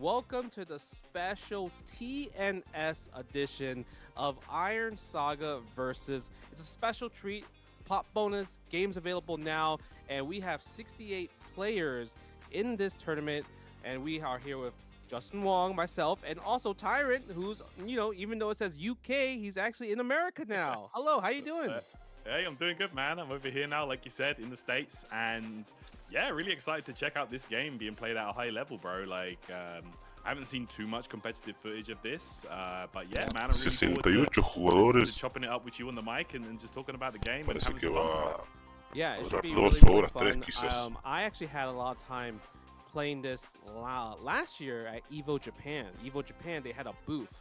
Welcome to the special TNS edition of Iron Saga Versus. It's a special treat, pop bonus, games available now, and we have 68 players in this tournament, and we are here with Justin Wong, myself, and also Tyrant, who's, even though it says UK, he's actually in America now. Hello, how you doing? Hey, I'm doing good, man. I'm over here now, like you said, in the States. And yeah, really excited to check out this game being played at a high level, bro. I haven't seen too much competitive footage of this. But yeah, man, I'm really forward 68 to jugadores. chopping it up with you on the mic and just talking about the game. Parece and que having some fun. va Yeah, a it should durar be 2 really, really horas, 3 fun. quizás. I actually had a lot of time playing this last year at EVO Japan. EVO Japan, they had a booth,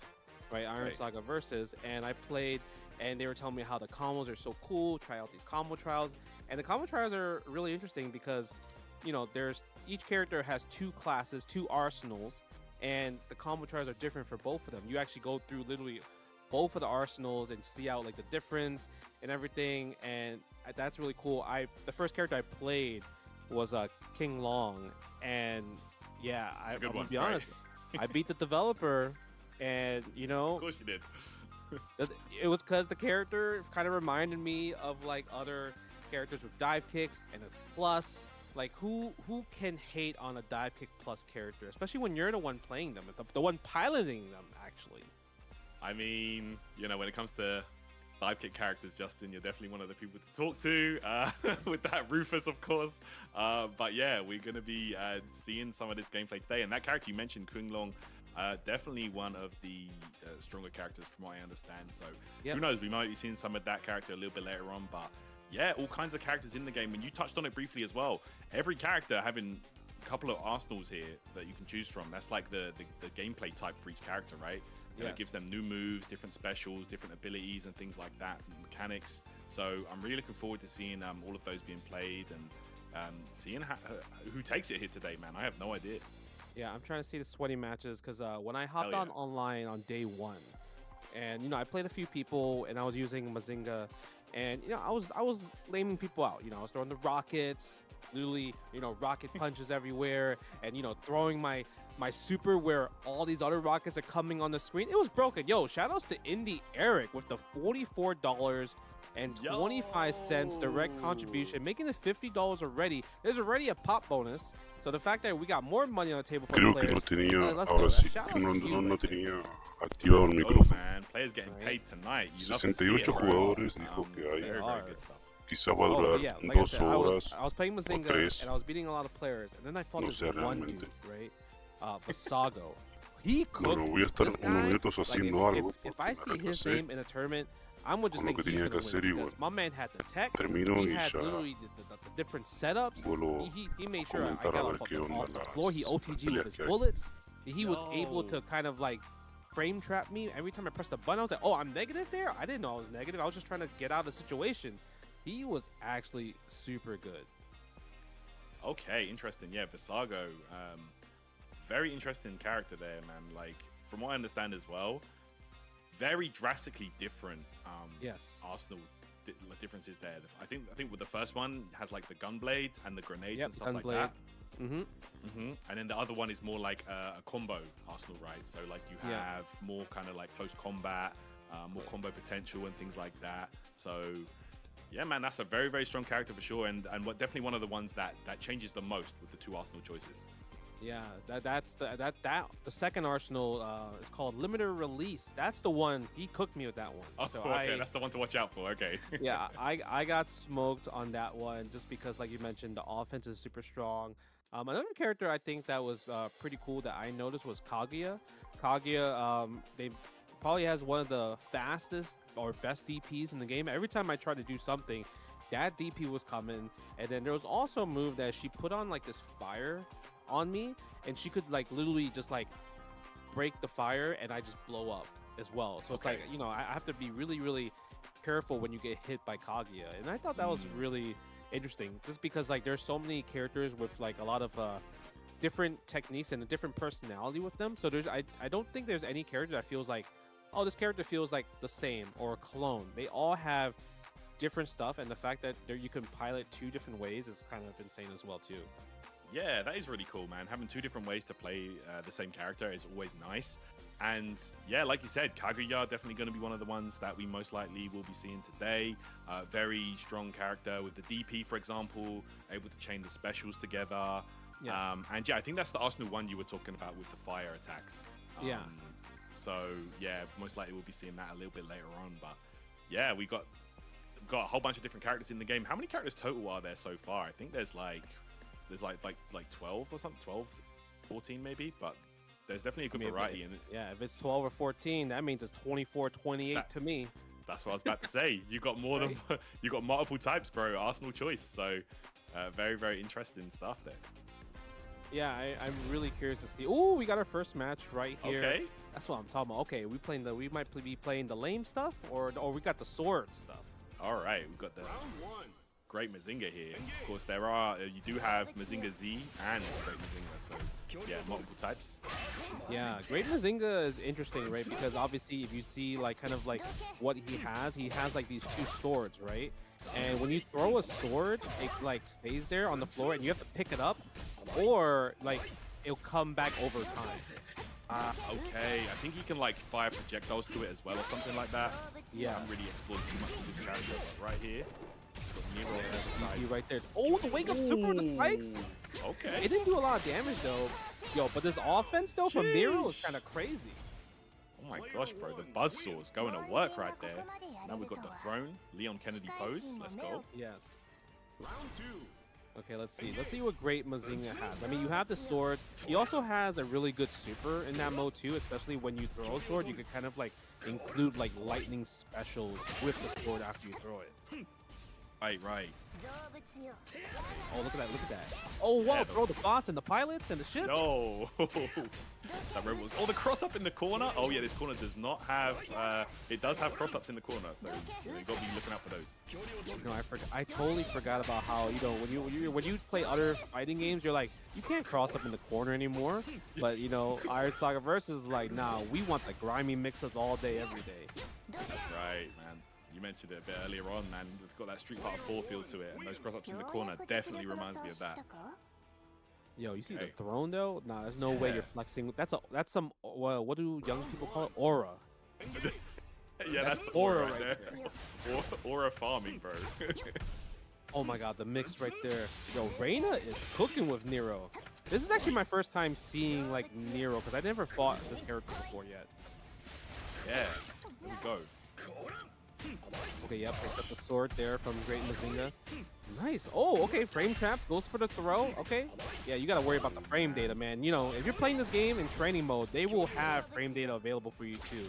right? Iron Right. Saga Versus, and I played, and they were telling me how the combos are so cool. Try out these combo trials, and the combo trials are really interesting because, there's each character has 2 classes, 2 arsenals, and the combo trials are different for both of them. You actually go through literally both of the arsenals and see out like the difference and everything, and that's really cool. The first character I played was King Long, and yeah, It's a I'm good gonna one, be right? honest, I beat the developer, and Of course you did. it was because the character kind of reminded me of like other characters with dive kicks and it's plus. Like who can hate on a dive kick plus character, especially when you're the one playing them, the one piloting them actually. I mean, when it comes to dive kick characters, Justin, you're definitely one of the people to talk to with that Rufus, of course. But yeah, we're going to be seeing some of this gameplay today. And that character you mentioned, Kung Long, definitely one of the stronger characters from what I understand. So who knows, we might be seeing some of that character a little bit later on. But yeah, all kinds of characters in the game. And you touched on it briefly as well. Every character having a couple of arsenals here that you can choose from. That's like the gameplay type for each character, right? It gives them new moves, different specials, different abilities, and things like that, and mechanics. So I'm really looking forward to seeing all of those being played and seeing who takes it here today, man. I have no idea. Yeah, I'm trying to see the sweaty matches because when I hopped Hell on yeah. online on day 1, and I played a few people, and I was using Mazinga, and I was laming people out. I was throwing the rockets, literally, rocket punches everywhere, and throwing my super where all these other rockets are coming on the screen. It was broken. Yo, shout outs to Indie Eric with the $44.25 direct contribution, making it $50 already. There's already a pop bonus. So the fact that we got more money on the table for Creo the que players. no tenía, let's ahora go. sí Shout que outs no, to you no, no right there. tenía activado el Oh micrófono. man, players getting Right. paid tonight. You love to see 68 it, bro. jugadores, dijo que hay. Very, They very are. good stuff. Quizás va a Oh, durar but yeah, like I 2 said, horas. I was playing Mazinga 3. and I was beating a lot of players, and then I fought No this sé one realmente. dude, right? Vasago. He cooked Bueno, voy a estar this unos guy. minutos Like, haciendo algo if porque I me see his retrasé. name in a tournament, I'm gonna just Con lo think que he's tenía gonna que hacer win y because my man had the tech. termino He y had ya literally the different setups. vuelvo He a made sure I comentar a got ver off, qué onda off the floor. He las OTG with peleas his que hay. bullets. He was able Yo. to kind of like frame trap me every time I pressed the button. I was like, oh, I'm negative there? I didn't know I was negative. I was just trying to get out of the situation. He was actually super good. Okay, interesting. Yeah, Visago, very interesting character there, man. Like, from what I understand as well, very drastically different Yes. Arsenal differences there. I think with the first one has like the gunblade and the grenades and stuff like that. Mm-hmm. And then the other one is more like a combo Arsenal, right? So like you have more kind of like close combat, more combo potential and things like that. So yeah, man, that's a very, very strong character for sure, and definitely one of the ones that changes the most with the 2 Arsenal choices. Yeah, that's the second Arsenal is called limited release. That's the one he cooked me with that one. Oh, So okay, that's the one to watch out for. Okay. yeah, I got smoked on that one just because, like you mentioned, the offense is super strong. Another character I think that was pretty cool that I noticed was Kaguya. Kaguya, they probably has one of the fastest or best DPs in the game. Every time I tried to do something, that DP was coming. And then there was also a move that she put on like this fire on me, and she could like literally just like break the fire and I just blow up as well. So it's like, I have to be really, really careful when you get hit by Kaguya. And I thought that was really interesting just because like there's so many characters with like a lot of different techniques and a different personality with them. So I don't think there's any character that feels like, oh, this character feels like the same or a clone. They all have different stuff, and the fact that you can pilot 2 different ways is kind of insane as well too. Yeah, that is really cool, man. Having two different ways to play the same character is always nice. And yeah, like you said, Kaguya definitely going to be one of the ones that we most likely will be seeing today. Very strong character with the DP, for example, able to chain the specials together. Yes. And yeah, I think that's the Arsenal one you were talking about with the fire attacks. Yeah. So yeah, most likely we'll be seeing that a little bit later on. But yeah, we got a whole bunch of different characters in the game. How many characters total are there so far? I think there's like 12 or something, 12, 14 maybe, but there's definitely a good variety in it. Yeah, if it's 12 or 14, that means it's 24, 28 to me. That's what I was about to say. You got more than you got multiple types, bro. Arsenal choice. So very, very interesting stuff there. Yeah, I'm really curious to see. Oh, we got our first match right here. Okay. That's what I'm talking about. Okay, we might be playing the lame stuff, or we got the sword stuff. All right, we've got the Great Mazinga here. Of course, there are you do have Mazinga Z and Great Mazinga, so yeah, multiple types. Yeah, Great Mazinga is interesting, right? Because obviously, if you see like kind of like what he has like these two swords, right? And when you throw a sword, it like stays there on the floor, and you have to pick it up, or like it'll come back over time. Okay, I think he can like fire projectiles to it as well or something like that. Yeah. I haven't really explored too much of this character, but right here, got Nero on the other DP side. right there. Oh, the wake up super with the spikes. Okay. It didn't do a lot of damage though. Yo, but this offense though from Nero is kind of crazy. Oh my gosh, bro, the buzzsaw's going to work right there. Now we've got the throne, Leon Kennedy pose. Let's go. Yes. Okay, let's see. Let's see what Great Mazinga has. I mean, you have the sword. He also has a really good super in that mode too, especially when you throw a sword. You could kind of like include like lightning specials with the sword after you throw it. Right. Oh, look at that, look at that. Oh, wow, Yeah, throw the bots and the pilots and the ships. No. That rebels. Oh, the cross up in the corner. Oh yeah, this corner does not have. It does have cross ups in the corner, so you got to be looking out for those. No, I totally forgot about how when you play other fighting games, you're like you can't cross up in the corner anymore. But Iron Saga Versus is like, nah, we want the grimy mixes all day, every day. That's right, man. You mentioned it a bit earlier on, man. It's got that Street Fighter 4 feel to it, and those cross-ups in the corner definitely reminds me of that. Yo, you see Okay. the throne though? Nah, there's no way you're flexing. That's some what do young people call it? Aura. Yeah, that's the aura right there. Aura farming, bro. Oh my god, the mix right there. Yo, Reina is cooking with Nero. This is actually my first time seeing like Nero because I never fought this character before yet. Yeah, there we go. Okay, yep, picks up the sword there from Great Mazinga. Nice. Oh, okay, frame traps, goes for the throw. Okay. Yeah, you gotta worry about the frame data, man. If you're playing this game in training mode, they will have frame data available for you too.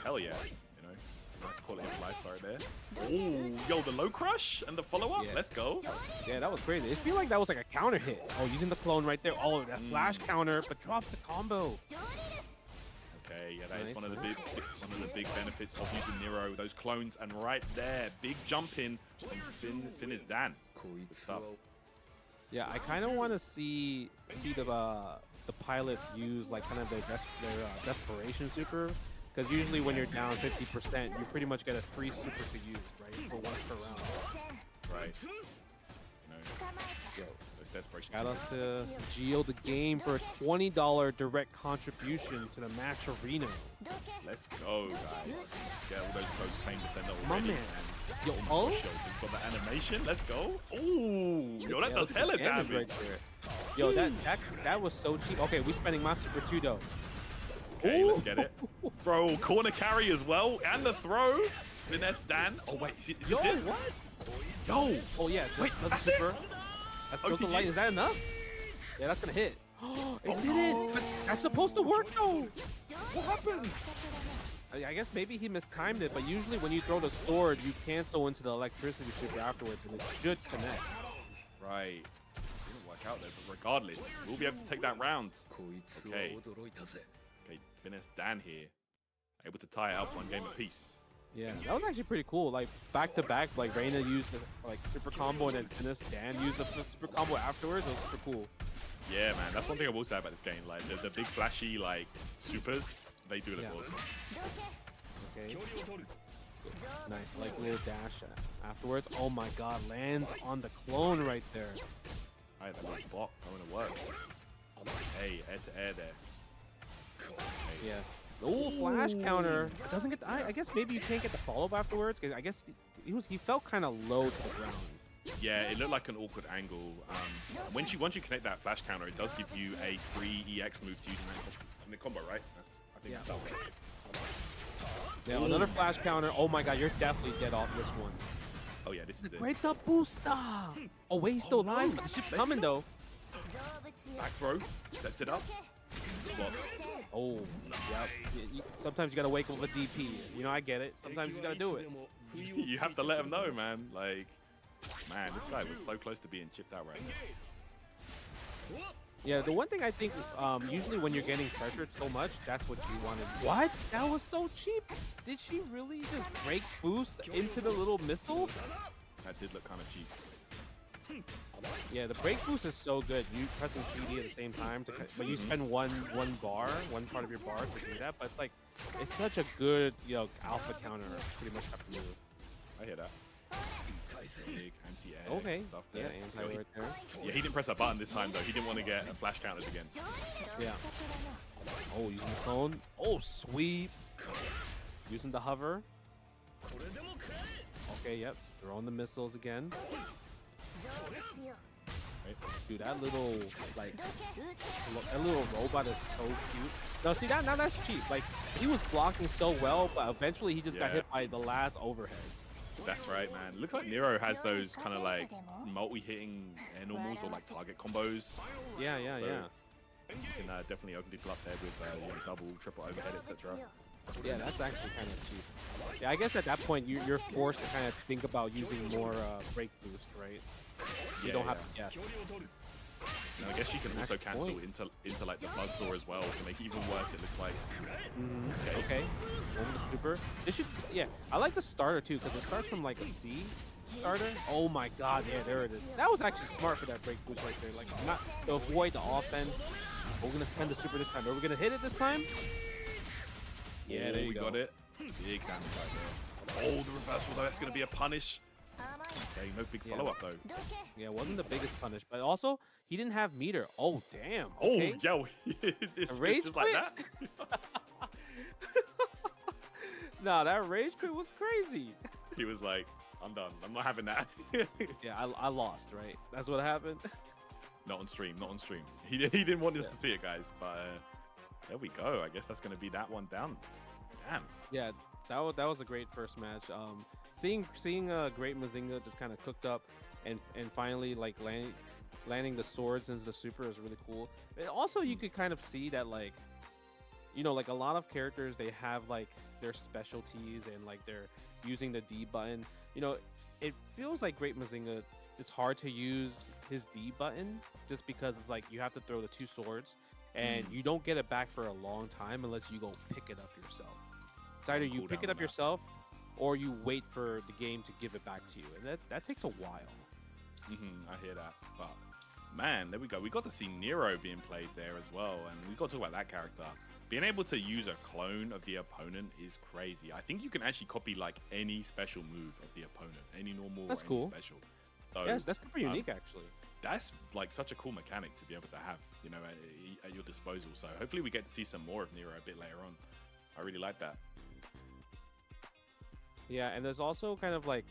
Hell yeah. It's a nice quality of life right there. Oh, yo, the low crush and the follow-up. Yeah. Let's go. Yeah, that was crazy. It feel like that was like a counter hit. Oh, using the clone right there. Oh, that flash counter, but drops the combo. Okay, yeah, that is Nice. one of the big benefits of using Nero. Those clones, and right there, big jump in from Finn is Dan. Good stuff. Yeah, I kind of want to see the pilots use like kind of their desperation super, because usually when you're down 50%, you pretty much get a free super to use, right, for once per round. Right. Yo, Those desperation. shout outs to Geo the Game for a $20 direct contribution to the match arena. Let's go, guys. Get all those pros claimed defender My already. man. And Yo, Yo, oh? we've got the animation. Let's go. Ooh, yo, that Yeah, does look at hella the damage damage. right there. Yo, that was so cheap. Okay, we spending my super too though. Okay, Ooh. let's get it. Bro, corner carry as well, and the throw. Finesse Dan. Oh, wait, is this Yo, it? what? Yo. Oh yeah, Wait, that's that's a it? super. That throws the OTG. light. Is that enough? Yeah, that's gonna hit. It didn't. But that's supposed to work though. What happened? I guess maybe he mistimed it, but usually when you throw the sword, you cancel into the electricity super afterwards, and it should connect. Right. Didn't work out there, but regardless, we'll be able to take that round. Okay. Okay, Finesse Dan here. Able to tie it up one game apiece. Yeah, that was actually pretty cool. Like back to back, like Reina used the like super combo, and then Finesse Dan used the super combo afterwards. It was super cool. Yeah, man, that's one thing I will say about this game. Like the big flashy like supers, they do look Yeah. awesome. Okay. Nice, like little dash afterwards. Oh my god, lands on the clone right there. Alright, that little block going to work. Hey, air to air there. Hey. Yeah. Oh, flash counter. Doesn't get. I guess maybe you can't get the follow up afterwards because I guess he felt kind of low to the ground. Yeah, it looked like an awkward angle. Once you connect that flash counter, it does give you a free EX move to use in the combo, right? I think that's how it works. Yeah, another flash counter. Oh my god, you're definitely dead off this one. Oh yeah, this is it. Break the booster. Oh wait, he's still alive. But the ship's coming though. Back throw, sets it up. Block. Oh, yeah. Sometimes you gotta wake up with a DP. You know, I get it. Sometimes you gotta do it. You have to let him know, man. Like, man, this guy was so close to being chipped out right now. Yeah, the one thing I think, usually when you're getting pressured so much, that's what you wanted. What? That was so cheap. Did she really just break boost into the little missile? That did look kind of cheap. Yeah, the break boost is so good. You pressing CD at the same time, but you spend one part of your bar to do that. But it's such a good, alpha counter pretty much have to move. I hear that. Big anti-air Okay. stuff there. Yeah, anti right there. Yeah, he didn't press that button this time though. He didn't want to get a flash countered again. Yeah. Oh, using the cone. Oh, sweep. Using the hover. Okay, yep. Throwing the missiles again. Dude, that little robot is so cute. No, see now that's cheap. Like he was blocking so well, but eventually he just got hit by the last overhead. That's right, man. It looks like Nero has those kind of like multi-hitting air normals or like target combos. Yeah. You can definitely open people up there with double, triple overhead, etc. Yeah, that's actually kind of cheap. Yeah, I guess at that point you're forced to kind of think about using more break boost, right? You don't have to guess. I guess you can also cancel into like the buzzsaw as well to make it even worse. It looks like. Okay. Over the super. This should. Yeah, I like the starter too because it starts from like a C starter. Oh my God! Yeah, there it is. That was actually smart for that break boost right there. Like not to avoid the offense. We're gonna spend the super this time. Are we gonna hit it this time? Yeah, there you go. Got it. Big damage right there. Oh, the reversal though. That's gonna be a punish. Okay, no big follow-up though. Yeah, it wasn't the biggest punish, but also he didn't have meter. Oh damn. Okay. Oh, yo, it's just like that. Nah, that rage quit was crazy. He was like, I'm done. I'm not having that. Yeah, I lost, right? That's what happened. Not on stream, not on stream. He didn't want us to see it, guys, but there we go. I guess that's going to be that one down. Damn. Yeah, that was a great first match. Seeing Great Mazinga just kind of cooked up and finally like landing the swords into the super is really cool. But also you could kind of see that like like a lot of characters, they have like their specialties and like they're using the D button. It feels like Great Mazinga, it's hard to use his D button just because it's like you have to throw the two swords and you don't get it back for a long time unless you go pick it up yourself. It's either you pick it up yourself or you wait for the game to give it back to you, and that takes a while. I hear that, but man, there we go. We got to see Nero being played there as well, and we got to talk about that character. Being able to use a clone of the opponent is crazy. I think you can actually copy like any special move of the opponent, any normal or any special. So, yes, that's super unique actually. That's like such a cool mechanic to be able to have, at your disposal. So hopefully we get to see some more of Nero a bit later on. I really like that. Yeah, and there's also kind of like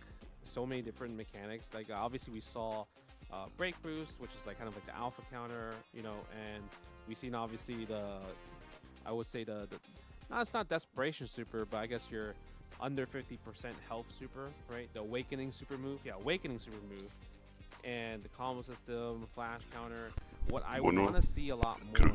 so many different mechanics. Like obviously we saw break boost, which is like kind of like the alpha counter, and we've seen obviously I would say it's not desperation super, but I guess you're under 50% health super, right? The awakening super move. Yeah, awakening super move. And the combo system, flash counter. What I want to see a lot more is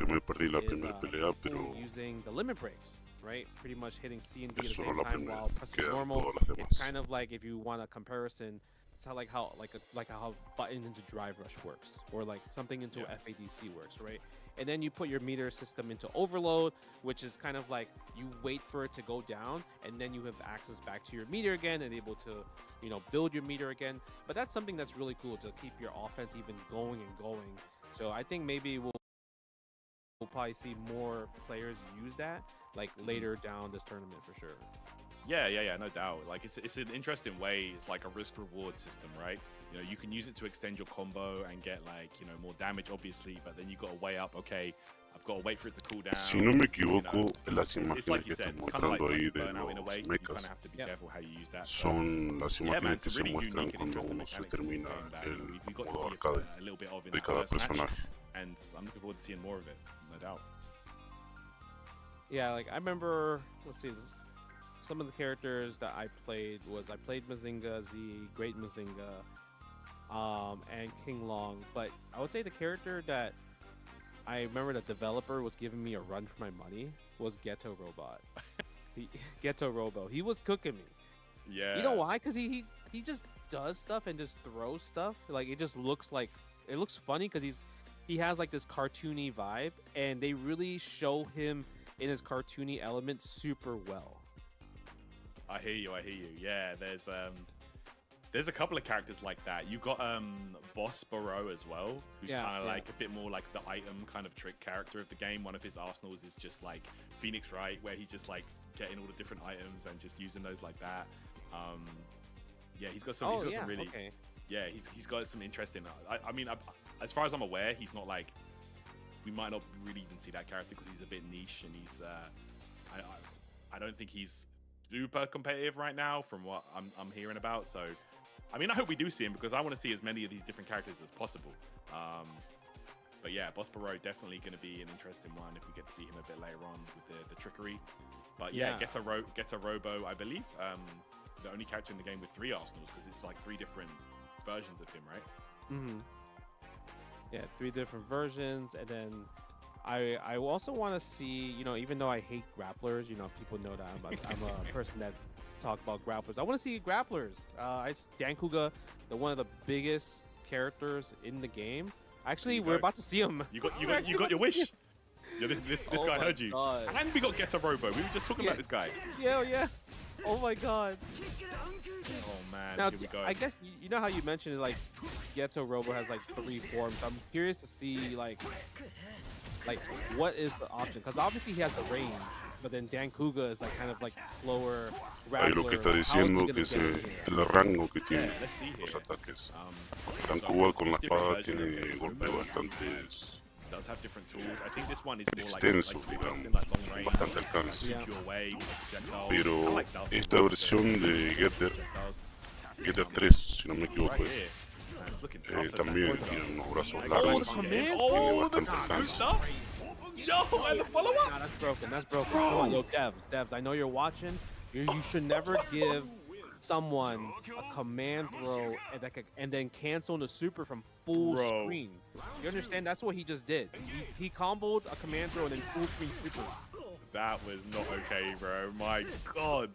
using the limit breaks, right? Pretty much hitting C and D at the same time while pressing normal. It's kind of like if you want a comparison, it's how button into drive rush works, or like something into FADC works, right? And then you put your meter system into overload, which is kind of like you wait for it to go down and then you have access back to your meter again and able to build your meter again. But that's something that's really cool to keep your offense even going and going. So I think maybe we'll probably see more players use that like later down this tournament for sure. Yeah, no doubt. Like it's an interesting way. It's like a risk reward system, right? You know, you can use it to extend your combo and get like, you know, more damage, obviously, but then you got to weigh up. Okay, I've got to wait for it to cool down. Si no me You equivoco, know, las it's imágenes like que you estás said, kind of mostrando like ahí de burnout in a way. los You kind mechas of have to be Yep. careful how you use that. son las Yeah, man, imágenes it's que a se really muestran unique and cuando interesting se mechanics in this termina game that, you know, el we got to modo see arcade a little bit of in de that cada first match, personaje. and I'm looking forward to seeing more of it, no doubt. Yeah, like I remember. Let's see. Some of the characters that I played Mazinga Z, Great Mazinga, and King Long. But I would say the character that I remember the developer was giving me a run for my money was Ghetto Robot. Ghetto Robo. He was cooking me. Yeah. You know why? Because he just does stuff and just throws stuff. Like it just looks like it looks funny because he has like this cartoony vibe, and they really show him in his cartoony element super well. I hear you. Yeah, there's a couple of characters like that. You got Boss Barrow as well, who's kind of like a bit more like the item kind of trick character of the game. One of his arsenals is just like Phoenix Wright, where he's just like getting all the different items and just using those like that. Yeah, he's got some. He's got some really. Okay. Yeah, he's got some interesting. I mean, as far as I'm aware, he's not like. We might not really even see that character because he's a bit niche and he's. I don't think he's super competitive right now from what I'm hearing about. So, I mean, I hope we do see him because I want to see as many of these different characters as possible. But yeah, Boss Barrow definitely going to be an interesting one if we get to see him a bit later on with the trickery. But yeah, Ghetto Robo, I believe, the only character in the game with 3 arsenals because it's like 3 different versions of him, right? Mm-hmm. Yeah, 3 different versions, and then I also want to see, you know, even though I hate grapplers, you know, people know that I'm a person that talk about grapplers. I want to see grapplers. Dan Kuga, one of the biggest characters in the game. Actually, we're about to see him. You got your wish. Yeah, this guy heard you. God. And we got Ghetto Robo. We were just talking about this guy. Yeah. Oh my God. Oh man. Now, here we go. I guess you know how you mentioned like Ghetto Robo has like 3 forms. I'm curious to see like what is the option? Because obviously he has the range, but then Dan Kuga is like kind of like slower. Ahí lo que está diciendo que es el rango que tiene let's see here. los ataques. Dan Kuga con la espada tiene golpes bastantes Does have different tools. I think this one is more extensos, like digamos, long range. bastante alcance. Yeah. Pure way, projectiles. Pero I like Dust esta as well, versión de projectiles. Getter 3, si no me equivoco, Right es, here. Man, it's looking tough as también that. tiene unos brazos the largos, command? tiene the bastante alcance. stuff. Yo, and the follow-up. Nah, that's broken. Come on, yo, Devs, I know you're watching. You should never give someone a command throw and then cancel the super from full screen. You understand? That's what he just did. He comboed a command throw and then full screen super. That was not okay, bro. My God.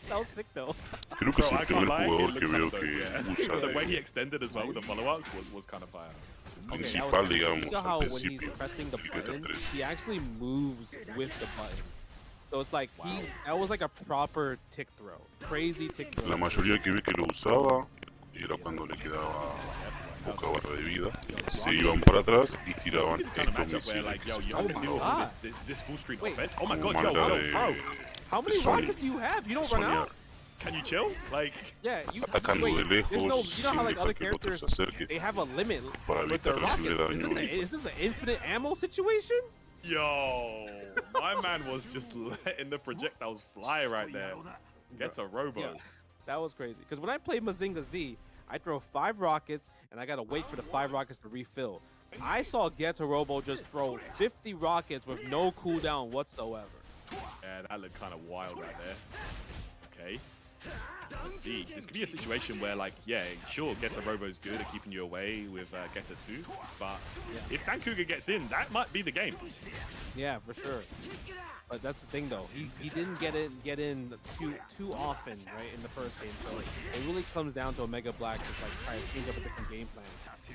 That was sick though. Creo que es Bro, el I can't primer lie, jugador it que looks veo dope, que yeah. usa The way he de extended as well with the follow-ups was kind of fire. principal, You digamos, know al how when he's principio pressing the del Getter button, 3. he actually moves with the button. So it's like that was like a proper tick throw, crazy tick throw. La mayoría que vi que lo usaba era cuando le quedaba poca barra de vida, se iban para atrás y tiraban Kind of estos matchup where misiles like, que yo, se you están have to deal viendo with this full screen Wait. offense. Oh my como God, yo, manera bro. How many Sony. rockets do you have? You don't run soñar. out. Can you chill? Like, Yeah, you Atacando wait, de there's lejos no, you know sin how like other dejar que el otro characters se acerque they have a limit para with their evitar recibir rockets. daño. Is this an infinite ammo situation? yo, my man was just letting the projectiles fly right there. Get a robo. Yeah, that was crazy. Because when I play Mazinga Z, I throw 5 rockets and I gotta wait for the 5 rockets to refill. I saw Ghetto Robo just throw 50 rockets with no cooldown whatsoever. Yeah, that looked kind of wild right there. Okay. Let's see. This could be a situation where, like, yeah, sure, Ghetto Robo's good at keeping you away with Ghetto 2, but if Dan Kuga gets in, that might be the game. Yeah, for sure. But that's the thing, though. He didn't get in too often, right, in the first game. So it really comes down to Omega Black to like try to think up a different game plan.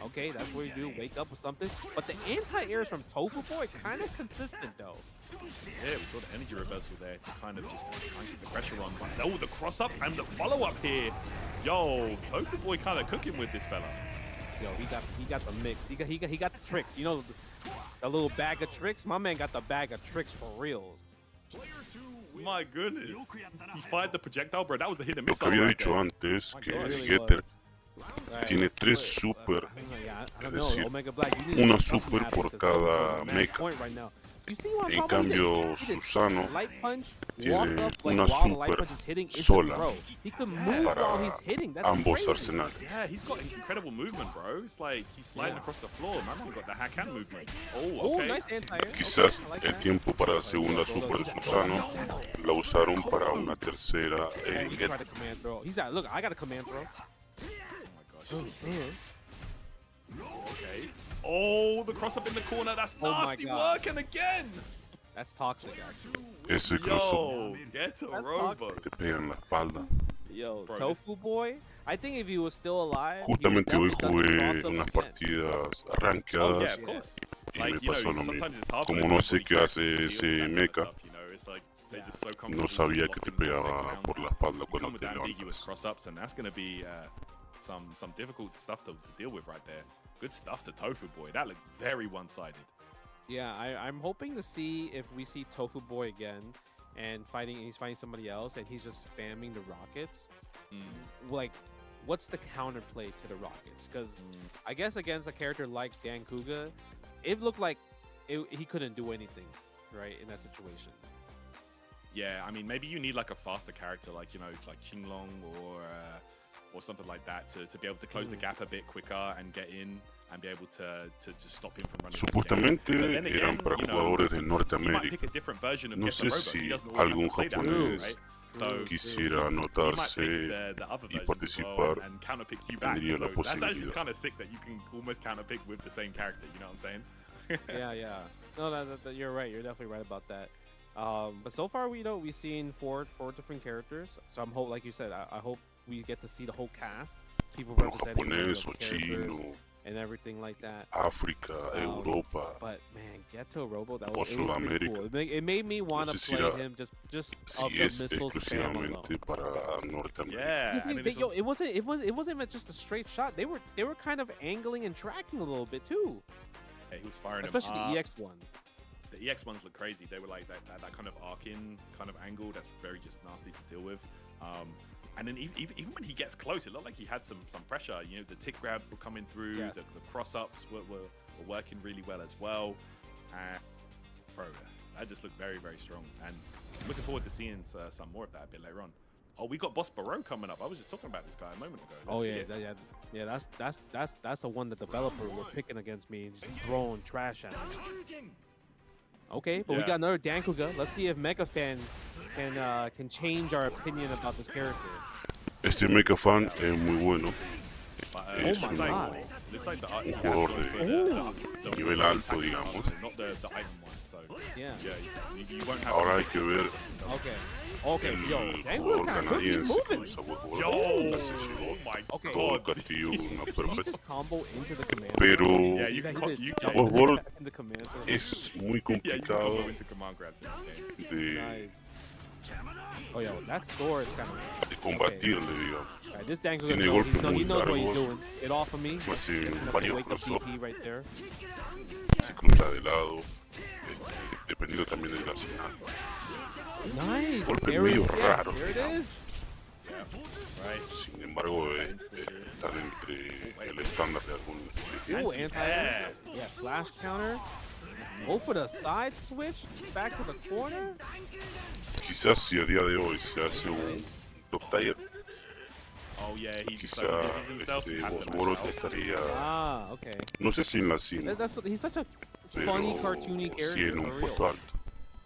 Okay, that's what you do. Wake up with something. But the anti-airs from Tofu Boy kind of consistent, though. Yeah, we saw the energy reversal there to kind of just try and keep the pressure on. But oh, the cross up and the follow up here. Yo, Tofu Boy kind of cooking with this fella. Yo, he got the mix. He got the tricks. You know, the little bag of tricks. My man got the bag of tricks for reals. My goodness. He fired the projectile, bro. That was a hit and Lo miss. que había dicho antes, que Really Getter Right. tiene 3 super, Yeah, I es don't know. decir, Omega Black, you need una to trust super him por because cada he's on mecha. point right now. You see what I'm En talking about? cambio, He did Susano light punch, tiene walk up like una while the light super punch is hitting, it's sola throw. He can move para while he's hitting. That's ambos crazy. arsenales. Yeah, he's got incredible movement, bro. It's like he's sliding across the floor. Man, got the Hakan movement. Oh, Okay. nice anti-air. Quizás Okay, I like el that. tiempo para la segunda super de Susano la usaron para una tercera He Getter. tried a command throw. He's like, look, I got a command throw. Oh my gosh. Okay. Oh, the cross up in the corner. That's Oh my nasty God. work. And again. That's toxic, actually. Ese crossover Yo, get a That's robot. te pega en la espalda. Yo, Bro, Tofu Boy. I think if he was still alive, Justamente hoy he would definitely jugué done the unas cross-up again. partidas Oh, yeah, rankeadas of course. y me Like, you know, pasó lo mismo. sometimes it's hard for Como them no to sé really qué hace deal with ese that kind of mecha, stuff, you know, it's like they're just so no comfortable sabía with que te blocking the pegaba takedown. por la espalda You cuando come with te ambiguous levantas. cross-ups, and that's going to be some difficult stuff to deal with right there. Good stuff to Tofu Boy. That looked very one-sided. Yeah, I'm hoping to see if we see Tofu Boy again and he's fighting somebody else and he's just spamming the rockets. Like, what's the counterplay to the rockets? Because I guess against a character like Dan Kuga, it looked like he couldn't do anything, right, in that situation. Yeah, I mean, maybe you need like a faster character, like, you know, like Qinglong or something like that to be able to close the gap a bit quicker and get in and be able to just stop him from running. Supuestamente eran para jugadores de He might Norteamérica. pick a different version of No Get the sé Robot. si He doesn't always algún have to play that japonés right? So quisiera he might anotarse pick the other y version as participar, well and counterpick you back. tendría la So that's actually posibilidad. kind of sick that you can almost counterpick with the same character. You know what I'm saying? Yeah. No, you're right. You're definitely right about that. But so far, we've seen four different characters. So I'm like you said, I hope we get to see the whole cast, people Bueno, representing japonés the o characters chino, and everything like that. África, Europa But man, Ghetto Robo, that o was, it was pretty Sudamérica. cool. It made me want No to sé si play era- him just si of the es missile spam alone. exclusivamente para Norteamérica. Yeah. Because And then yo, it wasn't even just a straight shot. They were kind of angling and tracking a little bit too, he was firing especially them the up. EX one. The EX ones look crazy. They were like that kind of arcing kind of angle that's very just nasty to deal with. And then even when he gets close, it looked like he had some pressure. You know, the tick grabs were coming through, Yeah. the cross-ups were working really well as well. Bro, that just looked very, very strong. And looking forward to seeing some more of that a bit later on. Oh, we got Boss Barreau coming up. I was just talking about this guy a moment ago. Let's see it. Yeah. That's the one the developer were picking against me, just throwing trash at me. Okay, but we got another Dankuga. Let's see if Mega Fan can change our opinion about this character. Este Mecha Fan es muy bueno. Es Oh un my God. Looks like the jugador de nivel alto, digamos. Not the item one. So Yeah. you won't have. Ahora hay que ver Okay, yo, el Dankuga jugador kind of he's canadiense que moving. usa buen Yo, jugador. Casi llegó oh my Okay. todo el God. castillo, una Did he perfecta. just combo into the command? Pero Yeah, you That can he just you jumped Pues, World in the command throw. es muy yeah, you can complicado go into command grabs in this game. de, Nice. Oh, yo, that sword is kind of. de combatirle, digamos. Right, this Dankuga Tiene knows, golpes muy he knows what he's largos. doing. Get off of me. Hace That's varios a wake up crossover, DP right there. se cruza de lado, dependiendo también del arsenal. Nice. Golpes There it medio is. Yeah, raros, there it digamos. is. Right. Sin embargo, están entre el estándar de algunos. Ooh, anti. Yeah, flash counter. Go for the side switch. Back to the corner. Quizás si a día de hoy se hace un top tier, Oh yeah, he's quizá so busy himself. He had to match Bosworth out. estaría, Ah, okay. no sé si en la cima, He's such a pero funny, cartoony sí character. en un for puesto real. alto.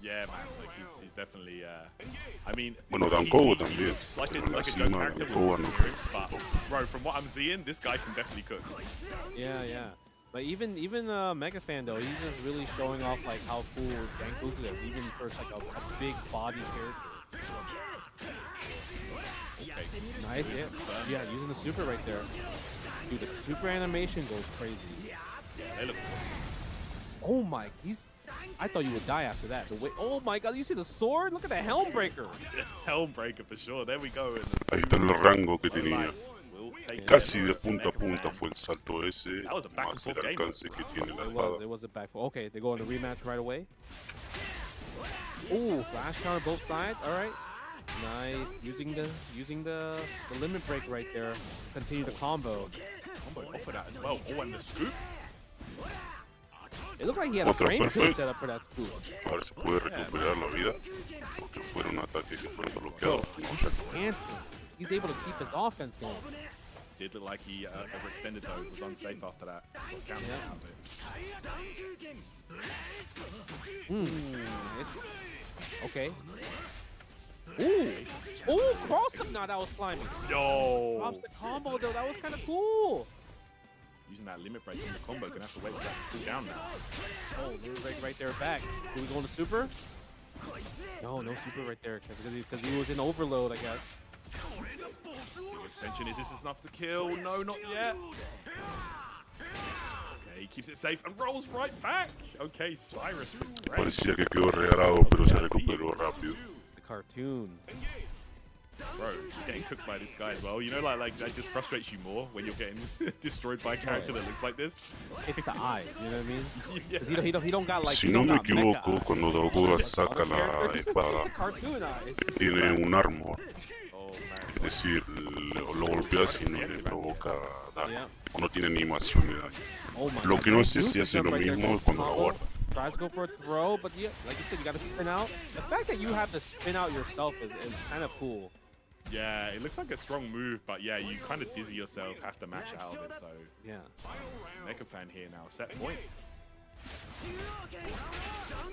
Yeah, man, like he's definitely. I mean, Bueno, he- Dankogo he también, looks like pero en la a cima good character with Dankogo no experience, but bro, from what I'm seeing, this guy can definitely cook. Yeah. But even Mega Fan though, he's just really showing off like how cool Dankuga is, even for like a big body character. Okay. Nice, yeah, using the super right there. Dude, the super animation goes crazy. They look Oh my, I thought you would die after that. The way, oh my God, you see the sword? Look at the helm breaker. Helmbreaker for sure. There we go. And Ahí está el rango que tenía. we'll take Casi it. de punta a punta fue el salto ese, That was a back and más el forth game. alcance que tiene la It espada. was a back. Okay, they go on the rematch right away. Ooh, flash counter both sides. All right. Nice. Using the limit break right there. Continue the combo. Combo off of that as well. Oh, and the scoop. It looked like he had a Contra frame kill perfect. set up for that scoop. A ver si puede recuperar la vida. Porque fueron ataques que fueron bloqueados. No sé. Handsome. He's able to keep his offense going. Did look like he overextended though. Was unsafe after that. Got counted out of it. Nice. Okay. Ooh. Ooh, cross him. Nah, that was slimy. Yo. Drops the combo though. That was kind of cool. Using that limit break in the combo. Gonna have to wait for that to cool down now. Oh, limit break right there back. Do we go into super? No super right there because he was in overload, I guess. Big extension. Is this enough to kill? No, not yet. Okay, he keeps it safe and rolls right back. Okay, Cyrus. Parecía que quedó regalado, pero se recuperó rápido. The cartoon. Bro, you're getting cooked by this guy as well. You know, like that just frustrates you more when you're getting destroyed by a character that looks like this. It's the eyes, you know what I mean? Yeah. 'Cause he don't got like. Si he no don't me got mecha equivoco, eyes. cuando Goku saca Other la characters, it's espada, a cartoon eyes. tiene un armor. Oh man. Es decir, lo golpeas y no le provoca daño. Yeah. No tiene animación de daño. Oh my Lo God, que no that sé si Goose hace jump lo right there mismo goes cuando la combo. guarda. Tries to go for a throw, but yeah, like you said, you gotta spin out. The fact that you have to spin out yourself is kind of cool. Yeah, it looks like a strong move, but yeah, you kind of dizzy yourself, have to match out of it. So Yeah. Mecha fan here now, set point.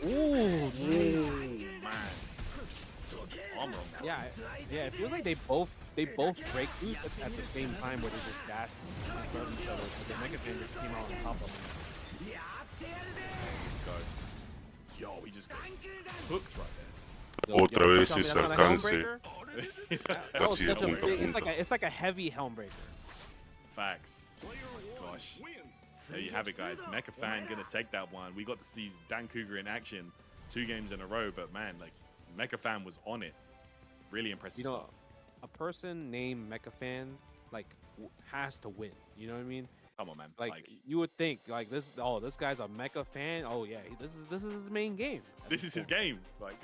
Ooh, Man. Armor on that. yeah. It feels like they both break loose at the same time where they just dash in front of each other. But the Mega Man just came out on top of them. Go. Yo, he just goes hooked right there. So, Otra yo, vez tell me ese that's not a alcance. Helmbreaker? That was Casi de such a punta a big, punta. it's like a heavy Helmbreaker. Facts. Oh my gosh. There you have it, guys. Mecha fan gonna take that one. We got to see Dan Cougar in action 2 games in a row, but man, like Mecha fan was on it. Really impressive You know, stuff. a person named Mecha Fan like has to win. You know what I mean? Come on, man. Like you would think, like this guy's a Mecha fan. Oh yeah, this is the main game. this is his game. Like,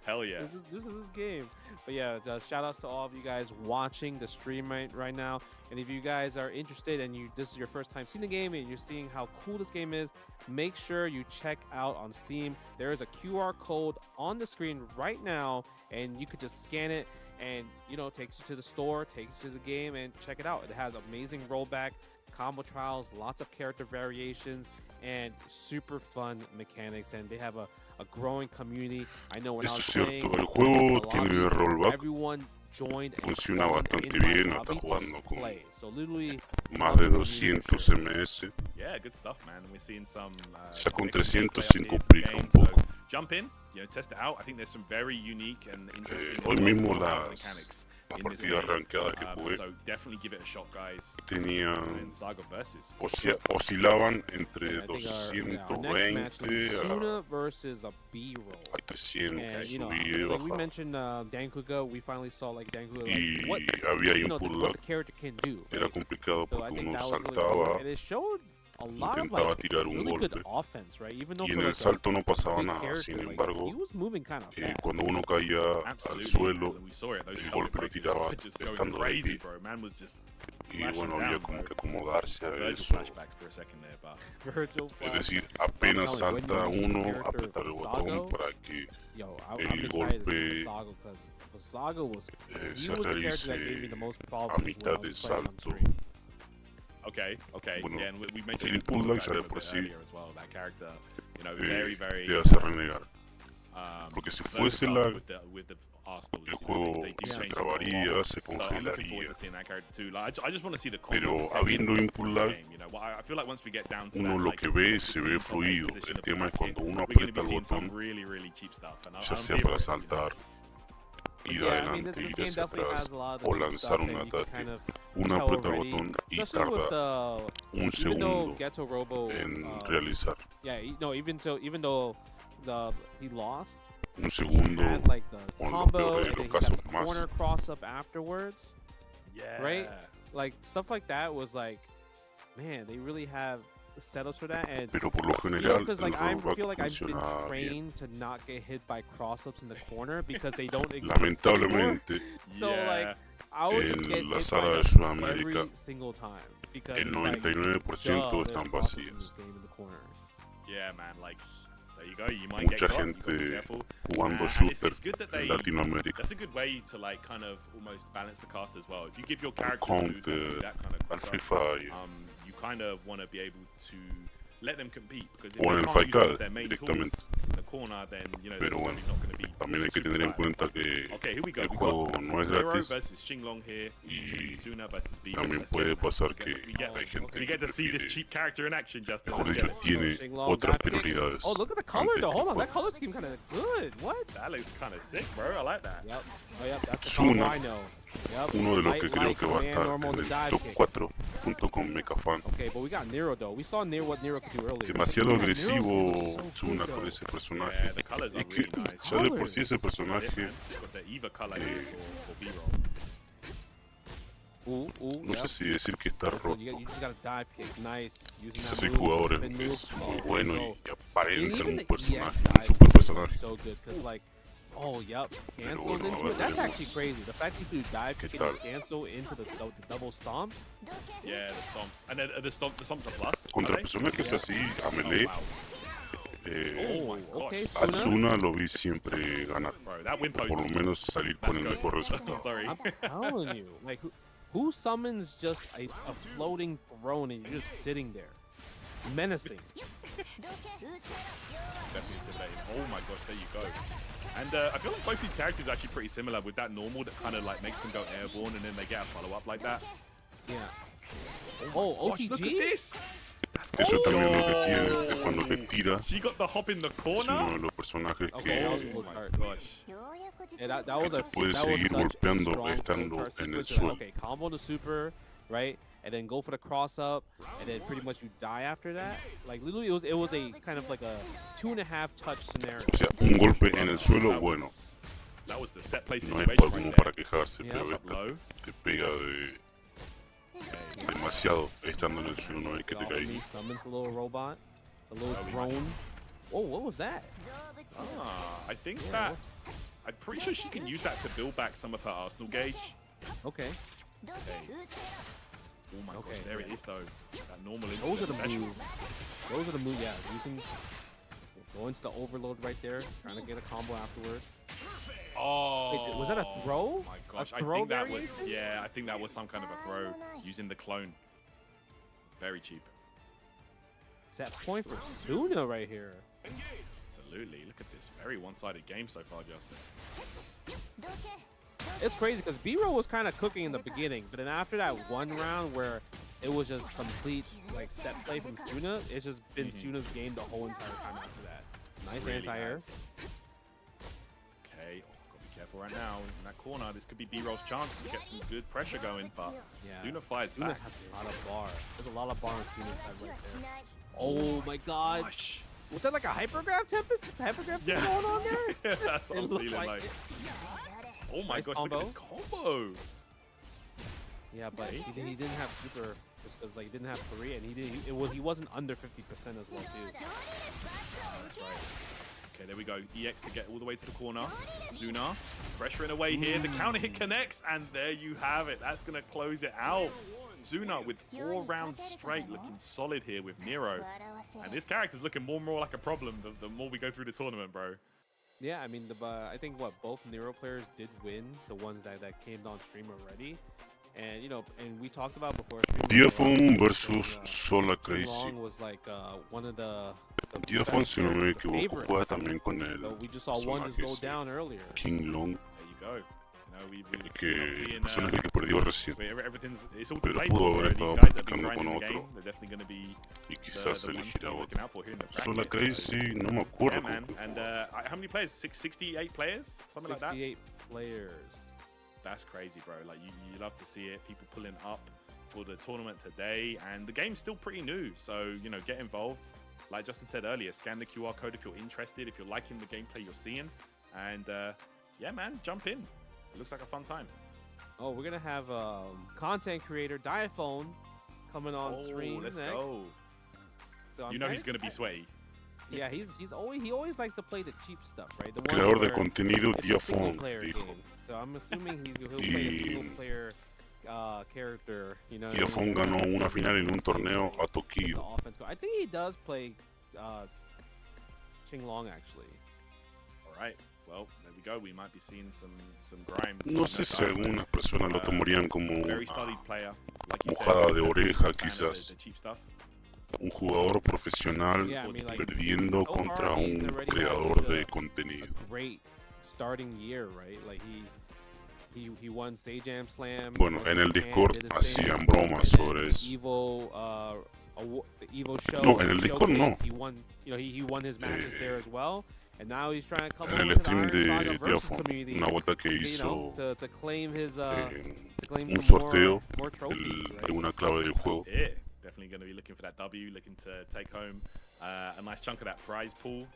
hell yeah. This is his game. But yeah, shout outs to all of you guys watching the stream right now. And if you guys are interested and this is your first time seeing the game and you're seeing how cool this game is, make sure you check out on Steam. There is a QR code on the screen right now, and you could just scan it, and takes you to the store, takes you to the game, and check it out. It has amazing rollback, combo trials, lots of character variations, and super fun mechanics. And they have a growing community. I know when I Eso was es playing, cierto, el juego tiene rollback. everyone joined. and Funciona formed bastante in my bien, lobby hasta to jugando con play. So literally, más de 200 ms. Yeah, good stuff, man. And we're seeing some. Ya con mixed 300 play se up here for the complica game, un poco. so jump in, test it out. I think there's some very unique and interesting Hoy mismo mechanics las in this partidas game. rankeadas que jugué So definitely give it a shot, guys. tenían In Saga versus. oscilaban entre I think our 220 next match is a Suna versus a B-roll. 300, And subía y like we bajaba. mentioned, Dan Kuga, we finally saw like Dan Kuga, Y what había input what lag, the character can do. era right? complicado So I porque think uno that was really cool. saltaba And it showed a lot of intentaba like tirar un really good golpe offense, right? Even though y for en el like salto no a pasaba big nada. character, Sin like, embargo, he was moving kind of fast. cuando uno caía al Absolutely. suelo, We saw it. Those el helmet golpe lo breakers tiraba were just going estando de crazy, pie. bro. Man was just Y bueno, había como que acomodarse a Virgil eso. flashbacks for a second there, but Virgil Es Flash. decir, apenas I'm telling you, salta when you use uno, the character apretar el Saga, botón para que Yo, el I'm excited to golpe see Saga because Saga was he se was the character that gave me realice the most a problems when I mitad del was playing on salto. screen. okay. Bueno, Yeah, and we mentioned el it input lag a ya de bit por sí earlier as well. That character, very te hace renegar. Porque si fuese versatile lag, with the Arsenals, el juego they do se change it a lot. trabaría, se So I'm looking forward congelaría. to seeing that character too. Like, I just want to see the combo Pero technique habiendo of input the lag, game, I feel like once we get down to uno that, lo like, que ve se ve 16 fluido. position El of tema es the cuando bracket, uno we're gonna aprieta be el seeing some botón, really cheap stuff. And ya I'm sea here para for it, saltar, ir Yeah, I mean, adelante, this ir game hacia definitely atrás has a lot of o the cheap lanzar stuff, un and you can ataque. kind of Uno tell aprieta el already, botón y especially with tarda un even though segundo Ghetto Robo, en realizar. yeah, even though he lost, Un he segundo, had like the o en lo combo peor de and los then he casos, got the más. corner cross up afterwards. Yeah. Right? Like stuff like that was like, man, they really have setups for that, and Pero por lo you know, general because el like I rollback feel like I've been funciona bien. trained to not get hit by cross-ups in the corner because they don't exist anymore. Lamentablemente, So like Yeah. I would just get en la hit saga by de them Sudamérica, every single time because el it's like, 99% duh, there's están cross-ups in vacías. this game in the corner. Yeah, man. Like, there you go. You might get Mucha got. You gotta be gente careful. jugando And shooter it's good that en they. Latinoamérica That's a good way to like kind of almost balance the cast as well. If you give your character counter that kind of al quick Free up, Fire you kind of want to be able to let them compete because if o en they el can't Fight use one Cada of their main tools directamente. in the corner, then you know they're Pero probably bueno, not going to be. también hay que super tener en reliable. cuenta que Okay, here we go. el We juego got no es Zero gratis versus Xinglong here. y Suna versus VIVO. también Let's puede get it, man. pasar Let's get que it. We get, hay gente we que get to see this prefiere, cheap character in action, Justin. mejor Let's dicho, get it. tiene Xinglong otras dive kick. prioridades Oh, look at the color antes though. que Hold on, that jugar. color scheme kind of good. What? That looks kind of sick, bro. I like that. Yep. Oh, yep. That's the combo Suna, I know. Yep. uno de los que Light, creo light, que va a command, estar normal, en the el dive top kick. 4 junto con Mecafan. Okay, but we got Nero though. We saw Nero what Nero could do earlier. Demasiado Yeah, Nero's agresivo so good, Suna though. con ese Yeah, personaje. the colors are Es que really nice. ya de por sí ese That's it, personaje man. Got the Eva color here for B-roll. Ooh, no sé yep. si decir que está roto. You just got a dive kick. Nice. Using Quizás that hay move, jugadores spin que move. es muy Oh, bueno there you y go. aparenta And even un the personaje, EX un dive super kick is personaje. so good because like, oh yep, Pero cancels bueno, into it. That's veremos actually crazy. The fact that you do dive qué kick tal. and cancel into the double stomps. Yeah, the stomps. And the stomps are plus. Contra are they? personajes así, a Oh, melee, wow. eh, Oh my gosh. Okay, al Suna. Suna lo vi siempre ganar. Bro, that win O post. por lo menos salir con Let's el go. mejor resultado. Sorry. I'm telling you, like who summons just a floating throne and you're just sitting there, menacing. Definitely intimidating. Oh my gosh, there you go. And I feel like both these characters are actually pretty similar with that normal that kind of like makes them go airborne and then they get a follow-up like that. Yeah. Oh, Gosh, look at OTG. this! Eso también lo que tiene, que cuando te tira, She got the hop in the es uno corner. de los personajes Okay, that was a que good Oh my card. gosh. Yeah, that was a puede that was seguir such a golpeando strong estando card en el sequence. suelo. Okay, combo the super, right, and then go for the cross up, and then pretty much you die after that. Like literally, it was a kind of like a 2.5 touch scenario. O sea, un golpe en el suelo, That bueno, that was the set play no es situation como right para there. quejarse, Yeah. pero Up esta low. te pega de demasiado estando en el suelo, no es que te Off me caes. summons the little robot, the little Oh, we drone. Oh, what was that? Ah, I think Yeah, that I'm pretty sure she can use that to build back some of her Arsenal gauge. Okay. Okay. Oh my Okay. gosh, there it is though. That normal Those are the special. moves. Those are the moves. Yeah, using go into the overload right there, trying to get a combo afterwards. Oh, Wait, was that a throw? Oh my gosh, I throw think that was variation? yeah, I think that was some kind of a throw using the clone. Very cheap. Set point for Suna right here. Absolutely. Look at this. Very one-sided game so far, Justin. It's crazy because B-roll was kind of cooking in the beginning, but then after that one round where it was just complete like set play from Suna, it's just been Suna's game the whole entire time after that. Nice Really anti-air. has. Okay, gotta be careful right now. In that corner, this could be B-roll's chance to get some good pressure going, but Yeah. Suna fires Suna back. has a lot of bar. There's a lot of bar on Suna's side right there. Oh my god. Gosh. Was that like a hypergraph Tempest? It's a hypergraph Yeah. going on there? That's what It I'm looked feeling like like. it. Oh my Nice gosh, combo. look at this combo. Yeah, but Okay. he didn't have super just because like he didn't have 3 and he wasn't under 50% as well too. That's right. Okay, there we go. EX to get all the way to the corner. Suna pressuring away here. The counter hit connects, and there you have it. That's going to close it out. Suna with 4 rounds straight, looking solid here with Nero. And this character's looking more and more like a problem the more we go through the tournament, bro. Yeah, I mean I think both Nero players did win, the ones that came on stream already. And you know, and we talked about before. Diafon versus Sola Crazy. Long was like one of the Diafon, si no me equivoco, favorites. juega también con el So we just saw one just go personaje down earlier. King Long, There you go. No, we're not que seeing, el personaje que perdió recién. everything's it's all Pero played pudo for, haber bro. estado These guys that have been practicando grinding con the game, otro they're definitely going to be y quizás the ones to elegirá be otro. looking out for here in the Sola bracket. Crazy, no me Yeah, acuerdo. man. con qué And how many players? 68 players? Something like that? 68 players. That's crazy, bro. Like, you love to see it. People pulling up for the tournament today. And the game's still pretty new. So, you know, get involved. Like Justin said earlier, scan the QR code if you're interested, if you're liking the gameplay you're seeing. And, yeah, man, jump in. It looks like a fun time. Oh, we're gonna have content creator Diaphone coming on stream let's next. go. So I'm You know kinda he's going to be sweaty. Yeah, he always likes to play the cheap stuff, right? The Creador ones de where contenido it's a single Diafon player dijo. game. So I'm assuming he'll play the single Y player character. You know what I Diafon mean? ganó una final en un torneo a The Tokido. offense. I think he does play Qinglong actually. All right. Well, there we go. We might be seeing some grime. No sé si algunas personas lo tomarían como Very una studied player. Like you mojada said, de fan oreja, of quizás. the cheap stuff. Un jugador profesional Yeah, I mean, like, perdiendo so contra far, he's un already creador had de a contenido. great starting year, right? Like he won Sajam Slam. Bueno, en el Discord did his thing, hacían bromas and then sobre the eso. the Evo show. No, en el Discord no. He won, he won his matches there as well. And now he's trying to come En over el to the stream Iron de Saga versus Diafon, community, una vuelta que you hizo know, to claim his claim un some sorteo more trophies, de right? una clave del juego. Yeah, definitely going to be looking for that W, looking to take home a nice chunk of that prize pool.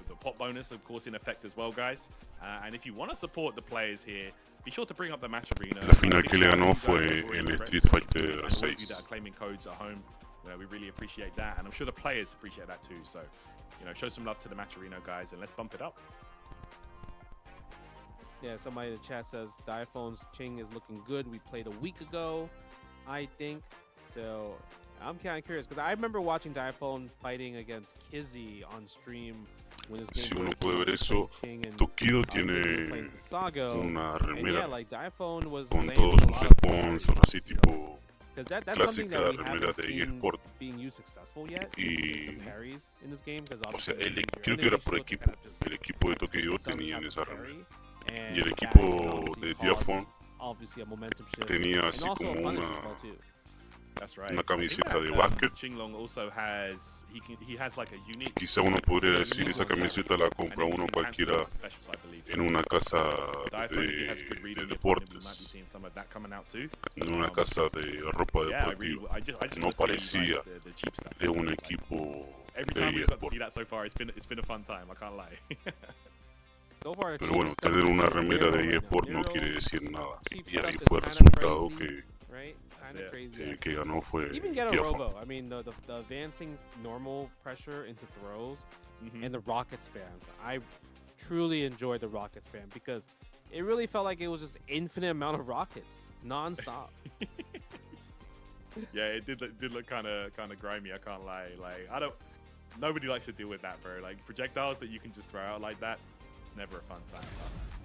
The pot bonus, of course, in effect as well, guys. And if you want to support the players here, be sure to bring up the match arena. La final que le ganó fue en Street Fighter And all of you 6. that are claiming codes at home, we really appreciate that, and I'm sure the players appreciate that too. So, show some love to the match arena, guys, and let's bump it up. Yeah, somebody in the chat says Diaphone's Ching is looking good. We played a week ago, I think. So I'm kind of curious because I remember watching Diaphone fighting against Kizzy on stream when this Si game uno first puede ver came out, eso, Ching and Tokido Kizzy were playing tiene Saga. una And yeah, remera like Diaphone was con landing todos a sus lot of sponsors, así tipo because that's something clásica that we remera haven't de seen eSport. being used successful yet. Y, The parries in this game because o sea, obviously creo que era por equipo. El equipo de Tokido tenían esa remera. and Y el that equipo obviously de caused, Diafon obviously a momentum shift tenía and así also como a punish una as well too. That's right. Una camiseta de básquet. básquet. Qinglong also has he has like a unique. Quizá uno podría decir esa camiseta la compra uno cualquiera en una casa de deportes, en una casa de ropa deportiva. No parecía de un equipo Every de time we've got to eSport. see that so far, it's been a fun time. I can't lie. So far, Pero bueno, tener una remera de eSport no quiere decir nada. Y ahí fue el kinda resultado crazy, right? That's Kind of it. crazy. el que ganó fue Even get a Diafon. robo. I mean, the advancing normal pressure into throws Mhm. and the rocket spams. I truly enjoyed the rocket spam because it really felt like it was just infinite amount of rockets, nonstop. Yeah, it did look kind of grimy. I can't lie. Like nobody likes to deal with that, bro. Like projectiles that you can just throw out like that, never a fun time.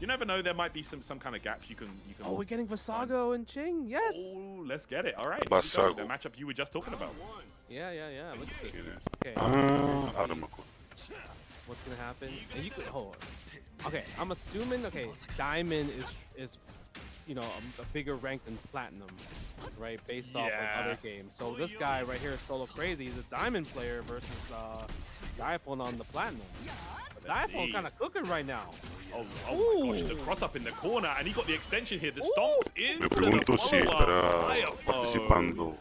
You never know. There might be some kind of gaps you can. Oh, we're getting Vasago and Ching. Yes. Oh, let's get it. All right. Vasago. The matchup you were just talking about. Yeah. Look at this. ¿Quién es? Okay. Ah, ahora me acuerdo. What's gonna happen? And you could hold. Okay, I'm assuming. Okay, Diamond is a bigger rank than Platinum, right? Based off like Yeah. other games. So this guy right here is solo crazy. He's a Diamond player versus Diaphone on the Platinum. Let's Diaphone see. kind of cooking right now. Oh my gosh, the cross up in the corner, and he got the extension here. The stomps in. Me pregunto si estará Oh, participando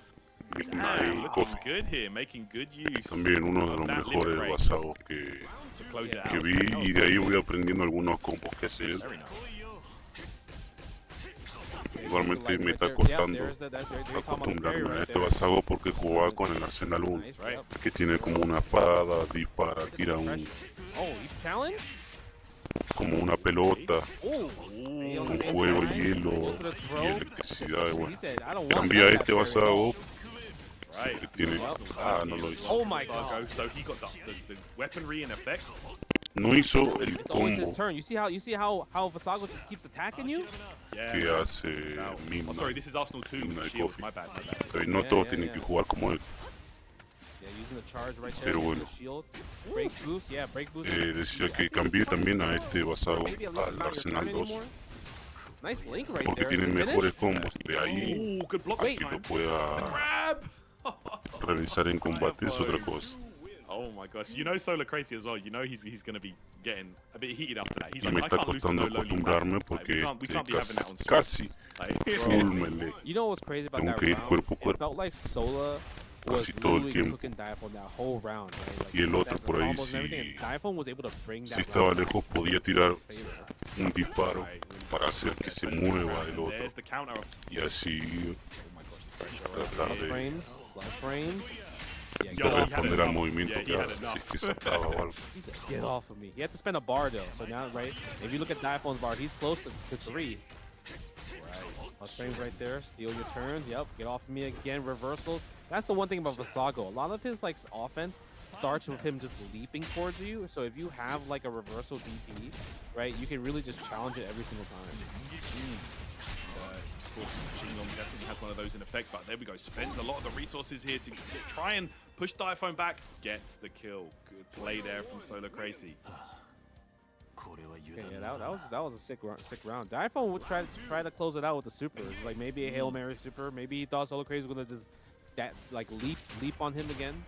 Midnight looking Coffee. good here, making good use. También uno de los That mejores limit break basagos que to close it que out. vi y de ahí voy aprendiendo algunos combos que hace él. Very nice. Igualmente me está costando acostumbrarme a este basago porque jugaba con el Arsenal 1, Nice, Right. yep. que tiene como una espada, dispara, tira Oh, you challenge? como una pelota Oh, con fuego, hielo y electricidad. Y He bueno, said, I don't want cambia that este very basago Right. que tiene... Ah, no lo hizo. Oh my Saga, god. so he got the weaponry in effect. No hizo el It's always his combo turn. You see how Vasago just keeps attacking you? Yeah. que hace Now, oh, sorry, Midnight. this is Arsenal 2 Midnight Shield. Coffee. My bad. Pero no Yeah, todos yeah, tienen yeah. que jugar como él. Yeah, using the charge right there. Pero using bueno. the shield. Break boost. Yeah, break boost. Decía que cambié también a este basago Maybe a little al not your Arsenal turn 2 anymore. Nice link right porque there. tiene Is it mejores finished? combos. De ahí Oh, good block a this que lo time. pueda Grab. realizar en combate es otra cosa. Oh my gosh, Solar Crazy as well. He's going to be getting a bit heated after that. He's Y like, me I está can't lose to costando no lowly acostumbrarme man. porque Like, we can't be having that on casi Like, full melee. You know what's crazy about Tengo that que ir round? cuerpo a It cuerpo. felt like Sola was Casi todo el literally tiempo. cooking Diaphone that whole round, right? Like, Y el otro the por ahí combos and si- everything, and Diaphone was able to bring Si that estaba round lejos podía tirar in his favor. un disparo para hacer que se mueva el otro there's the counter. y así Oh my gosh, the pressure. tratar Plus de... frames, plus frames. Yeah, de responder al movimiento que haga, si es que saltaba o algo. He said, get off of me. He had to spend a bar though. So now, right? If you look at Diaphone's bar, he's close to 3. Right. Plus frames right there. Steal your turns. Yep. Get off of me again. Reversals. That's the one thing about Saga. A lot of his like offense starts with him just leaping towards you. So if you have like a reversal DP, right, you can really just challenge it every single time. Jinglong definitely has one of those in effect, but there we go. Spends a lot of the resources here to try and push Diaphone back. Gets the kill. Good play there from Solo Crazy. Okay, yeah, that was a sick round. Diaphone would try to close it out with the super, like maybe a Hail Mary super. Maybe he thought Solo Crazy was gonna just leap on him again.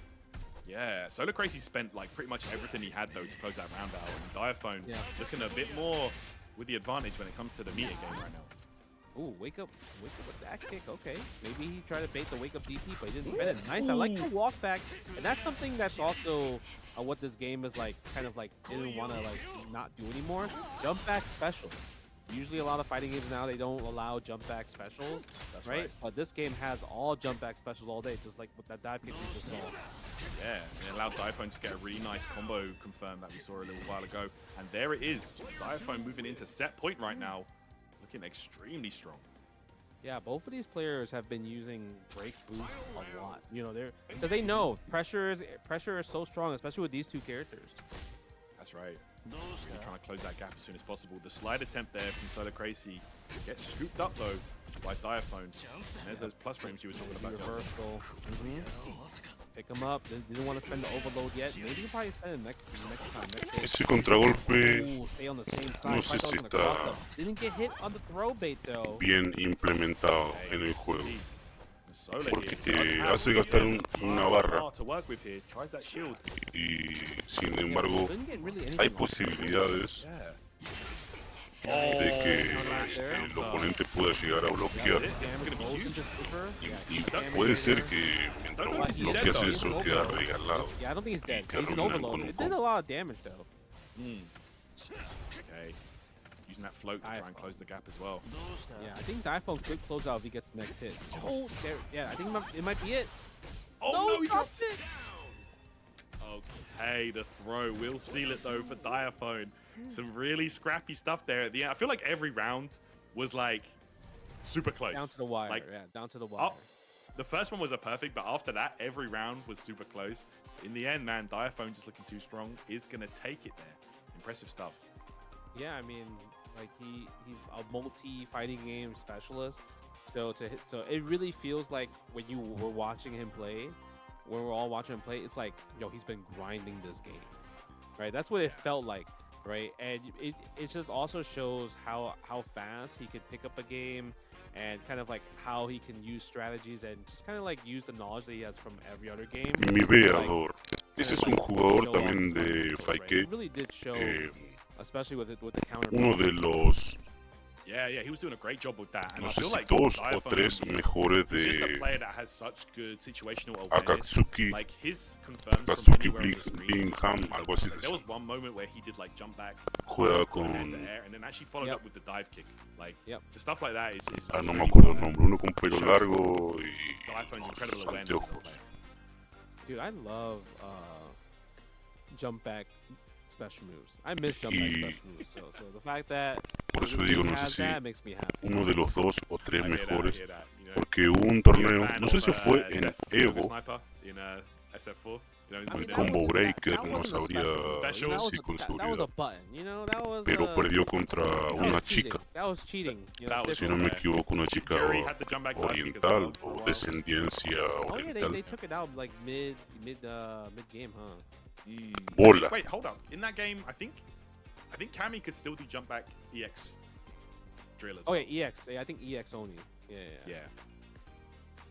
Yeah, Solo Crazy spent like pretty much everything he had though to close that round out, and Diaphone looking a bit more with the advantage when it comes to the meter game right now. Ooh, wake up with that kick. Okay, maybe he tried to bait the wake up DP, but he didn't spend it. Nice. I like the walk back, and that's something that's also what this game is like. Kind of like didn't want to like not do anymore. Jump back specials. Usually, a lot of fighting games now they don't allow jump back specials. That's right. But this game has all jump back specials all day, just like with that dive kick we just saw. Yeah, and it allowed Diaphone to get a really nice combo confirmed that we saw a little while ago, and there it is. Diaphone moving into set point right now. Looking extremely strong. Yeah, both of these players have been using break boost a lot. You know, because they know pressure is so strong, especially with these two characters. That's right. Really trying to close that gap as soon as possible. The slide attempt there from Solo Crazy gets scooped up though by Diaphone. And there's those plus frames you were talking about. Reversal. Pick him up. Didn't want to spend the overload yet. Maybe he'll probably spend it next time. Ese contragolpe Ooh, stay on the same side. no sé si está Didn't get hit on the throw bait though. bien implementado en el juego, porque te hace gastar una barra y sin embargo hay posibilidades de que el oponente pueda llegar a bloquear y puede ser que mientras bloqueas eso queda regalado y te arruinan con un combo. Okay. Using that float to try and close the gap as well. Yeah, I think Diaphone could close out if he gets the next hit. Oh, yeah, I think it might be it. Oh no, he dropped it! Okay, the throw will seal it though for Diaphone. Some really scrappy stuff there at the end. I feel like every round was like super close. Down to the wire, like, yeah, down to the wire. The first one was a perfect, but after that, every round was super close. In the end, man, Diaphone just looking too strong is gonna take it there. Impressive stuff. Yeah, I mean, like he's a multi-fighting game specialist. So it really feels like when you were watching him play, when we're all watching him play, it's like, yo, he's been grinding this game, right? That's what it felt like, right? And it just also shows how fast he could pick up a game and kind of like how he can use strategies and just kind of like use the knowledge that he has from every other game. Mi veador. Ese es un jugador también de Fike. Really did show, especially with the counter. Uno de los Yeah, he was doing a great job with that. And no I sé feel si like dos o tres mejores just a de player that has such good situational awareness. Akatsuki, Like his confirms from Akatsuki anywhere on the screen. Bingham, algo así There se was one moment where he did like jump back, juega head con, to air, and then actually followed up with the dive kick. Like just stuff like that is no me really acuerdo el good, nombre, uno con pelo largo y Diaphone's incredible los awareness as a anteojos. player. Dude, I love jump back special moves. I miss jump back special moves. So the fact that Por eso digo, no sé si that makes me happy. uno de los dos o tres I hear that, mejores, you know. porque hubo un torneo, no sé si fue en SF4, Evo, Sniper in SF4. You know, I mean, el combo breaker, that no wasn't a sabría special. That was si con that was a seguridad, button, you know. That was. pero perdió contra that una was cheating. chica, That was cheating. You know, That was si no me equivoco, una chica Jerry had the jump back dive kick as oriental well for a o while. descendencia Oh yeah, oriental. they took it out like mid game, huh? Bola. Wait, hold up. In that game, I think Cammy could still do jump back EX drill as Oh well. yeah, EX. Yeah, I think EX only.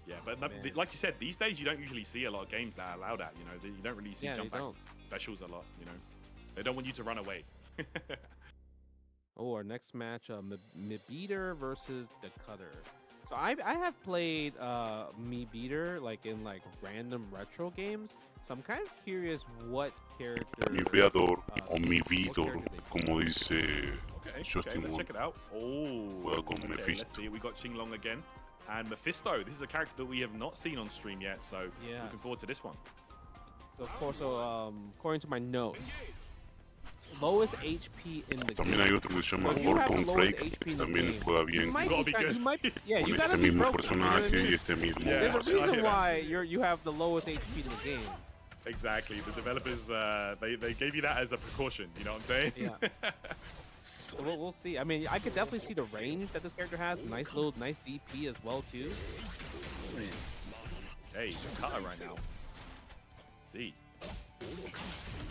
Yeah, but Man. like you said, these days you don't usually see a lot of games that allow that. You know, you don't really see Yeah, jump they back don't. specials a lot. You know, they don't want you to run away. Oh, our next match, Beater versus the Cutter. So I have played Me Beater like in like random retro games. So I'm kind of curious what character. Mi veador o mi what vidor, character they como dice Okay, Justin let's Wong. check it out. Oh, Juega con okay, Mephisto. let's see. We got Qinglong again. And Mephisto, this is a character that we have not seen on stream yet, so Yes. looking forward to this one. of course, according to my notes, lowest HP in the También game. hay otro que se llama So if you have the Gordon lowest Flake, HP que in the también game, juega bien you might gotta be be kind- good. you might, yeah, con you este gotta be mismo broken. You know what I personaje mean? y este mismo Yeah. There's a base. reason Yeah. why you have the lowest HP in the game. Exactly. The developers, they gave you that as a precaution. You know what I'm saying? Yeah. So we'll see. I mean, I could definitely see the range that this character has. Nice DP as well too. Hey, he's a cutter right now. See.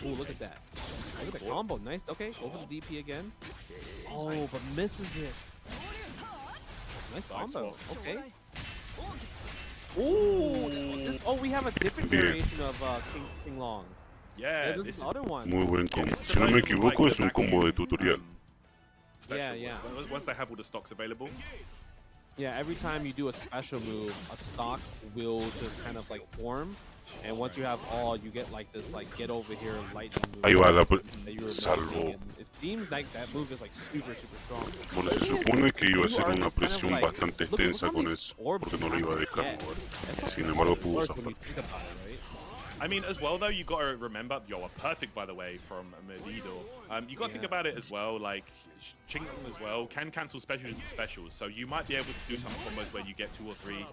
Ooh, look at that. Look at the combo. Nice. Okay, go for the DP again. Oh, but misses it. Nice Side combo. swap. Okay. Ooh. Oh, we have a different Bien. variation of King Long. Yeah, This is the other one. Muy buen combo. this is Si no me the version of, equivoco, like, es the un combo de vacuum, tutorial. Yeah, special. yeah. Once they have all the stocks available. Yeah, every time you do a special move, a stock will just kind of like form. And once you have all, you get like this, like get over here lightning move. Ahí va la that you were salvo. missing, and it seems like that move is like super strong. Bueno, se supone que iba a ser una Are just kind of presión like- bastante look extensa how con many eso, orbs porque no you lo iba a have to dejar get. jugar. That's Sin a embargo, lot of pudo work when zafar. you think about it, right? I mean, as well though, you got to remember, yo, a perfect by the way from Medido. You got to think Yeah. about it as well, like Chinglong as well can cancel specials and specials, so you might be able to do some combos where you get 2 or 3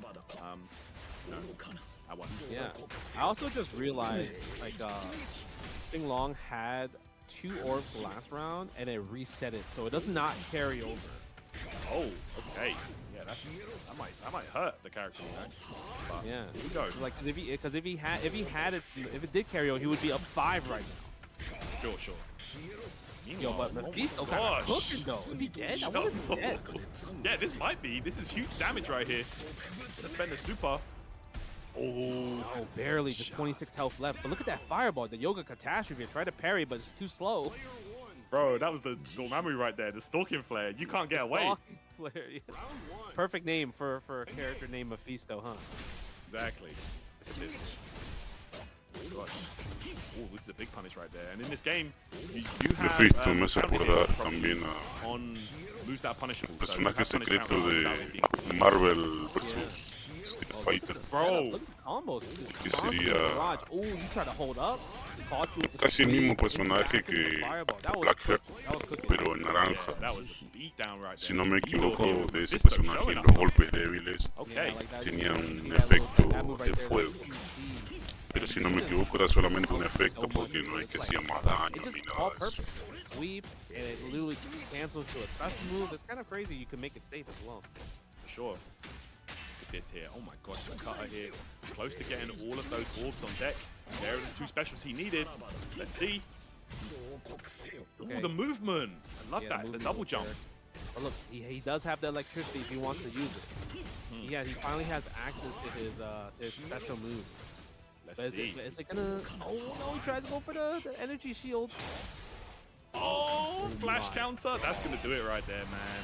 at once. Yeah. I also just realized like Xing Long had 2 orbs last round and it reset it, so it does not carry over. Oh, okay. Yeah, that might hurt the character, you know? But Yeah. here we go. Like because if it did carry over, he would be up 5 right now. Sure. Yo, but Meanwhile, Mephisto oh kind my of gosh. cooking though. Is he dead? I wonder if he's dead. Yeah, this is huge damage right here. Gonna spend the super. Oh, barely. Just 26 health left. But look at that fireball. The Yoga Catastrophe. Tried to parry, but it's too slow. Bro, that was the Dormammu right there, the stalking flare. You can't get away. Stalking flare, yeah. Perfect name for a character named Mephisto, huh? Exactly. Look at this. Gosh. Oh, this is a big punish right there. And in this game, you have Mephisto me hace bounty acordar hits from también on moves that are punishable. a So you have personaje punish secreto counters de without it being- Marvel vs Street Fighter. Bro. Look at the combos. Just Que constant sería barrage. Oh, you try to hold up. Caught you with the casi el sweep, mismo personaje back into the que fireball. That was Blackheart, cooking. That was cooking. pero en Yeah, naranja. that was a beatdown right there. Si no me equivoco, de ese Mephisto personaje, showing los us. golpes débiles Okay. Yeah, like that. tenían You see un that little- efecto that move right de there, fuego. that QC. Pero si no me equivoco, era solamente un efecto porque no es que hacía más daño It's ni just all nada de eso. purpose. Sweep, and it literally cancels to a special move. It's kind of crazy. You can make it safe as well. For sure. Look at this here. Oh my gosh, the cutter here. Close to getting all of those orbs on deck. There are the 2 specials he needed. Let's see. Okay. Ooh, the movement. I love Yeah, that. The movement double was jump. there. But look, he does have the electricity if he wants to use it. Yeah, he finally has access to his special move. Let's But see. is it gonna? Oh no, he tries to go for the energy shield. Oh, flash my counter. That's going to do it right there, man.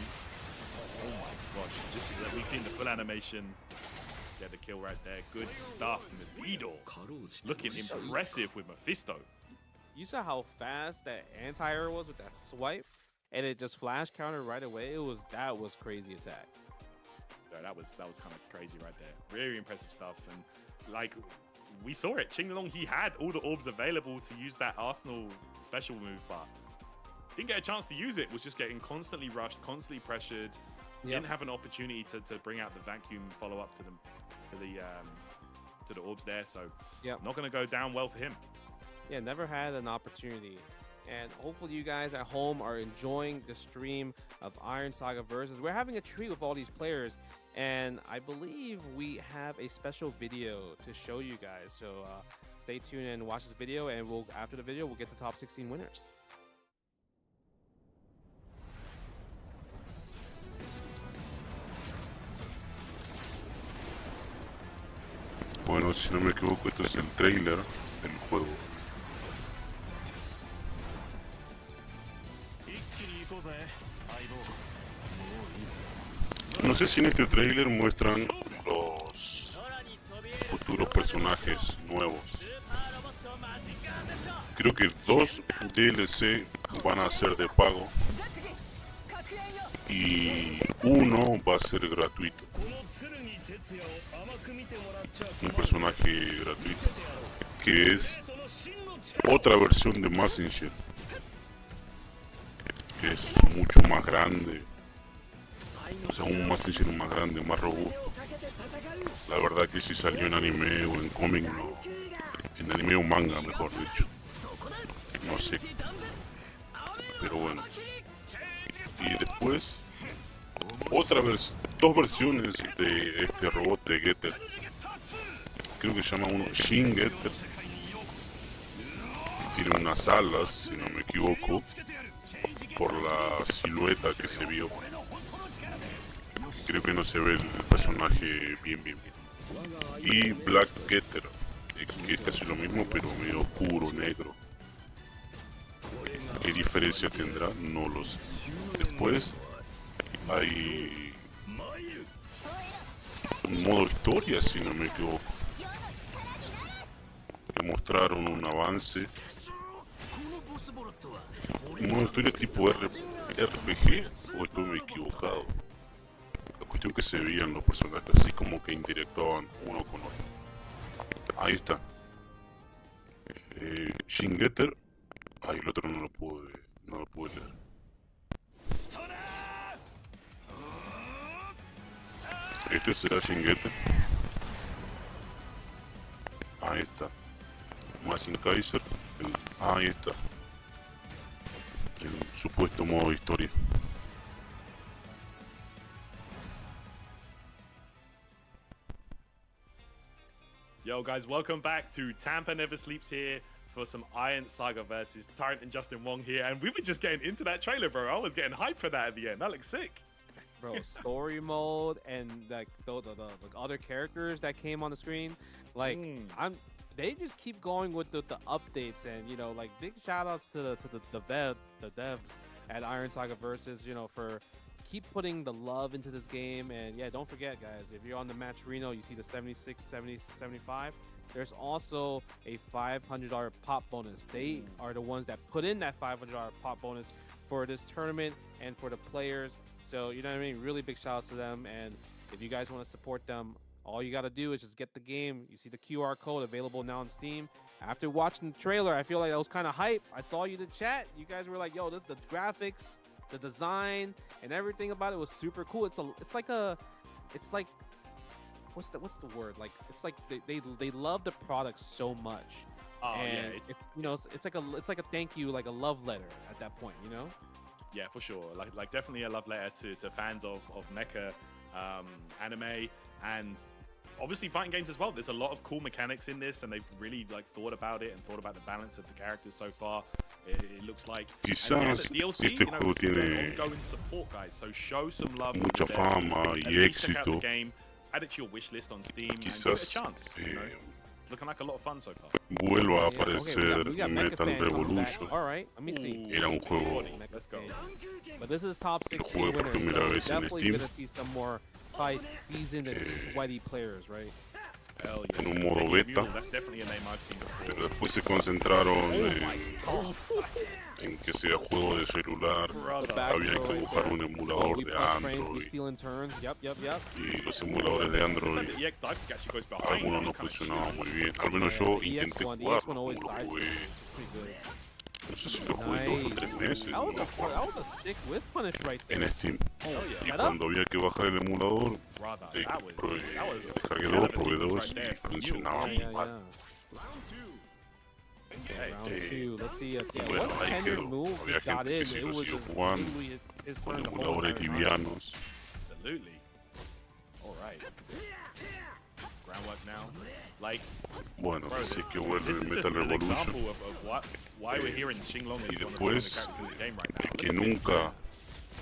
Oh my gosh. This is, we've seen the full animation. Get the kill right there. Good stuff. Medido looking impressive with Mephisto. You saw how fast that anti-air was with that swipe, and it just flash countered right away. That was crazy attack. Yeah, that was kind of crazy right there. Very impressive stuff. And like we saw it, Chinglong, he had all the orbs available to use that Arsenal special move, but didn't get a chance to use it. Was just getting constantly rushed, constantly pressured. Didn't have an opportunity to bring out the vacuum follow up to the orbs there. So not going to go down well for him. Yeah, never had an opportunity. And hopefully you guys at home are enjoying the stream of Iron Saga Versus. We're having a treat with all these players, and I believe we have a special video to show you guys. So stay tuned and watch this video, and after the video, we'll get the top 16 winners. Bueno, si no me equivoco, esto es el trailer del juego. No sé si en este trailer muestran los futuros personajes nuevos. Creo que 2 DLC van a ser de pago y 1 va a ser gratuito. Un personaje gratuito que es otra versión de Messenger, que es mucho más grande, o sea, un Messenger más grande, más robusto. La verdad que si salió en anime o en cómic, no, en anime o manga, mejor dicho, no sé, pero bueno. Y después, dos versiones de este robot de Getter. Creo que se llama uno Shin Getter, que tiene unas alas, si no me equivoco, por la silueta que se vio. Creo que no se ve el personaje bien. Y Black Getter, que es casi lo mismo, pero medio oscuro, negro. ¿Qué diferencia tendrá? No lo sé. Después hay un modo historia, si no me equivoco, que mostraron un avance. Un modo historia tipo RPG, o estoy me equivocado. La cuestión que se veían los personajes así como que interactuaban uno con otro. Ahí está. Shin Getter. Ay, el otro no lo pude leer. Este será Shin Getter. Ahí está. Masin Kaiser. Ahí está. El supuesto modo historia. Yo guys, welcome back to Tampa Never Sleeps here for some Iron Saga versus Tyrant and Justin Wong here, and we were just getting into that trailer, bro. I was getting hyped for that at the end. That looks sick. Bro, story mode and like the other characters that came on the screen, like they just keep going with the updates, and you know, like big shout outs to the devs at Iron Saga versus, you know, for keep putting the love into this game. And yeah, don't forget guys, if you're on the match Reno, you see the 76, 70, 75. There's also a $500 pop bonus. They are the ones that put in that $500 pop bonus for this tournament and for the players. So, you know what I mean? Really big shout outs to them. And if you guys want to support them, all you got to do is just get the game. You see the QR code available now on Steam. After watching the trailer, I feel like that was kind of hype. I saw you in the chat. You guys were like, yo, the graphics, the design, and everything about it was super cool. It's like what's the word? Like, it's like they love the product so much. Oh and yeah, you know, it's like a thank you, like a love letter at that point, you know? Yeah, for sure. Like definitely a love letter to fans of mecha anime, and obviously fighting games as well. There's a lot of cool mechanics in this, and they've really like thought about it and thought about the balance of the characters so far. It looks like quizás DLC, este juego tiene support, guys. So show some love, mucha fama y éxito. Add it to your wish list on Steam and give it a Quizás chance. You know? Looking like a lot of fun so far. Vuelva a aparecer we got Metal Revolution. All right, let me see. Era un juego, Let's go. But this is top 16 juego por winners, primera so vez en definitely Steam. gonna see some more probably seasoned and sweaty players, right? Hell yeah. En un modo beta, That's definitely a name I've seen before. pero después se concentraron en que sea juego de celular. Había que dibujar un emulador de Android. Y los emuladores de Android, algunos no funcionaban muy bien. Al menos yo intenté jugarlo, como lo jugué. No sé si lo jugué 2 o 3 meses, no me acuerdo, en Steam. Y cuando había que bajar el emulador, descargué 2, probé 2 y funcionaba muy mal. Bueno, ahí quedó. Había gente que sí lo siguió jugando con emuladores livianos. Bueno, así es que vuelve Metal Revolution. Y después, el que nunca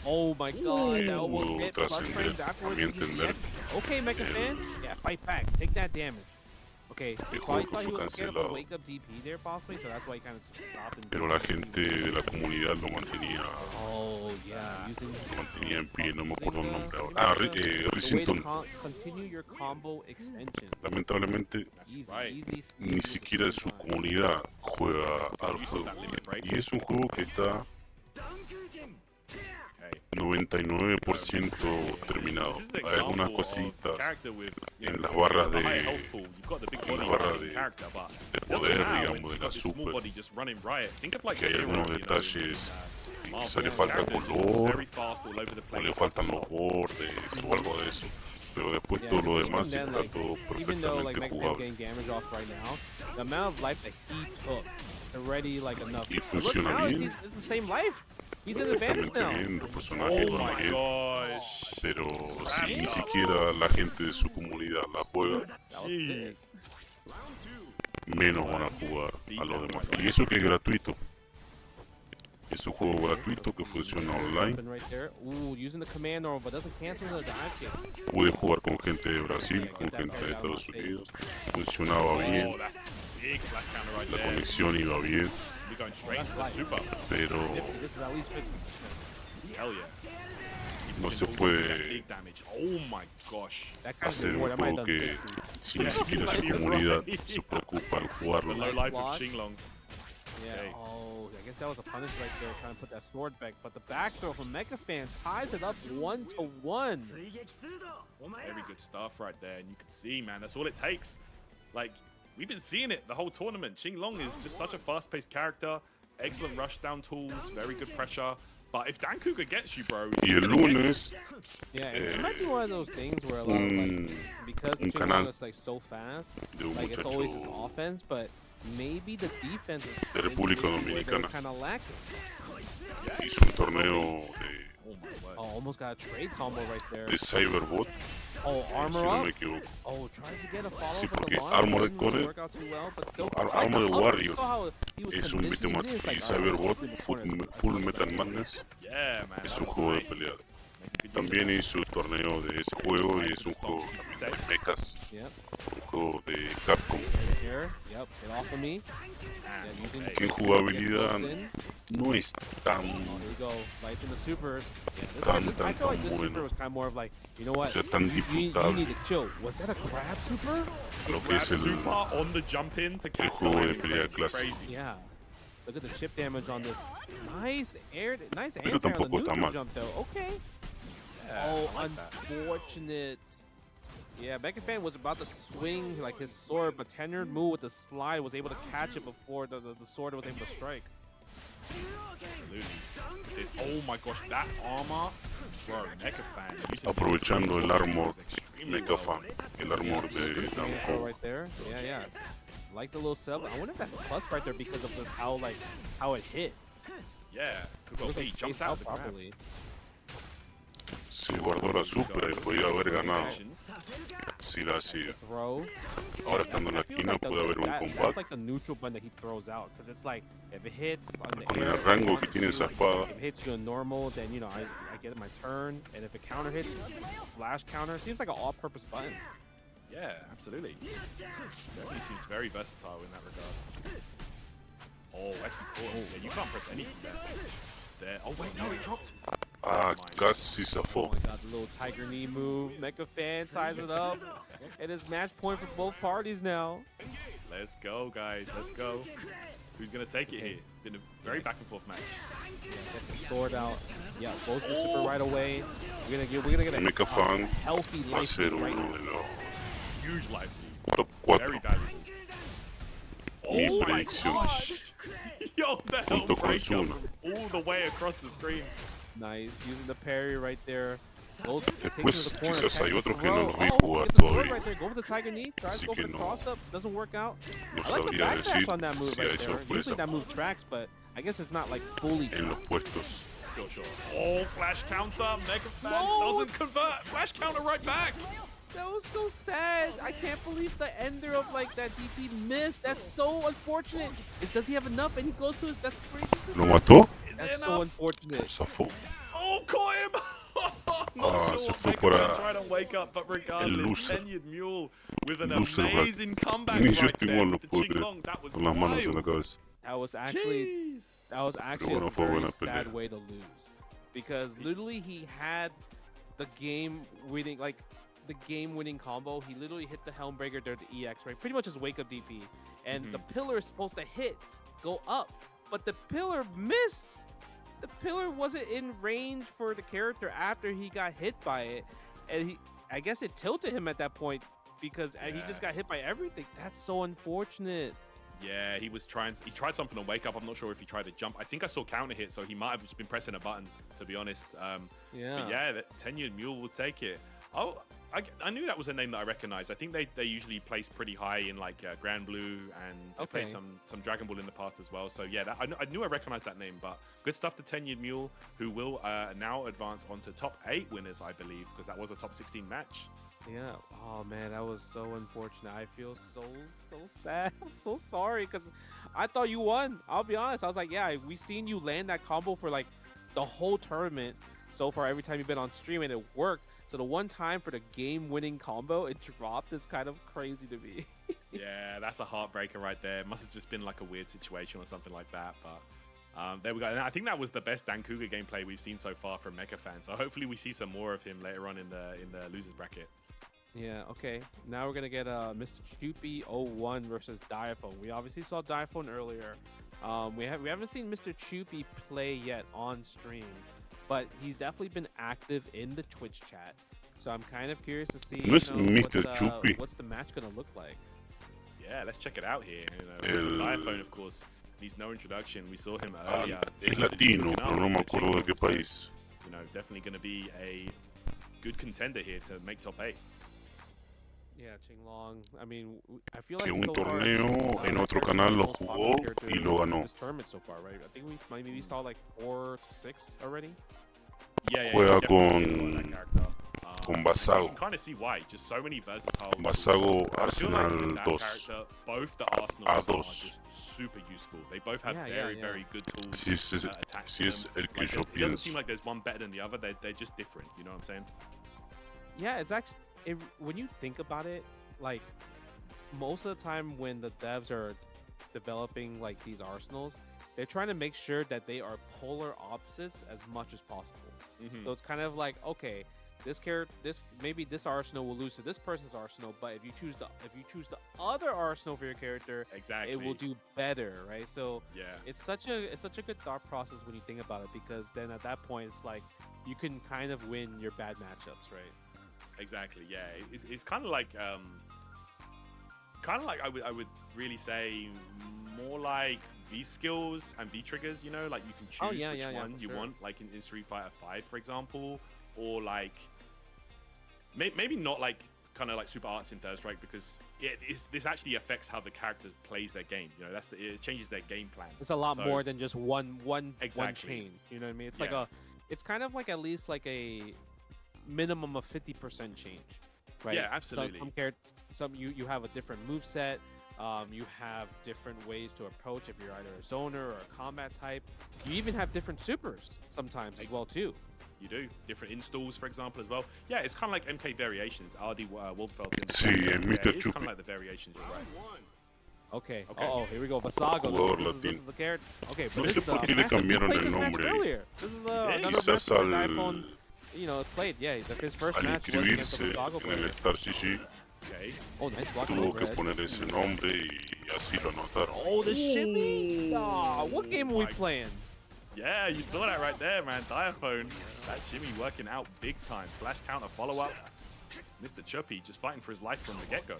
pudo trascender, a mi entender, el juego que fue cancelado. Pero la gente de la comunidad lo mantenía en pie, no me acuerdo el nombre ahora. Ah, Risington. Lamentablemente, ni siquiera su comunidad juega al juego. Y es un juego que está... No 99% terminado. Hay algunas cositas en las barras de poder, digamos, de la super, que hay algunos detalles que quizá le falta color o le faltan los bordes o algo de eso. Pero después todo lo demás está todo perfectamente jugable. Y funciona bien. Perfectamente bien, los personajes van bien. Pero si ni siquiera la gente de su comunidad la juega, menos van a jugar a los demás. Y eso que es gratuito. Es un juego gratuito que funciona online. Pude jugar con gente de Brasil, con gente de Estados Unidos. Funcionaba bien. La conexión iba bien. Pero no se puede hacer un juego que si ni siquiera su comunidad se preocupa en jugarlo. Yeah. Oh, I guess that was a punish right there, trying to put that sword back. But the back throw from Megafan ties it up 1-1. Very good stuff right there, and you can see, man, that's all it takes. Like, we've been seeing it the whole tournament. Qinglong is just such a fast-paced character, excellent rushdown tools, very good pressure. But if Dan Cougar gets you, bro, y el lunes, yeah, it might be one of those things where a lot of, like, because Qinglong is like so fast, like it's always his offense, but maybe the defense de República Dominicana kind of lacking. hizo un torneo Almost got a trade combo right there. de Cyberbot, armor si no up. me equivoco. Tries to get a follow Sí, up porque with Armored Core, Armored Warrior es un beat'em up y Cyberbot Full Metal Madness es un juego de pelea. También hizo el torneo de ese juego y es un juego de mechas, un juego de Capcom, que en jugabilidad no es tan bueno, o sea, tan disfrutable a lo que es el juego de pelea clásico. Pero tampoco está mal. Unfortunate. Yeah, Megafan was about to swing like his sword, but tenured move with the slide was able to catch it before the sword was able to strike. Absolutely. Oh my gosh, that armor, bro, Megafan. Aprovechando el armor Megafan, el armor de TAMPA. Right there. Yeah. Like the little sub. I wonder if that's a plus right there because of this how it hit. Yeah, he jumps out properly. Se guardó la super y podía haber ganado si la hacía. Ahora estando en la esquina puede haber un combate. Con el rango que tiene esa espada. Yeah, absolutely. Definitely seems very versatile in that regard. Oh, actually, yeah, you can't press anything there. Oh wait, no, he dropped. Casi zafó. Oh my god, the little tiger knee move. Megafan ties it up. It is match point for both parties now. Let's go, guys. Let's go. Who's gonna take it here? Been a very back and forth match. Yeah, gets the sword out. Yeah, goes to super right away. We're gonna get a healthy life lead right now. Huge life lead. Top 4. Very valuable. Mi predicción. Yo, the hell breakup all the way across the screen. Nice, using the parry right there. Después quizás hay otros que no los vi jugar todavía. Así que no sabría decir si hay sorpresa en los puestos. Sure. Oh, flash counter, Megafan doesn't convert. Flash counter right back. That was so sad. I can't believe the ender of like that DP missed. That's so unfortunate. Does he have enough? And he goes to his desperation. ¿Lo mató? That's so unfortunate. Zafó. Oh, caught him. Se fue para el loser. With an amazing comeback Ni yo right estoy there. igual lo puedo creer. Con las manos en la cabeza. That was actually a very sad way to lose. Because literally he had the game-winning, game-winning combo. He literally hit the Helmbreaker there, the EX, right? Pretty much his wake-up DP. And the pillar is supposed to go up. But the pillar missed. the pillar wasn't in range for the character after he got hit by it, and I guess it tilted him at that point because he just got hit by everything. That's so unfortunate. Yeah, he tried something on wake up. I'm not sure if he tried to jump. I think I saw counter hit, so he might have just been pressing a button, to be honest. But yeah, that tenured mule will take it. Oh, I knew that was a name that I recognized. I think they usually place pretty high in like Grand Blue, and they played some Dragon Ball in the past as well. So yeah, I knew I recognized that name. But good stuff to tenured mule, who will now advance onto top 8 winners, I believe, because that was a top 16 match. Yeah. Oh man, that was so unfortunate. I feel so sad. I'm so sorry because I thought you won. I'll be honest. I was like, yeah, we seen you land that combo for like the whole tournament so far. Every time you've been on stream, and it worked. So the one time for the game-winning combo, it dropped. Is kind of crazy to me. Yeah, that's a heartbreaker right there. It must have just been like a weird situation or something like that. But there we go. And I think that was the best Dan Cougar gameplay we've seen so far from Mecha Fan. So hopefully we see some more of him later on in the losers bracket. Yeah, okay. Now we're going to get Mr. Choopy 01 versus Diaphone. We obviously saw Diaphone earlier. We haven't seen Mr. Choopy play yet on stream, but he's definitely been active in the Twitch chat. So I'm kind of curious to see what's the match going to look like. Yeah, let's check it out here. Diaphone, of course, needs no introduction. We saw him earlier. Es latino, pero no me acuerdo de qué país. You know, definitely going to be a good contender here to make top 8. Yeah, Qinglong. I mean, I feel like que un torneo en otro canal lo jugó y lo ganó. This tournament so far, right? I think we maybe saw like 4 to 6 already. Yeah, juega con Basago. You can kind of see why. Just so many versatile. Basago Arsenal like 2. Both the Arsenals are just super useful. They both have very good tools. Sí es el que yo it doesn't pienso. seem like there's one better than the other. They're just different. You know what I'm saying? Yeah, it's actually when you think about it, like most of the time when the devs are developing like these arsenals, they're trying to make sure that they are polar opposites as much as possible. So it's kind of like, okay, maybe this arsenal will lose to this person's arsenal, but if you choose the other arsenal for your character, exactly, it will do better, right? So yeah, it's such a good thought process when you think about it, because then at that point it's like you can kind of win your bad matchups, right? Exactly. Yeah, it's kind of like I would really say more like V skills and V triggers. You know, like you can choose which one you want, like in Street Fighter 5, for example, or like maybe not like kind of like super arts in Third Strike, because this actually affects how the character plays their game. You know, it changes their game plan. It's a lot more than just one chain. You know what I mean? It's like it's kind of like at least like a minimum of 50% change, right? Yeah, absolutely. Some you have a different move set. You have different ways to approach if you're either a zoner or a combat type. You even have different supers sometimes as well too. You do different installs, for example, as well. Yeah, it's kind of like MK variations. RD Wolfeld. Sí, es Mr. It's kind of like the variations. You're right. Okay. Oh, here we go. Basago. This is the character. Okay, but no sé por qué le cambiaron el nombre. This is another iPhone. You know, played, his first match was against the Saga player. En el Star CC, oh, nice block. tuvo que poner ese nombre y así lo anotaron. Oh, the shimmy! What game are we playing? Yeah, you saw that right there, man. Diaphone, that shimmy working out big time. Flash counter follow-up. Mr. Choopy just fighting for his life from the get-go.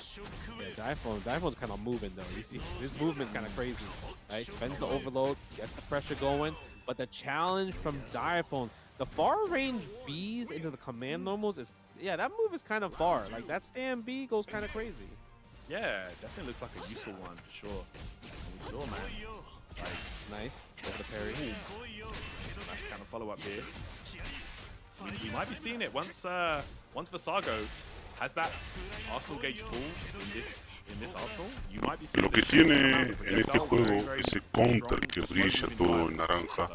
Yeah, Diaphone's kind of moving, though. You see, his movement's kind of crazy. Right? Spends the overload, gets the pressure going. But the challenge from Diaphone, the far range Bs into the command normals is, that move is kind of far. Like that stand B goes kind of crazy. Yeah, definitely looks like a useful one for sure. And we saw, man. Nice. Over the parry. Nice kind of follow up here. We might be seeing it once Vasago has that Arsenal gauge full in this Arsenal. You might be seeing Lo que tiene en este juego ese counter que brilla todo en naranja.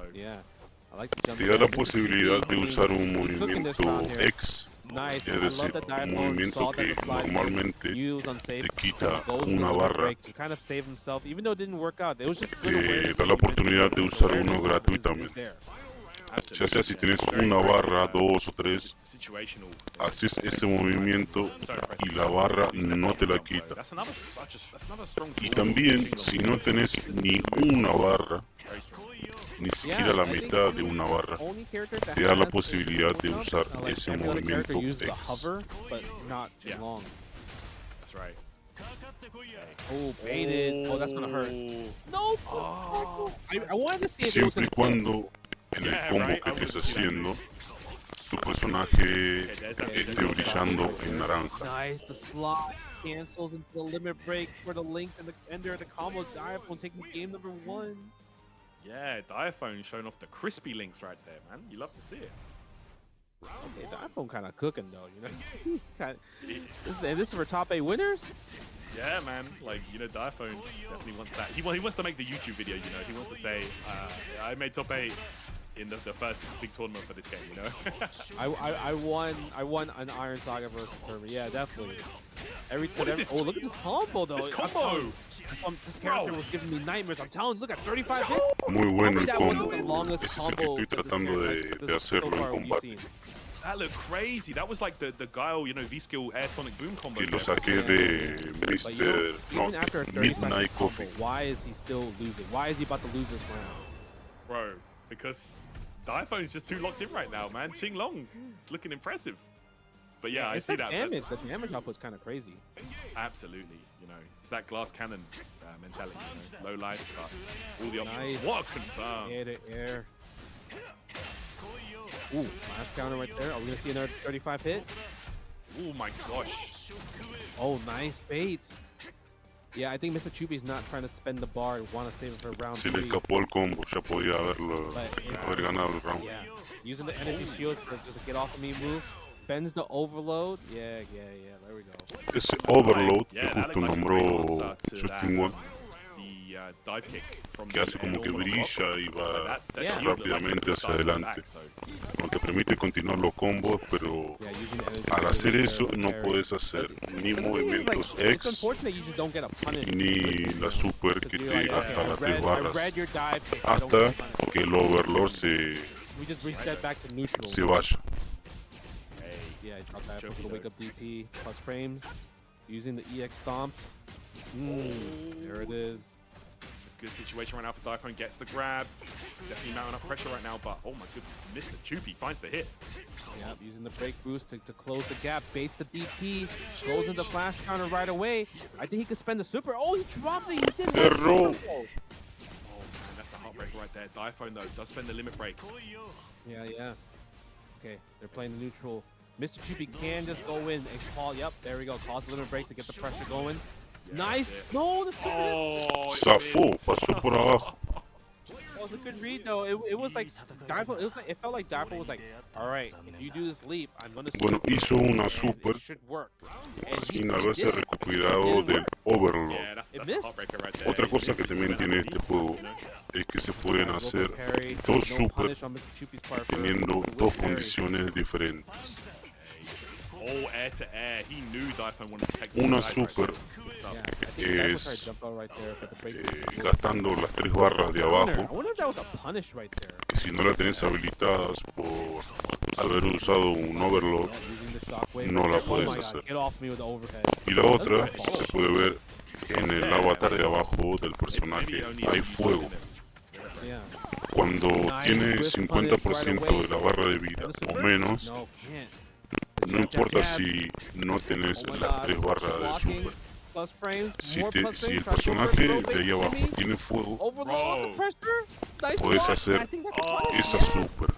Te da la posibilidad de usar un movimiento X, es decir, un movimiento que normalmente te quita una barra. Te da la oportunidad de usar uno gratuitamente. Ya sea si tienes una barra, 2 o 3, haces ese movimiento y la barra no te la quita. Y también, si no tenés ni una barra, ni siquiera la mitad de una barra. Te da la posibilidad de usar ese movimiento X. That's right. Oh, baited. Oh, that's gonna hurt. No. Oh. I wanted to see if it was Siempre y cuando en el combo que estés haciendo, tu personaje esté brillando en naranja. Nice. The slot cancels into the limit break for the links and the ender of the combo. Diaphone taking game number 1. Yeah, Diaphone showing off the crispy links right there, man. You love to see it. Okay, Diaphone kind of cooking though, you know. This is for top 8 winners. Yeah, man. Like, you know, Diaphone definitely wants that. He wants to make the YouTube video, you know. He wants to say, I made top 8 in the first big tournament for this game, you know. I won an Iron Saga versus Kirby. Yeah, definitely. Oh, look at this combo though. This combo. This character was giving me nightmares. I'm telling you, look at 35 hits. Muy bueno el That combo. wasn't the longest Ese es el que combo estoy that this tratando character- de hacerlo en combate. That looked crazy. That was like the Guile, you know, V-Skill Air Sonic Boom combo. Que lo saqué de But you know, Mr. even after a 35 Midnight combo, Coffee. why is he still losing? Why is he about to lose this round? Bro, because Diaphone's just too locked in right now, man. Qing Long looking impressive. But yeah, I It's see the that. damage. The damage output's kind of crazy. Absolutely, you know, it's that glass cannon mentality, you know, low life, but all the options. Nice. What a confirm. Air to air. Ooh, flash counter right there. Are we gonna see another 35 hit? Oh my gosh. Oh, nice bait. Yeah, I think Mr. Chupi's not trying to spend the bar and want to save it for round Se 3. le escapó el combo, ya podía haber ganado el round. Yeah, using the energy shield for just a get off of me move. Bends the overload. Yeah, there we go. Ese overload que Yeah, that justo looked like a great nombró answer to Justin One, the dive kick from que hace the como que normal brilla y va that Yeah. shield looked like rápidamente it hacia started adelante. back, so No te permite continuar los combos, pero Yeah, using the energy al shield hacer there eso to no parry. puedes hacer ni But the thing is, movimientos like, it's X unfortunate you just don't get a punish. ni la super que Because te you're like, gasta okay, las I 3 barras read your dive kick, I don't get hasta a punish. que el overlord se We just reset back to neutral. vaya. hey, Yeah, I dropped that for Choppy the wake though. up DP plus frames. Using the EX stomps. There it is. good situation right now for Diaphone. Gets the grab. Definitely mounting up pressure right now, but oh my goodness, Mr. Chupi finds the hit. Yep, using the break boost to close the gap. Baits the DP. Goes into flash counter right away. I think he could spend the super. Oh, he drops it. He didn't. Error. Oh man, that's a heartbreaker right there. Diaphone though does spend the limit break. Yeah. Okay, they're playing the neutral. Mr. Chupi can just go in and call. Yep, there we go. Calls the limit break to get the pressure going. Yeah, Nice. No, the super. Oh, Zafó, pasó por abajo. That was a good read though. It was like Diaphone. It felt like Diaphone was like, all right, if you do this leap, I'm gonna. Bueno, hizo una and super It should work. And he sin haberse did. recuperado del overload. Yeah, that's It a missed. heartbreaker right there. Otra cosa que He también missed tiene it. este juego es que se pueden Nice hacer local parry. dos No super punish on Mr. Chupi's part for teniendo with dos parry. condiciones diferentes. All air to air. He knew Diaphone wanted to take Una the side super right Yeah, there. I think Diaphone es, tried to jump out right there, but the break. Gastando las 3 barras de I abajo, wonder if that was a punish right there. que si no la tenés habilitadas por haber usado un overload, Yeah, using the shockwave. no la Oh puedes my God, hacer. get off me with the overhead. Y la otra se puede ver en el avatar de abajo del personaje, hay fuego. Yeah. Cuando Nice tiene whiff 50% de la barra de vida And the o super? menos, No, can't. no importa si no tenés Oh my las God. 3 barras de Blocking, super. plus frames, Si, more plus si el frames, try to personaje overthrow, de ahí bait, abajo gimme, tiene fuego, overload the Bro. pressure. Nice Puedes block. hacer I think that's a punish. esa Yes. super.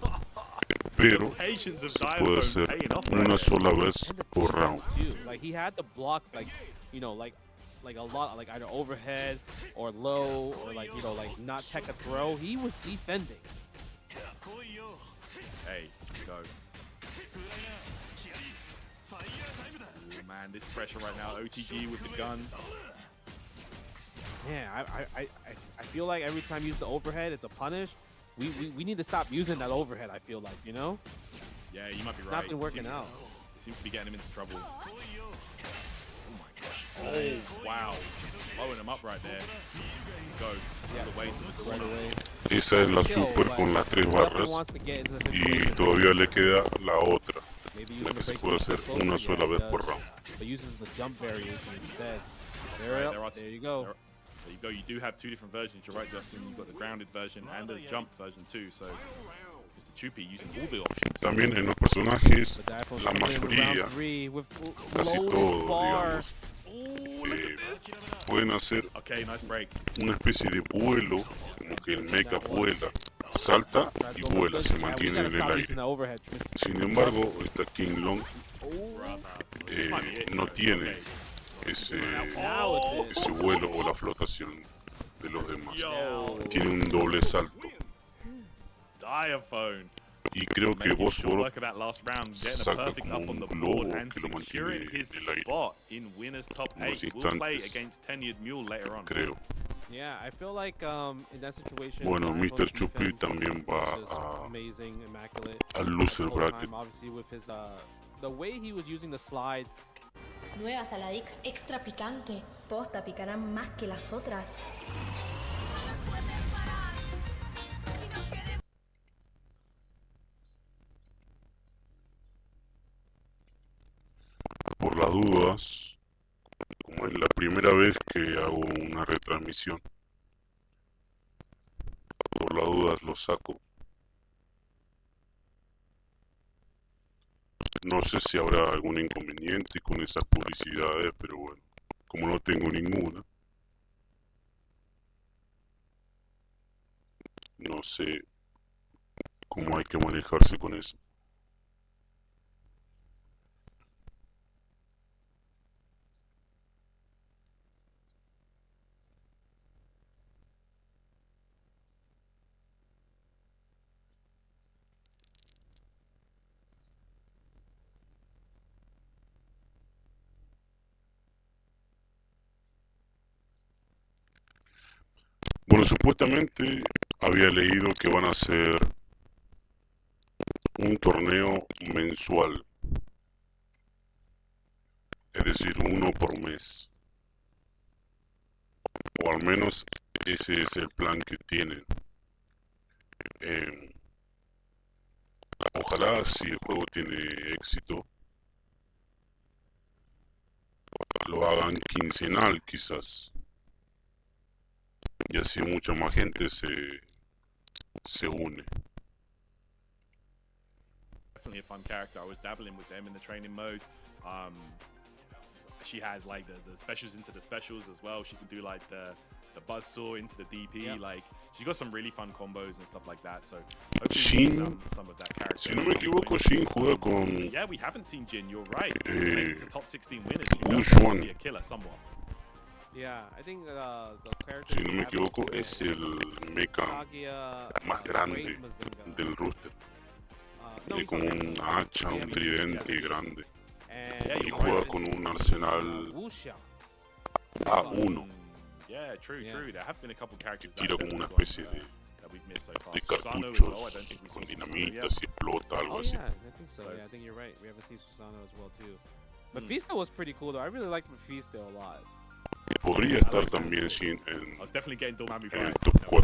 Pero Patience of se puede Diaphone hacer paying off right una there. sola vez And the por defense, round. too. Like he had to block like a lot, like either overhead or low or like like not tech a throw. He was defending. Hey, go. Oh man, this pressure right now. OTG with the gun. Yeah, I feel like every time you use the overhead, it's a punish. We need to stop using that overhead. I feel like, you know, Yeah, you might be it's right. not been working Seems- out. It seems to be getting him into trouble. Oh my gosh. Oh, wow. Blowing him up right there. Go. Yeah, All the way to the right corner. away. Esa es la super con las 3 Definitely barras wants to get into the y situation. todavía le queda la otra, Maybe la using que the se break puede boost to hacer close una it. sola Yeah, he vez por does. round. But uses the jump variation instead. Right, There, they're out- there you go. they're- There you go. You do have two different versions. You're right, Justin. You've got the grounded version and the jump version too. So Mr. Chupi using all the options. También en los personajes, la mayoría, casi todos, digamos, pueden hacer una especie de vuelo, como que el mecha vuela, salta y vuela, se mantiene en el aire. Sin embargo, esta King Long no tiene ese vuelo o la flotación de los demás. Tiene un doble salto. Y creo que vos saca como un globo que lo mantiene en el aire unos instantes, creo. Bueno, Mr. Chupi también va al loser bracket. Nueva Saladix extra picante. Posta, picarán más que las otras. Por las dudas, como es la primera vez que hago una retransmisión, por las dudas lo saco. No sé si habrá algún inconveniente con esas publicidades, pero bueno, como no tengo ninguna, no sé cómo hay que manejarse con eso. Bueno, supuestamente había leído que van a hacer un torneo mensual, es decir, uno por mes, o al menos ese es el plan que tienen. Ojalá, si el juego tiene éxito, lo hagan quincenal quizás, y así mucha más gente se une. Definitely a fun character. I was dabbling with them in the training mode. She has like the specials into the specials as well. She can do like the buzzsaw into the DP. Like she's got some really fun combos and stuff like that. So Shin, some of that character. Si no me equivoco, Shin juega con. Yeah, we haven't seen Jin. You're right. It's top 16 winners. Wuxuan. Be a killer somewhat. Yeah, I think the character. Si no me equivoco, es el mecha más grande del roster. Tiene como un hacha, un tridente grande. Y juega con un arsenal A1. Yeah, true. There have been a couple characters que tira como una especie de cartuchos con dinamitas y explota, algo así. Yeah, I think so. Yeah, I think you're right. We haven't seen Susano as well too. Mephisto was pretty cool though. I really like Mephisto a lot. Podría estar también Shin en el top 4.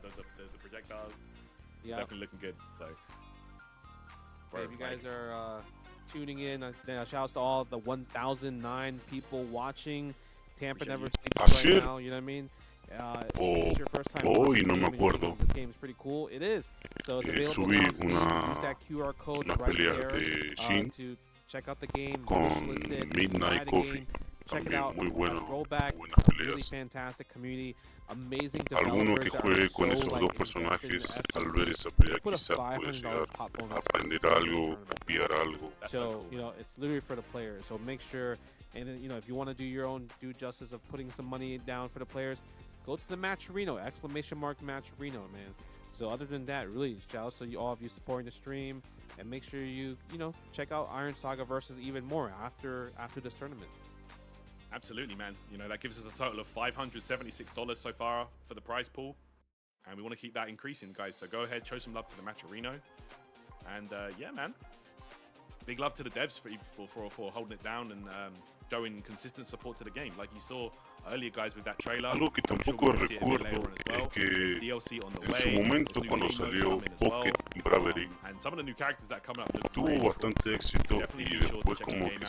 The projectiles. Yeah. Definitely looking good. So. Hey, if you guys are tuning in, shout outs to all the 1,009 people watching. Tampa never sleeps right now, you know what I mean? It's your first time Hoy no me acuerdo. This game is pretty cool. It is. So it's available now. Use that QR code right there to check out the game. Con Midnight Coffee. Check it out. Muy bueno, rollback, buenas peleas. really fantastic community, amazing Alguno que juegue con esos dos personajes, al ver esa pelea quizás puede llegar a aprender algo, copiar algo. So, you know, it's literally for the players. So make sure, and then, you know, if you want to do your own due justice of putting some money down for the players, go to the Match Reno, ! Match Reno, man. So other than that, really, shout out to all of you supporting the stream, and make sure you know, check out Iron Saga versus even more after this tournament. Absolutely, man. You know, that gives us a total of $576 so far for the prize pool. And we want to keep that increasing, guys. So go ahead, show some love to the Matcherino. And yeah, man. Big love to the devs for holding it down and showing consistent support to the game. Like you saw earlier, guys, with that trailer. Algo que tampoco recuerdo es que en su momento cuando salió Poker Bravery tuvo bastante éxito y después como que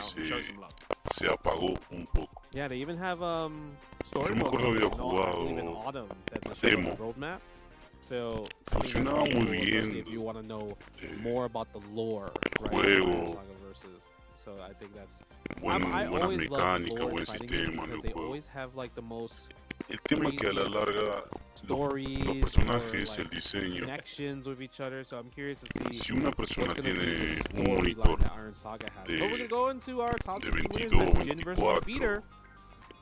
se apagó un poco. Yeah, they even have story Yo me mode acuerdo había coming out, I believe in jugado autumn that they showed on demo. the roadmap. So I think that's Funcionaba pretty muy cool, especially bien if you want to know eh, more about the lore, el right? of Iron juego, Saga versus. So I think that's. I buenas always love mecánicas, lore buen fighting games sistema en because el they juego. always have like the most El tema es que a la craziest larga los stories or personajes, el like diseño, connections with each other. So I'm curious to see si una what's persona going to be tiene the un storyline monitor that Iron Saga has. But we're going to de, go into our top de 16 winners 22 o with Jin versus the 24 Beater.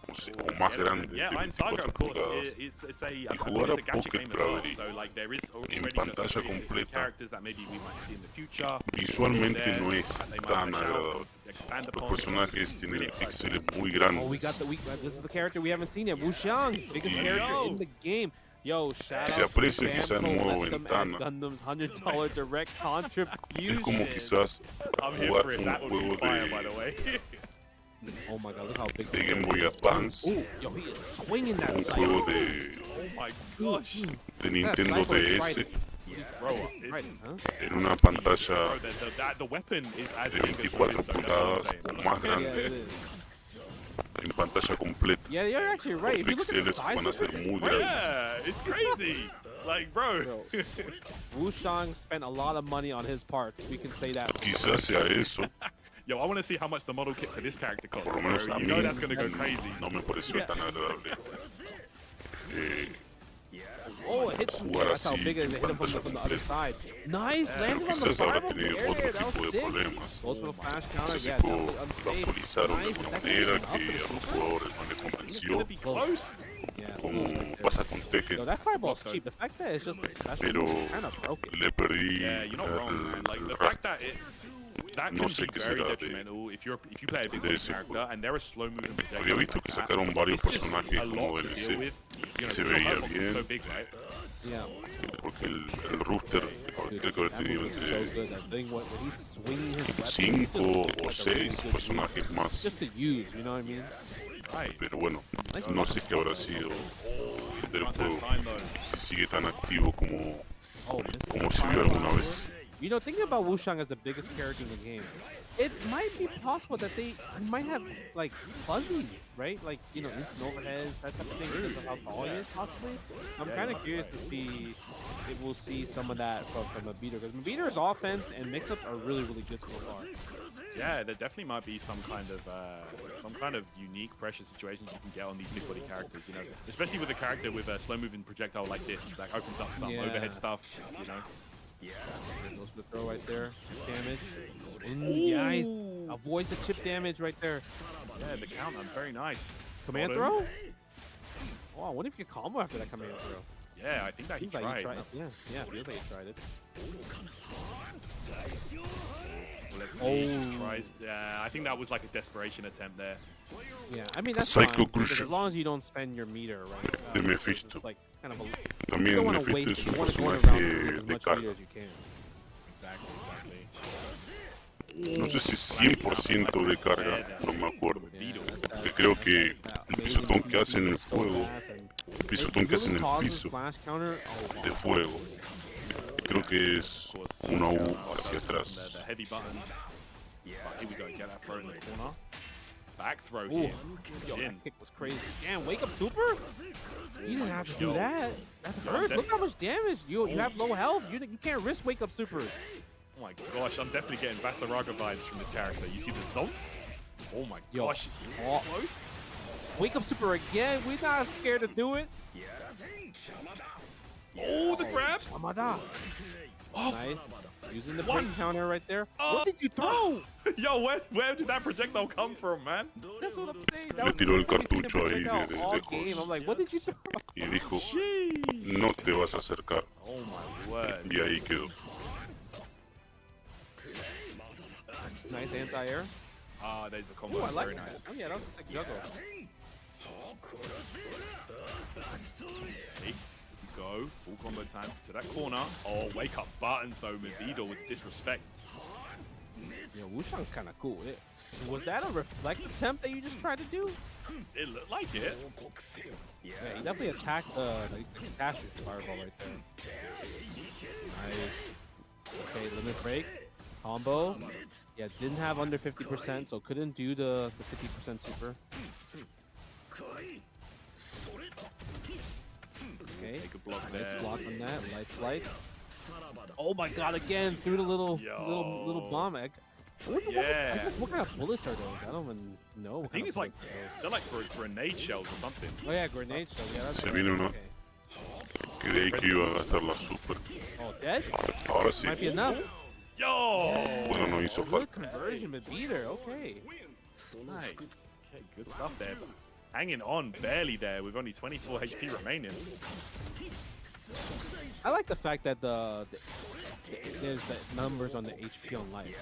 o más grande, Yeah, de Iron Saga, 24 of course, pulgadas, it's a y I think jugar it's a a gacha Pocket game as well. Bravery So like there is en already some pantalla pre-existing completa characters that maybe we might see in the future. visualmente There no es that they might tan flesh out agradable. and expand Los upon. personajes tienen Really exciting. píxeles muy Oh, grandes. this is the character we haven't seen yet. Wu Xiang, biggest character in the game. Yo, shout Se out to aprecia quizás en Famco, modo let them ventana. add Gundam's $100 direct contribution. Es como quizás I'm here jugar for it. un That would be juego fire, by the way. Oh my god, look how big de this Game is. Boy Advance, Ooh, yo, he is swinging that un sight. juego de Oh my gosh. Nintendo DS Bro, Right, huh? en una pantalla the weapon is as de big as what 24 is, though, pulgadas that's what o I'm más Yeah, grande, it is. en pantalla completa. Yeah, you're actually right. If you look at the Píxeles size van a of ser it, it's muy crazy. grandes. Yeah, it's crazy. Like, bro. Bro, Wu Xiang spent a lot of money on his parts. We can say that. Quizás sea eso, Yo, I want to see how much the model kit for this character costs. por lo menos Bro. a You mí know that's gonna go crazy. no me pareció tan agradable. Oh, it hits him. Jugar That's how así big it is. It hit him pantalla from the other completa. side. Nice, landed on the Quizás habrá bottom of the tenido air otro there. That was tipo de sick. problemas. Goes for the flash No counter. sé si Yeah, lo definitely unsafe. actualizaron de Nice, alguna that's manera up que for a the los super. jugadores no les It's convenció, gonna be close. Yeah, como close. pasa con Tekken, Yo, that fireball's cheap. The fact that it's just a special pero kind of broke it. le perdí Yeah, you're not wrong, man. Like the el fact rastro. that No can sé be qué very será de- detrimental if you play a big de body ese character juego. and they're a slow moving projectile. Había visto que sacaron varios It's just personajes a como lot to DLC, deal with. You know, se your veía hurtbox is bien. so big, right? Yeah. porque el rooster creo que habrá That tenido move is so entre good. That thing, when he's swinging his weapon, 5 it just o looks like a 6 really good personajes move. más. Just to use, you know what I mean? Right. Pero bueno, Nice no move. sé qué habrá sido del Not juego, that time though. si sigue tan activo como Oh, this is como se vio alguna vez. You know, thinking about Wu Xiang as the biggest character in the game, it might be possible that they might have like fuzzy, right? Like, you know, instant overhead, that type of thing, because of how tall he is, possibly. I'm kind of curious to see if we'll see some of that from Mabito, because Mabito's offense and mix-ups are really, really good so far. Yeah, there definitely might be some kind of unique pressure situations you can get on these big body characters, you know, especially with a character with a slow moving projectile like this that opens up some Yeah. overhead stuff, you know. There goes the throw right there. Chip damage. Nice. Avoids the chip damage right there. Yeah, the counter, very nice. Command Well throw? Oh, what if you combo after that command throw? Yeah, I think that he Feels like tried. Yeah, feels like he tried it. Let's see, he tries. Yeah, I think that was like a desperation attempt there. Yeah, I mean, that's Psycho fine, because Crucial as long as you don't spend your meter, right? de it's Mephisto. like kind of a, you También don't want to Mephisto waste es it. un You want to go around personaje with as de much carga. meter as you can. Exactly. No sé si 100% de carga, no me acuerdo. Que creo que el pisotón que hace en el fuego, el pisotón que hace en el piso de fuego, creo que es una U hacia atrás. The heavy buttons. But here we go, get that throw in the corner. Back throw Ooh. here. Yo, In. that kick was crazy. Damn, wake up super? You didn't have to do that. That hurt. Look how much damage. You have low health. You can't risk wake up supers. Oh my gosh, I'm definitely getting Basaraga vibes from this character. You see the stomps? Oh my Yo. gosh, Oh. close. Wake up super again. We're not scared to do it. Oh, the grab. Amada. Oh, Nice. Using the What? break counter right there. Oh. What did you throw? yo, where did that projectile come from, man? That's what I'm saying. Le tiró el that's what we've seen cartucho ahí projectile de all lejos. game. I'm like, what did you throw? Y dijo, Sheesh. no te vas a acercar. Oh my word. Y ahí quedó. Nice anti-air. Ah, there's the combo. Oh, I like very that. nice. Oh, yeah, that was a sick juggle. Okay, go full combo time to that corner. Oh, wake up buttons though, Mavida with disrespect. Yo, Wu Xiang's kind of cool with it. Was that a reflect attempt that you just tried to do? It looked like it. Yeah, he definitely attacked the catastrophe fireball right there. Nice. Okay, limit break. Combo. Yeah, didn't have under 50%, so couldn't do the 50% super. Okay. Take a block Nice there. block on that. Light flights. Oh my god! Again through the little bomb egg. Yeah. I guess what kind of bullets are those? I don't even know. I think it's like they're like grenade shells or something. Oh yeah, grenade shells. Yeah, that's Se viene uno. okay. Creí que iba a gastar la super. Oh, dead? Ahora sí. Might be enough. Yo! Bueno, no hizo Good falta. conversion, but beat her. Okay. Nice. Okay, good stuff there. But hanging on barely there with only 24 HP remaining. I like the fact that there's the numbers on the HP on life.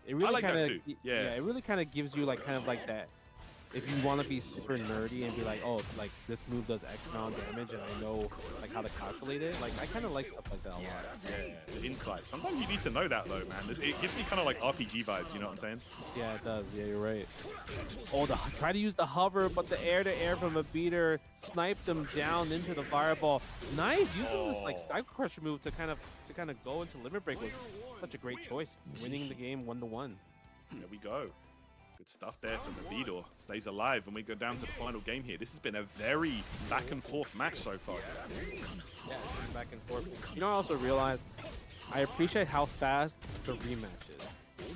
It really like that kind too. of Yeah. It really kind of gives you like kind of like that. If you want to be super nerdy and be like, oh, like this move does X amount of damage, and I know like how to calculate it. Like I kind of like stuff like that a lot. Yeah, the insight. Sometimes you need to know that though, man. It gives me kind of like RPG vibes. You know what I'm saying? Yeah, it does. Yeah, you're right. Oh, try to use the hover, but the air-to-air from a beater sniped them down into the fireball. Nice, using this like Cycle Crusher move to kind of go into limit break was such a great choice. Winning the game 1-1. There we go. Good stuff there from the Vidor. Stays alive, and we go down to the final game here. This has been a very back and forth match so far. Yeah, it's back and forth. You know, I also realized I appreciate how fast the rematch is.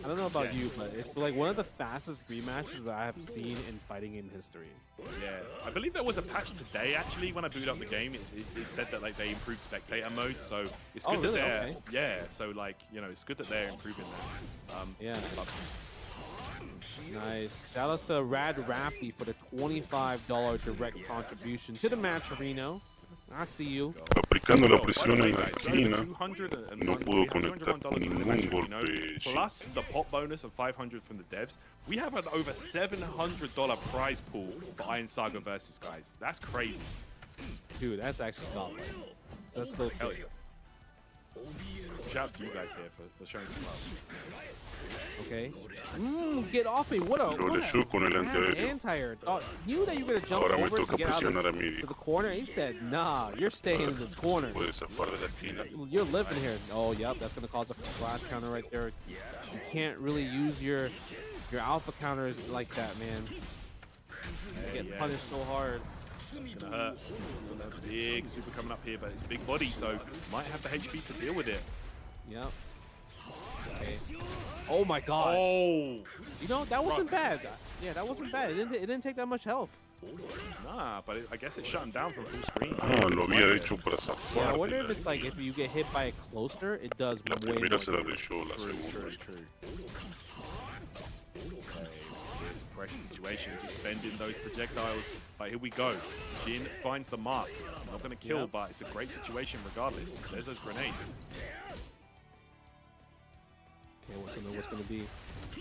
I don't know about you, but it's like one of the fastest rematches that I have seen in fighting in history. Yeah, I believe there was a patch today actually when I booted up the game. It said that like they improved spectator mode, so it's good that they're yeah. So like it's good that they're improving that. Yeah. Nice. Shout out to Rad Rappy for the $25 direct contribution to the match, Reno. I see you. Aplicando la presión en la esquina, no pudo conectar con ningún golpe. Plus the pop bonus of 500 from the devs, we have an over $700 prize pool for Iron Saga versus guys. That's crazy. Dude, that's actually godlike. That's so sick. Shout out to you guys here for showing some love. Okay. Get off me. What a anti-air. Knew that you were going to jump Ahora me over to toca get out presionar a of mí, to the dijo. corner. He said, nah, you're staying in this corner. Puede zafar de la esquina. You're living here. Oh, yep, that's going to cause a flash counter right there. You can't really use your alpha counters like that, man. You get punished so hard. That's gonna hurt. Big super coming up here, but it's big body, so might have the HP to deal with it. Yep. Okay. Oh my god. Oh! You know, that wasn't bad. Yeah, that wasn't bad. It didn't take that much health. Nah, but I guess it shut him down from full screen. Ah, lo había hecho para Yeah, I zafar. wonder if it's like if you get hit by a closer, it does La way more. primera se la rechó, la True, segunda. true. Okay, this pressure situation, just spending those projectiles. But here we go. Jin finds the mark. Not gonna kill, but it's a great situation regardless. There's those grenades. Okay, what's gonna be?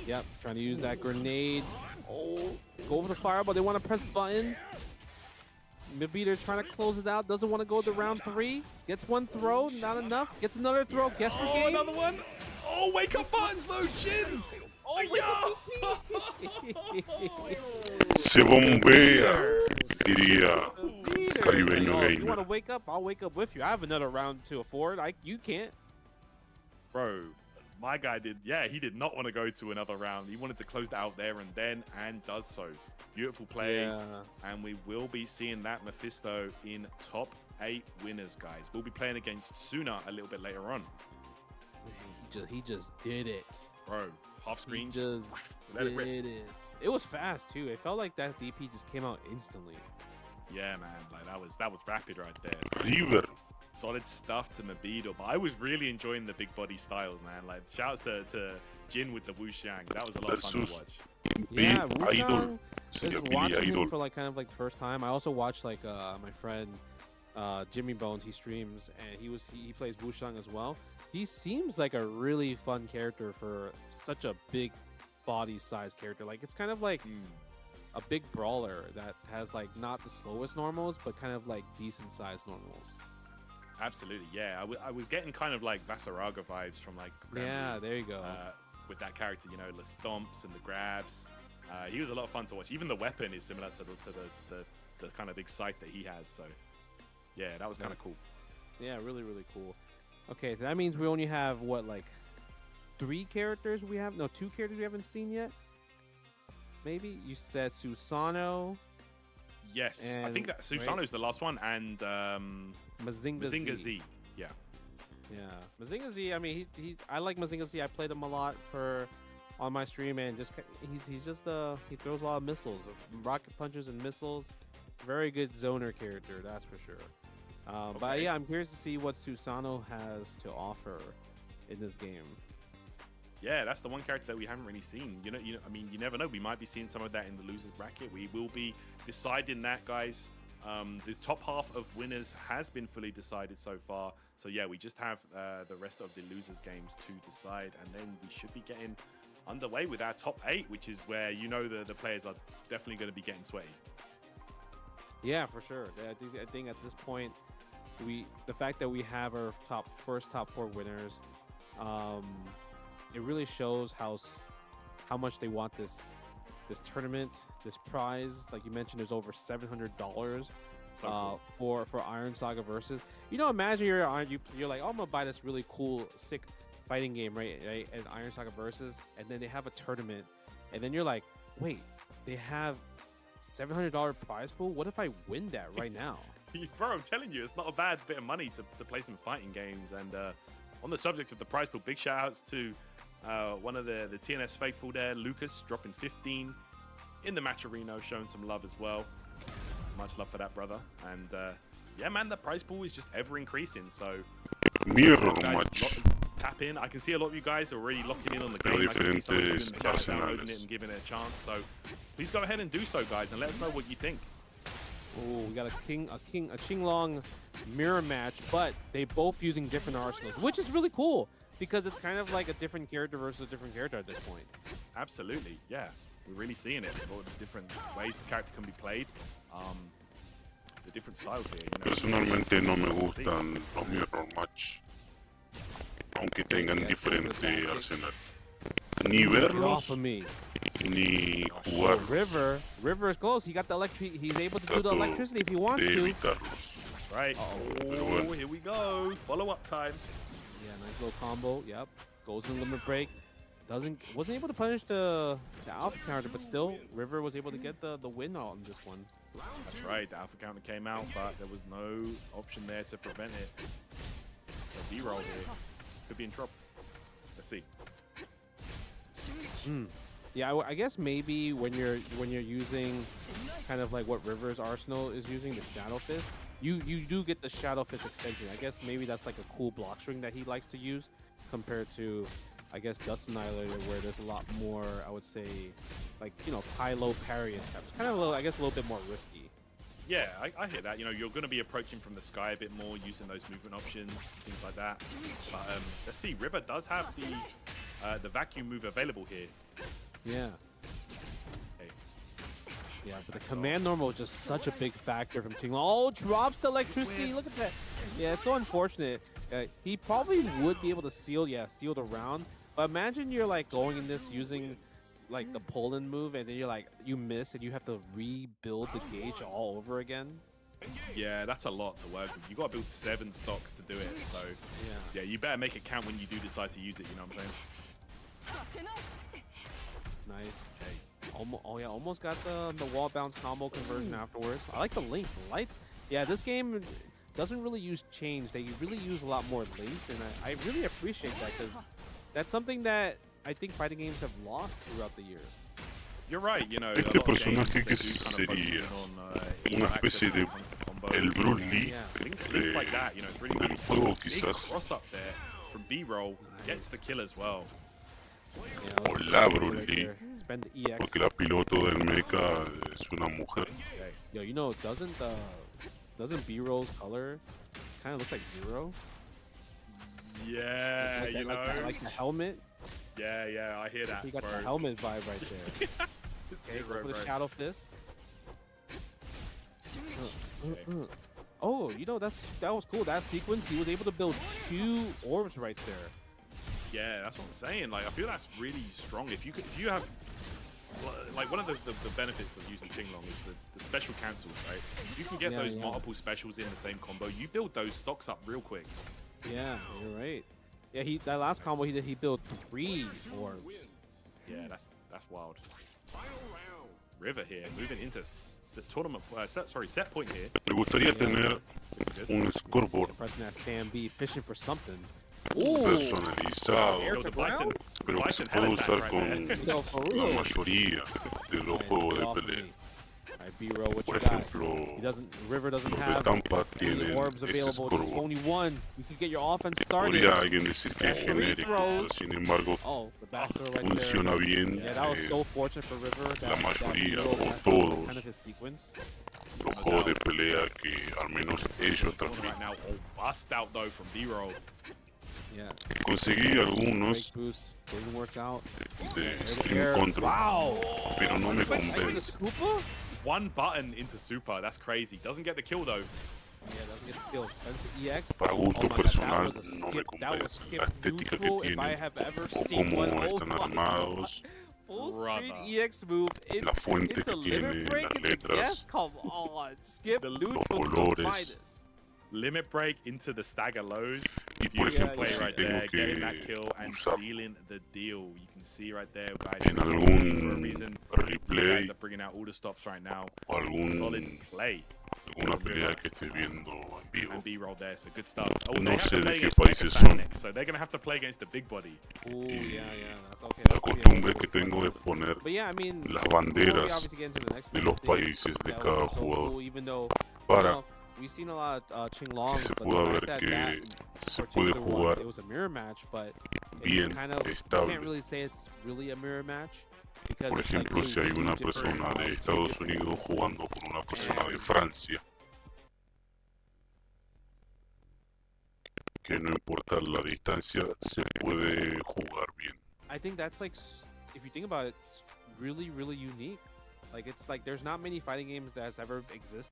Yep, trying to use that grenade. Oh, go over the fireball. They want to press buttons. Mibbeater trying to close it out. Doesn't want to go to round 3. Gets one throw, not enough. Gets another throw. Guess the game. Another one. Oh, wake up buttons though, Jin. Oh, Se bombea, diría Caribeño You want to Gamer. wake up? I'll wake up with you. I have another round to afford. You can't. Bro, my guy did. Yeah, he did not want to go to another round. He wanted to close it out there and then, and does so. Beautiful play. Yeah. And we will be seeing that Mephisto in top 8 winners, guys. We'll be playing against Suna a little bit later on. He just did it. Bro, half screen. He just let it rip. did it. It was fast too. It felt like that DP just came out instantly. Yeah, man. Like that was rapid right there. So River. solid stuff to Mabido, but I was really enjoying the big body styles, man. Like shouts to Jin with the Wuxiang. That was a lot of fun to Versus watch. Yeah, Idol. Wuxiang, Sería just Billy watching him Idol. for like kind of like the first time. I also watched like my friend Jimmy Bones. He streams and he plays Wuxiang as well. He seems like a really fun character for such a big body size character. Like it's kind of like a big brawler that has like not the slowest normals, but kind of like decent sized normals. Absolutely, yeah. I was getting kind of like Vasaraga vibes from like Yeah, there you go. with that character, you know, the stomps and the grabs. He was a lot of fun to watch. Even the weapon is similar to the kind of big sight that he has. So yeah, that was kind of cool. Yeah, really, really cool. Okay, so that means we only have what, like 3 characters we have? No, 2 characters we haven't seen yet. Maybe you said Susano, Yes, And, I think that Susano's the last one, and Mazinga Z. Yeah. Yeah, Mazinga Z. I mean, I like Mazinga Z. I played him a lot on my stream, and he's just he throws a lot of missiles, rocket punches and missiles. Very good zoner character, that's for sure. But yeah, I'm curious to see what Susano has to offer in this game. Yeah, that's the one character that we haven't really seen. I mean, you never know. We might be seeing some of that in the losers bracket. We will be deciding that, guys. The top half of winners has been fully decided so far. So yeah, we just have the rest of the losers games to decide, and then we should be getting underway with our top 8, which is where the players are definitely going to be getting sweaty. Yeah, for sure. I think at this point, the fact that we have our first top 4 winners, it really shows how much they want this tournament, this prize. Like you mentioned, there's over $700 for Iron Saga versus. Imagine you're like, oh, I'm gonna buy this really cool, sick fighting game, right? And Iron Saga versus, and then they have a tournament, and then you're like, wait, they have $700 prize pool. What if I win that right now? Bro, I'm telling you, it's not a bad bit of money to play some fighting games. And on the subject of the prize pool, big shout outs to one of the TNS faithful there, Lucas, dropping 15 in the match arena, showing some love as well. Much love for that, brother. And yeah, man, the prize pool is just ever increasing. So Mirror guys, match. tap in. I can see a lot of you guys are already locking in on the game. I can see some downloading it and giving it a chance. So please go ahead and do so, guys, and let us know what you think. Oh, we got a Qinglong mirror match, but they both using different arsenals, which is really cool because it's kind of like a different character versus a different character at this point. Absolutely, yeah. We're really seeing it. All the different ways this character can be played. The different styles here. Personalmente no me gustan los mirror match, aunque tengan diferente arsenal. Ni verlos, ni jugarlos. River is close. He got the he's able to do the electricity if he wants to. Evitarlos. That's right. Oh, here we go. Follow-up time. Yeah, nice little combo. Yep. Goes in limit break. Wasn't able to punish the alpha counter, but still, River was able to get the win on this one. That's right. The alpha counter came out, but there was no option there to prevent it. So B-roll here. Could be in trouble. Let's see. Yeah, I guess maybe when you're using kind of like what River's arsenal is using, the Shadow Fist, you do get the Shadow Fist extension. I guess maybe that's like a cool block string that he likes to use compared to, I guess, Dust Annihilator, where there's a lot more, I would say, like, high-low parry and stuff. It's kind of a little bit more risky. Yeah, I hear that. You're going to be approaching from the sky a bit more, using those movement options, things like that. But let's see, River does have the vacuum move available here. Yeah. Hey. Yeah, but the command normal is just such a big factor from King. Oh, drops the electricity. Look at that. Yeah, it's so unfortunate. He probably would be able to seal the round. But imagine you're like going in this using like the Poland move, and then you're like, you miss, and you have to rebuild the gauge all over again. Yeah, that's a lot to work with. You got to build 7 stocks to do it. So yeah, you better make it count when you do decide to use it. You know what I'm saying? Nice. Hey. Almost got the wall bounce combo conversion afterwards. I like the links. Yeah, this game doesn't really use change. They really use a lot more links, and I really appreciate that because that's something that I think fighting games have lost throughout the years. You're right, Este personaje que sería una especie de el Bruce Lee del juego, quizás. Cross up there from B-roll gets the kill as well. Hola, Bruce Lee. Porque la piloto del mecha es una mujer. Yo, doesn't B-roll's color kind of look like Zero? Yeah, like the helmet. Yeah, I hear that. You got the helmet vibe right there. Okay, go for the Shadow Fist. Oh, that was cool. That sequence, he was able to build 2 orbs right there. Yeah, that's what I'm saying. Like, I feel that's really strong. If you have, like, one of the benefits of using Qinglong is the special cancels, right? If you can get those multiple specials in the same combo, you build those stocks up real quick. Yeah, you're right. Yeah, that last combo he built 3 orbs. Yeah, that's wild. River here, moving into tournament, set point here. Me gustaría tener un scoreboard Pressing that stand B, fishing for something. personalizado, Air to ground? pero que se puede usar con la mayoría de los juegos de pelea. Por ejemplo, River doesn't los de have Tampa any tienen orbs ese available. Just scoreboard. only one. You can get your offense started. Podría alguien decir que es Free genérico, pero throws. sin embargo Oh, the back throw right funciona there. bien. Yeah, that was so fortunate for River. La mayoría that o that's todos kind of his sequence. los juegos de pelea que al menos ellos Right transmiten. now, bust out though from B-roll. Yeah. Conseguí algunos Break boost didn't work out. de Air. Stream Control, Wow. pero no me Like the convence. scooper? One button into super, that's crazy. Doesn't get the kill though. Yeah, doesn't get the kill. That's the EX. Para gusto Oh my God, personal that was a no me skip. That was convence skip la estética que neutral if I tienen have ever o seen cómo one. están my armados, God. Full screen Brother. EX move. la fuente It's que a limit tiene, break. las It's a letras, yes. Come on. Skip neutral los to the colores. finest. Limit break into the stagger lows. Y por Beautiful ejemplo, play si right tengo there, getting that que kill and usar sealing the deal. You can see right there, guys. en for a algún reason, you replay guys are bringing out all the stops right now. o Solid alguna play. pelea que esté viendo en vivo. And B-roll there, so good stuff. Oh, No they have sé to de play qué against países Mecha son. next, so they're gonna have to play against the big body. Ooh, yeah. That's okay. La That's pretty costumbre que amazing. tengo es poner But yeah, I mean, las before we banderas obviously get into the next de match, los I think países de that cada was so jugador cool, even though, para we've seen a lot of que Qinglongs, se but pueda the ver fact that que that se puede particular one, jugar it was a mirror match, but bien, it's kind of, you estable. can't really say it's really a mirror match. Because Por it's like ejemplo, si hay two una different, persona de two Estados different Unidos teams. jugando con una persona de And- Francia, que no importa la distancia, se puede jugar bien. I think that's like, if you think about it, it's really, really unique. Like, it's like there's not many fighting games that has ever existed.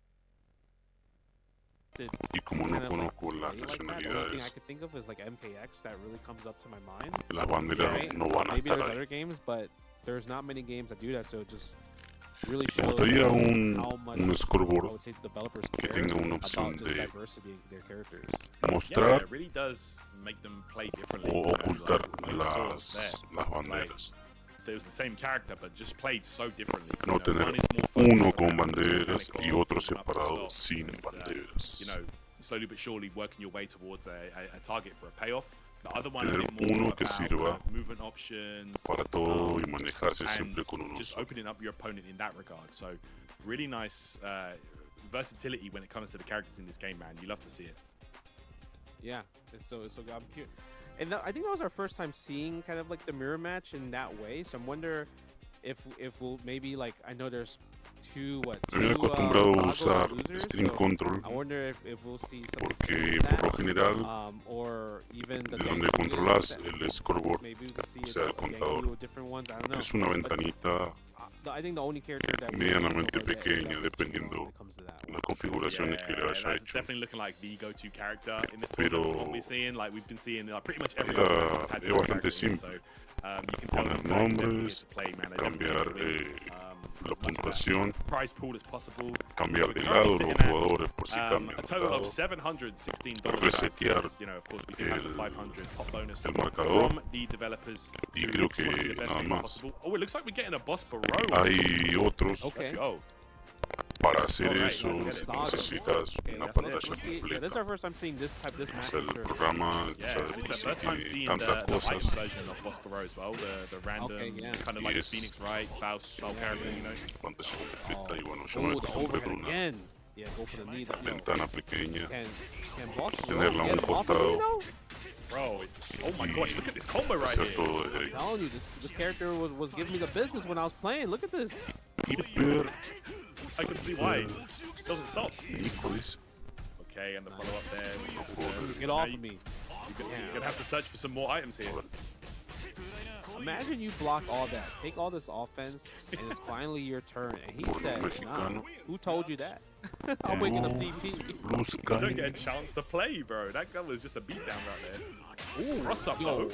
Y como no kind of like conozco las play like that. The only thing I nacionalidades, could think of is like MKX that really comes up to my mind. las banderas Right? no van a Maybe estar there's ahí. other games, but there's not many games that do that, so it just really Me shows gustaría how much un I scoreboard would say developers que care tenga una about opción just de diversity in their characters. Yeah, mostrar it really does make them play differently. o you know, ocultar like we saw las there. banderas. It was the same character, but just played so differently. No You know, tener one is more focused uno on con that banderas mechanic y of otro picking up the separado stops sin and, banderas. you know, slowly but surely working your way towards a target for a payoff. The other one Tener a bit more uno que about, sirva movement options para todo y manejarse and siempre con uno just solo. opening up your opponent in that regard. So really nice versatility when it comes to the characters in this game, man. You love to see it. Yeah, it's so good. I'm curious. And I think that was our first time seeing kind of like the mirror match in that way. So I'm wonder if we'll maybe like, I know there's two Me había acostumbrado a Saga usar losers, Stream so Control I wonder if we'll see something porque similar to por lo that, general or even the de donde Genki controlas that el scoreboard maybe we can see o sea, el a Genki contador, with different ones. I don't know. es una But, ventanita I think the only character that we medianamente know that pequeña is dependiendo when it comes to that one. las configuraciones que le that's haya hecho. definitely looking like the go-to character in this Pero tournament. What we're seeing, like we've been seeing, like pretty much every era- other match has had es this bastante character in it, simple. so, you can tell Poner these guys are definitely here nombres, to play, man. They're definitely cambiar here to win. la As much of that puntuación, prize pool as possible. cambiar de Currently lado sitting los at, jugadores por si a cambian de total lado, of $716. resetear You know, of course, we do have the 500 top bonus el marcador, from the developers. y who creo just wanna see que the best nada game más. possible. Oh, it looks like we're getting a boss Barrow. Hay otros, Okay. Let's go. para hacer Alright, eso let's get it. necesitas Okay, una that's it. pantalla Yeah, this is completa. our first time seeing this O match. sea, el Sure. programa, Yeah, o sea, de it's por the sí first time tiene seeing tantas the light cosas, version of Boss Barrow as well, the random, Okay, yeah. kind of like Yes. a Phoenix Wright, Faust style character, you know. pantalla completa, y bueno, yo Oh, me the acostumbré overhead con una again. Yeah, go for the lead. ventana pequeña, Can Boss tenerla a un get him off of costado. you, though? Bro, oh my gosh, look at this combo right hacer here. todo desde ahí. I'm telling you, this character was giving me the business when I was playing. Look at this. Hiper I can see why. Doesn't stop. Nicolis, Okay, and the follow up there. Get off of me. You're gonna have to search for some more items here. Imagine you block all that, take all this offense, and it's finally your turn. And he said, nah, who told you that? I'm waking up TP. Blue You don't get a Sky, chance to play, bro. That guy was just a beatdown right there. Ooh, Cross up, yo, though.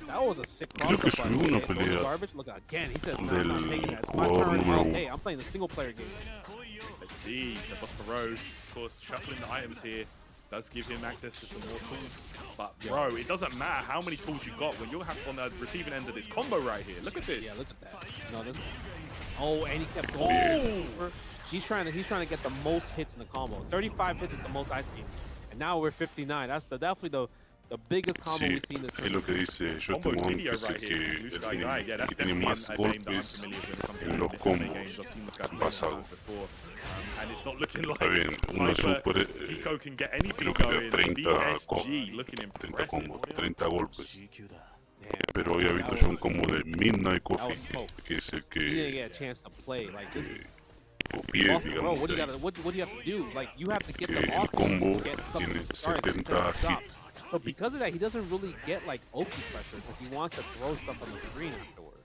that was a sick Creo que cross up. subió una Okay, pelea garbage. Look again. He says, nah, I'm not del taking that. It's my jugador turn. número Okay, I'm playing the single player game. Let's see. So Boss Barrow, of course, shuffling the items here. Does give him access to some more tools. But, bro, it doesn't matter how many tools you got when you're on the receiving end of this combo right here. Look at this. Yeah, look at that. No, this. Oh, and he kept going. He's trying to get the most hits in the combo. 35 hits is the most I've seen. And now we're 59. That's definitely the biggest combo we've seen this es lo que dice yo tengo antes, es que tiene más golpes en los combos basados. Está bien, una super, creo que de 30 combos, 30 golpes. Pero había visto yo un combo de Midnight Coffee, que es el que copié, digamos, what do you have to do? Like, you have to get them el off. combo tiene 70 hits. But because of that, he doesn't really get like Oki pressure because he wants to throw stuff on the screen afterward.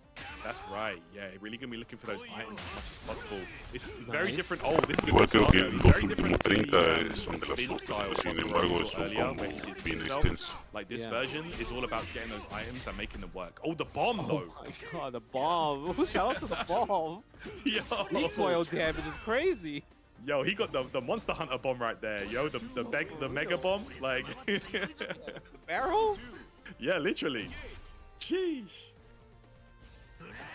That's right. Yeah, really gonna be looking for those items as much as possible. This is very different. Oh, this is Igual creo que los últimos 30 son de la suerte, sin embargo es un combo bien extenso. Like this version is all about getting those items and making them work. Oh, the bomb though. Oh my god, the bomb. Shout out to the bomb. Yo. Recoil damage is crazy. Yo, he got the Monster Hunter bomb right there. Yo, the mega bomb, like the barrel. Yeah, literally. Sheesh.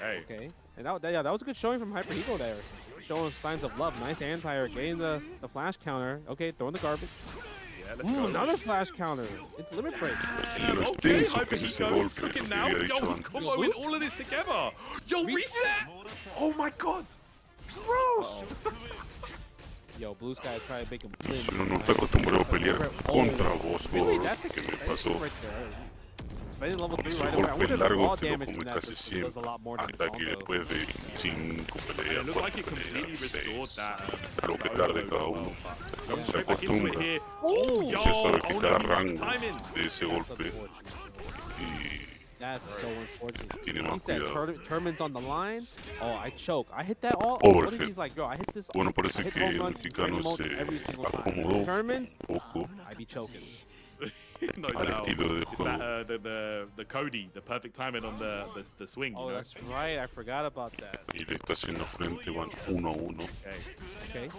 Hey. Okay, and that was a good showing from Hyper Hiko there, showing signs of love. Nice anti-air, getting the flash counter. Okay, throwing the garbage. Yeah, let's go. Another flash counter. It's limit break. Lo extenso que es ese golpe, lo que había dicho antes. Comboing all of this together. Yo, reset. Oh my god, bro. Yo, Blue Sky tried to make him blink. Si uno no está acostumbrado a pelear contra vos, que me pasó. Esos golpes largos te lo comes casi siempre, hasta que después de 5 peleas, 4 peleas, 6, lo que tarde cada uno, se acostumbra, ya sabe que cada rango de ese golpe tiene más cuidado. Tournament's on the line. Oh, I choke. I hit that all. Overhead. He's like, yo, I hit this. Bueno, parece que el mexicano se acomodó poco I be choking. No al doubt. estilo de It's juego. that the Cody, the perfect timing on the swing. Oh, you know? that's right. I forgot about that. Y le está haciendo frente, van 1-1. Okay.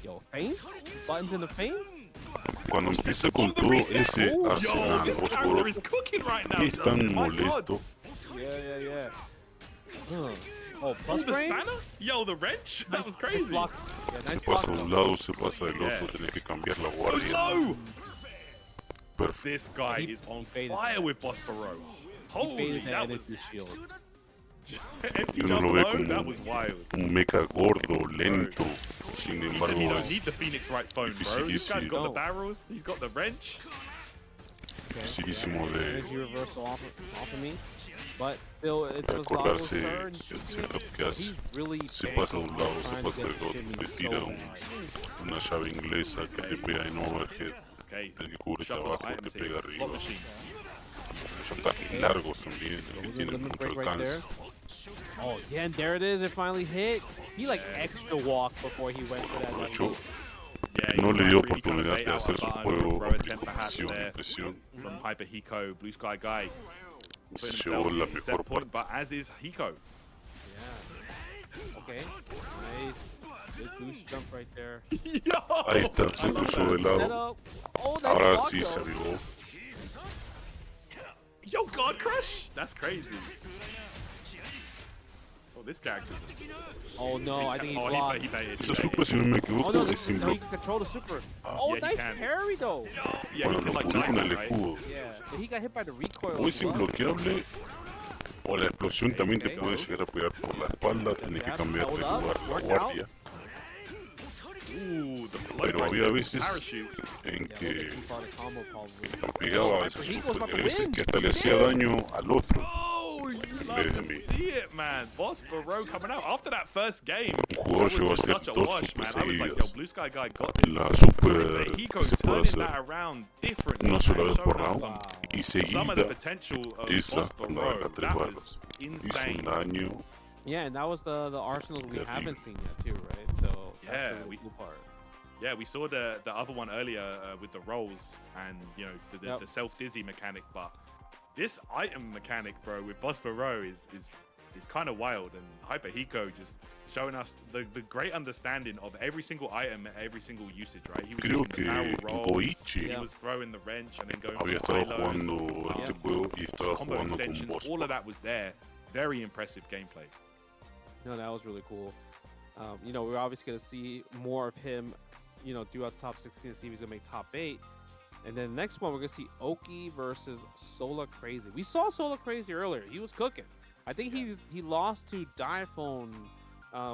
Yo, feints? Buttons in the feints? Cuando empieza con todo ese arsenal, Fósforo, es tan molesto. Yeah. Oh, plus the frame? spanner? Yo, the wrench? That was crazy. Nice Se pasa de un lado, se pasa del otro, tenés que cambiar la Goes guardia. low. Perfecto. This guy is on fire with Bosporo. Holy, that was shield. empty Y uno jump lo ve low. como That was wild. un mecha gordo, lento. Sin He said embargo, he don't need the Phoenix right phone, bro. This guy's dificilísimo. got the barrels. He's got the wrench. dificilísimo de Energy reversal off of me. But still, it's acordarse turn. el setup que hace. He's really Se pasa de un lado, se pasa del otro, le tira una llave inglesa que te pega en overhead, Okay. el que cubre Shuffle abajo, te items pega here. arriba. Slot machine. Los ataques largos también, que tienen mucho alcance. Oh, yeah, and there it is. It finally hit. He like extra walked before he went for that. Aprovechó, Yeah, no he's le dio trying to oportunidad recalibrate de hacer out su button, juego, throw a temp perhaps presión y there presión. from Hyper Hiko, Blue Sky guy. Se Putting llevó himself la in the mejor set point, parte. but as is Hiko. Yeah. Okay. Nice. Good goose jump right there. Ahí está, se cruzó de Set lado. up. Oh, nice Ahora block, sí though. se avivó. Yo, God Crush? That's crazy. Oh, this character. Oh no, I think he Oh, blocked. he baited. Esa super, si no me Oh equivoco, no, es sin no, he bloqueo. can control the super. Oh, Yeah, he nice can. parry though. Yeah, Bueno, he lo did like curó con el 90, right? escudo. Yeah, but he got hit by the recoil. O as es well. imbloqueable, o la explosión también te puede llegar a pegar por la espalda, tenés que cambiar de lugar la guardia. Ooh, the flow Pero right había there, veces parachute. en Yeah, que too far to combo probably. le pegaba a esa Hyper Hiko's super, about y to a veces win. que hasta le hacía daño al otro. Oh, you love vez de to mí. see it, man. Bosporo coming out after that first game. Un jugador that llegó a was hacer just such a dos wash, super man. I was like, yo, seguidas. Blue Sky guy got this. La super Hiko que se puede turning hacer that around different. una sola vez por Showing us round some- y Some of the seguida potential of esa con Bosporo. las tres That balas. was Hizo un insane. daño. Yeah, and that was the Arsenal we Terrible. haven't seen yet too, right? So Yeah, that's the really we- cool part. Yeah, we saw the other one earlier with the rolls and you know Yep. the self dizzy mechanic, but this item mechanic, bro, with Bosporo is kind of wild, and Hyper Hiko just showing us the great understanding of every single item, every single usage, right? He was Creo using the que barrel roll, Goichi he was throwing the wrench and then going había for estado high-lows, jugando este juego y estaba combo jugando con extension, vos. all of that was there. Very impressive gameplay. No, that was really cool. You know, we're obviously going to see more of him, you know, throughout the top 16 to see if he's going to make top 8. And then the next one, we're going to see Oki versus Sola Crazy. We saw Sola Crazy earlier. He was cooking. I think he lost to Diphone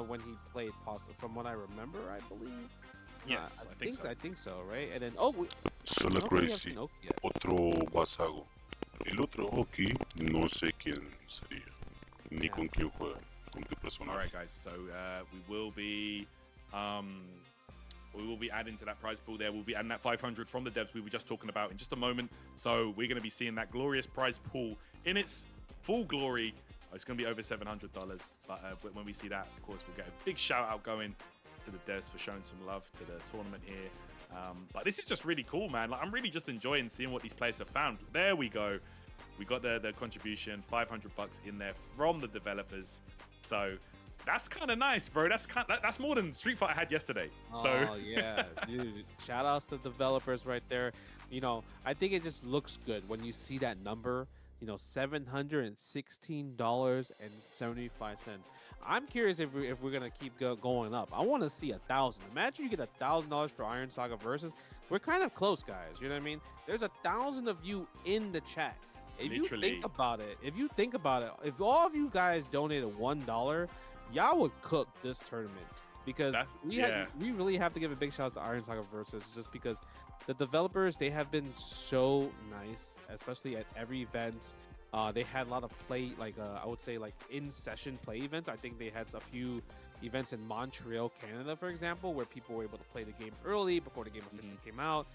when he played, possibly, from what I remember, I believe. Yes, I think so, right? And then, Sola Crazy, otro Basago. El otro Oki, no sé quién sería, ni con quién juega, con qué personaje. Alright guys, so we will be adding to that prize pool there. We'll be adding that 500 from the devs we were just talking about in just a moment. So we're going to be seeing that glorious prize pool in its full glory. It's going to be over $700. But when we see that, of course, we'll get a big shout out going to the devs for showing some love to the tournament here. But this is just really cool, man. Like, I'm really just enjoying seeing what these players have found. There we go. We got the contribution, $500 in there from the developers. So that's kind of nice, bro. That's more than Street Fighter had yesterday. Oh yeah, dude. Shout outs to developers right there. You know, I think it just looks good when you see that number. You know, $716.75. I'm curious if we're gonna keep going up. I want to see 1,000. Imagine you get $1,000 for Iron Saga versus. We're kind of close, guys. You know what I mean? There's 1,000 of you in the chat. If you think about it, if all of you guys donated $1, y'all would cook this tournament, because we really have to give a big shout out to Iron Saga versus, just because the developers, they have been so nice, especially at every event. They had a lot of play, like I would say, like in-session play events. I think they had a few events in Montreal, Canada, for example, where people were able to play the game early before the game officially came out.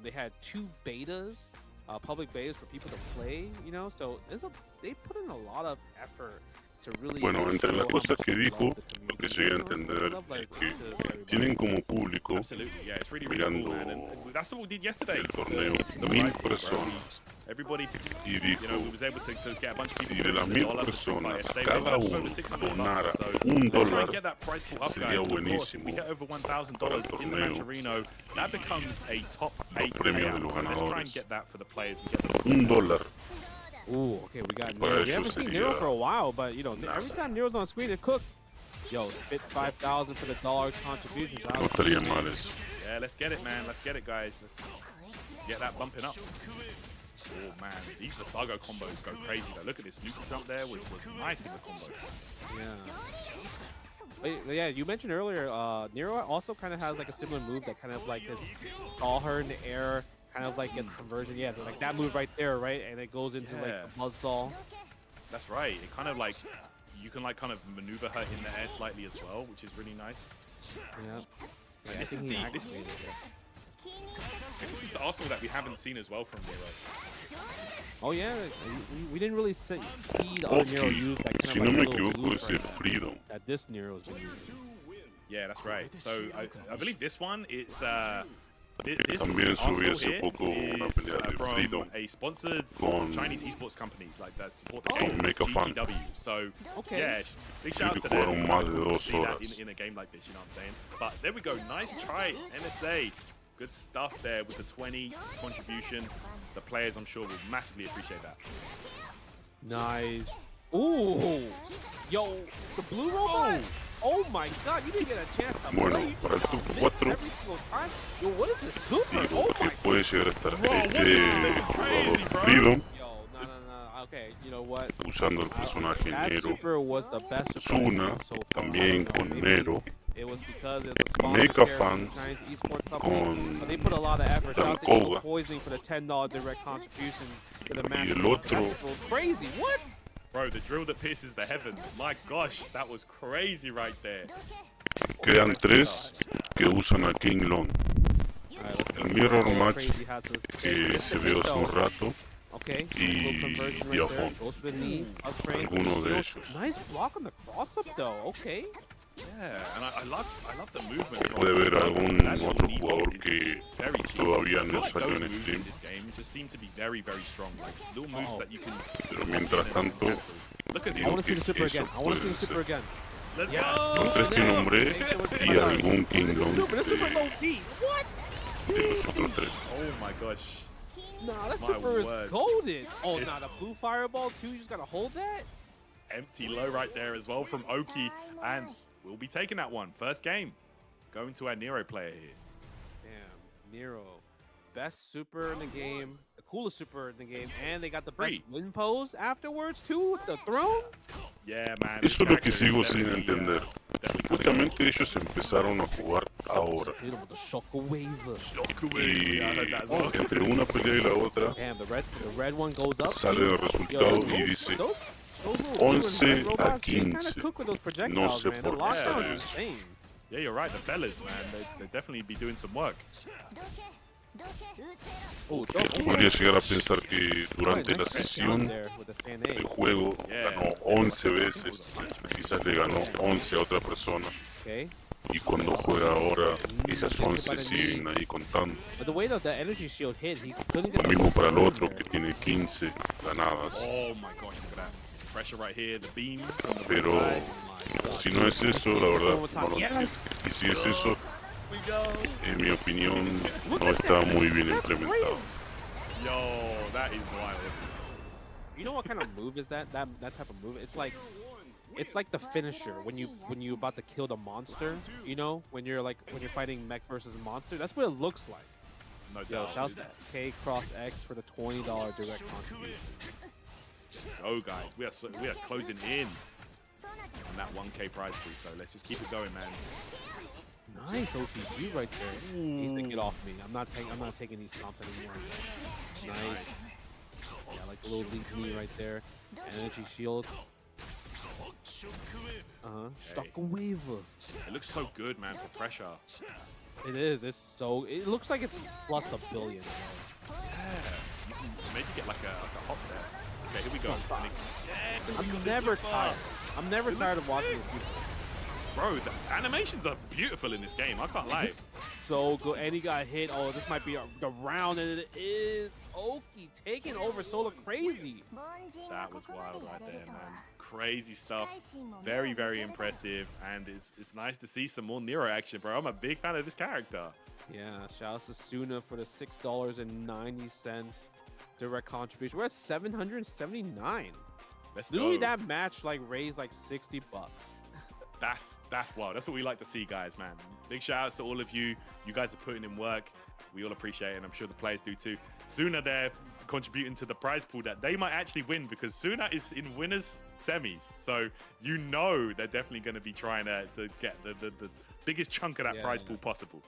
They had 2 betas, public betas for people to play, you know, so they put in a lot of effort. Bueno, entre las cosas que dijo, lo que llegué a entender es que tienen como público mirando el torneo 1000 personas. Y dijo, si de las 1000 personas cada uno donara $1, sería buenísimo para el torneo. Los premios de los ganadores. $1. Ooh, okay, we got Nero. We haven't seen Nero for a while, but you know, every time Nero's on screen, it cooked. Yo, spit 5,000 for the dollar contribution. No estaría mal eso. Yeah, let's get it, man. Let's get it, guys. Let's get that bumping up. Oh man, these Saga combos go crazy though. Look at this nuke jump there, was nice in the combo. Yeah. Yeah, you mentioned earlier, Nero also kind of has like a similar move that kind of like his call her in the air. Kind of like a conversion, yeah, like that move right there, right? And it goes into like a buzzsaw. That's right. It kind of like, you can like kind of maneuver her in the air slightly as well, which is really nice. Yeah. This is the Arsenal that we haven't seen as well from Nero. Oh yeah, we didn't really see the other Nero use that kind si of no like me equivoco, es el Freedom. that this Nero's been using. Yeah, that's right. So I believe this one, it's También subí hace poco una pelea de Freedom a sponsored con Chinese esports company like that support the con Mecafan. So okay. yeah, big shout out to jugaron them. más de 2 horas. In a game like this, you know what I'm saying? But there we go, nice try, NSA. Good stuff there with the 20 contribution. The players, I'm sure, will massively appreciate that. Nice. Ooh, yo, the blue robot. Oh my god, you didn't get a chance to Bueno, play. para el top 4 Every single time. Yo, what is this super? digo Oh que my puede llegar a estar Bro, jugador Freedom Yo, no. Okay, you know what? usando el personaje That Nero, super was the best Zuna so far. también con Nero, It was because it's a sponsor Mecafan Chinese esports company. con So they put a lot of effort. Shout out to Koga. Poisoning for the $10 direct contribution to the match. Y el otro, Festival. Crazy. What? Bro, the drill that pierces the heavens. My gosh, that was crazy right there. quedan 3 que usan a King Long. El Mirror Match que se vio hace un rato y Diafon, alguno de ellos. Nice block on the cross up though. Okay. Yeah, and I love the movement. Puede haber algún otro jugador que todavía no salió en stream. This game just seem to be very, very strong. Like little moves that you can. Pero mientras tanto, I want to see the super again. I want to see the super again. Let's Yes. go. los 3 que nombré y algún King Long Super, the super low key. What? de los otros 3. Oh my gosh. Nah, that My super is word. golden. Oh, nah, the blue fireball too. You just gotta hold that. empty low right there as well from Oki, and we'll be taking that one. First game, going to our Nero player here. Damn, Nero. Best super in the game, the coolest super in the game, and they got the best win pose afterwards too with the throne. Yeah, man. Eso es lo que sigo sin entender. Supuestamente ellos empezaron a jugar ahora. Y entre una pelea y la otra sale el resultado y dice 11 a 15. No sé por qué sale eso. Yeah, you're right. The fellas, man, they definitely be doing some work. Podría llegar a pensar que durante la sesión el juego ganó 11 veces, quizás le ganó 11 a otra persona, y cuando juega ahora esas 11 siguen ahí contando. Lo mismo para el otro que tiene 15 ganadas. Pero si no es eso, la verdad no lo entiendo. Y si es eso, en mi opinión, no está muy bien implementado. Yo, that is wild. You know what kind of move is that? That type of move? It's like the finisher when you about to kill the monster. You know, when you're fighting mech versus monster. That's what it looks like. No Yo, doubt. shouts to K Cross X for the $20 direct contribution. Let's go, guys. We are closing in on that 1K prize pool. So let's just keep it going, man. Nice OTG right there. He's to get off me. I'm not taking these stomps anymore. Nice. Yeah, like a little lead knee right there. Energy shield. Shockwave. It looks so good, man, for pressure. It is. It looks like it's plus $1 billion. Yeah. Maybe get like a hop there. Okay, here we go. I'm never tired. I'm never tired of watching these people. Bro, the animations are beautiful in this game. I can't lie. It's so good. And he got hit. Oh, this might be the round, and it is. Oki taking over Solar Crazy. That was wild right there, man. Crazy stuff. Very, very impressive. And it's nice to see some more Nero action, bro. I'm a big fan of this character. Yeah, shouts to Suna for the $6.90 direct contribution. We're at 779. Let's Literally, go. that match like raised like $60. That's wild. That's what we like to see, guys, man. Big shout outs to all of you. You guys are putting in work. We all appreciate it, and I'm sure the players do too. Suna there contributing to the prize pool that they might actually win, because Suna is in winners semis. So you know they're definitely going to be trying to get the biggest chunk of that prize pool possible.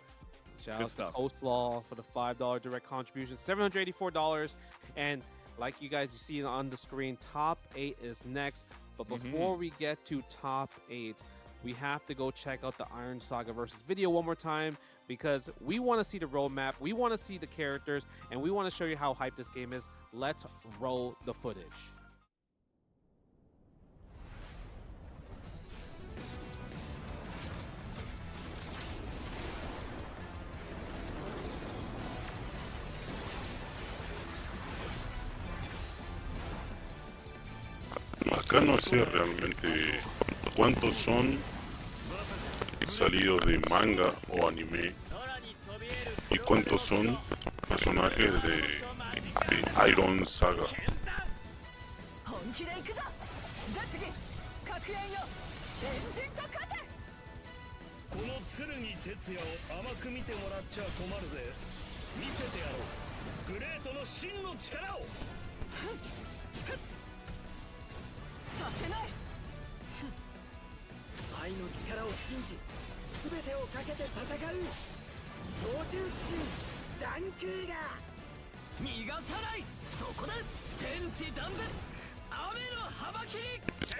Shout out to Coastlaw for the $5 direct contribution. $784. And like you see on the screen, top 8 is next. But before we get to top 8, we have to go check out the Iron Saga versus video one more time, because we want to see the roadmap, we want to see the characters, and we want to show you how hyped this game is. Let's roll the footage. Acá no sé realmente cuántos son salidos de manga o anime y cuántos son personajes de Iron Saga.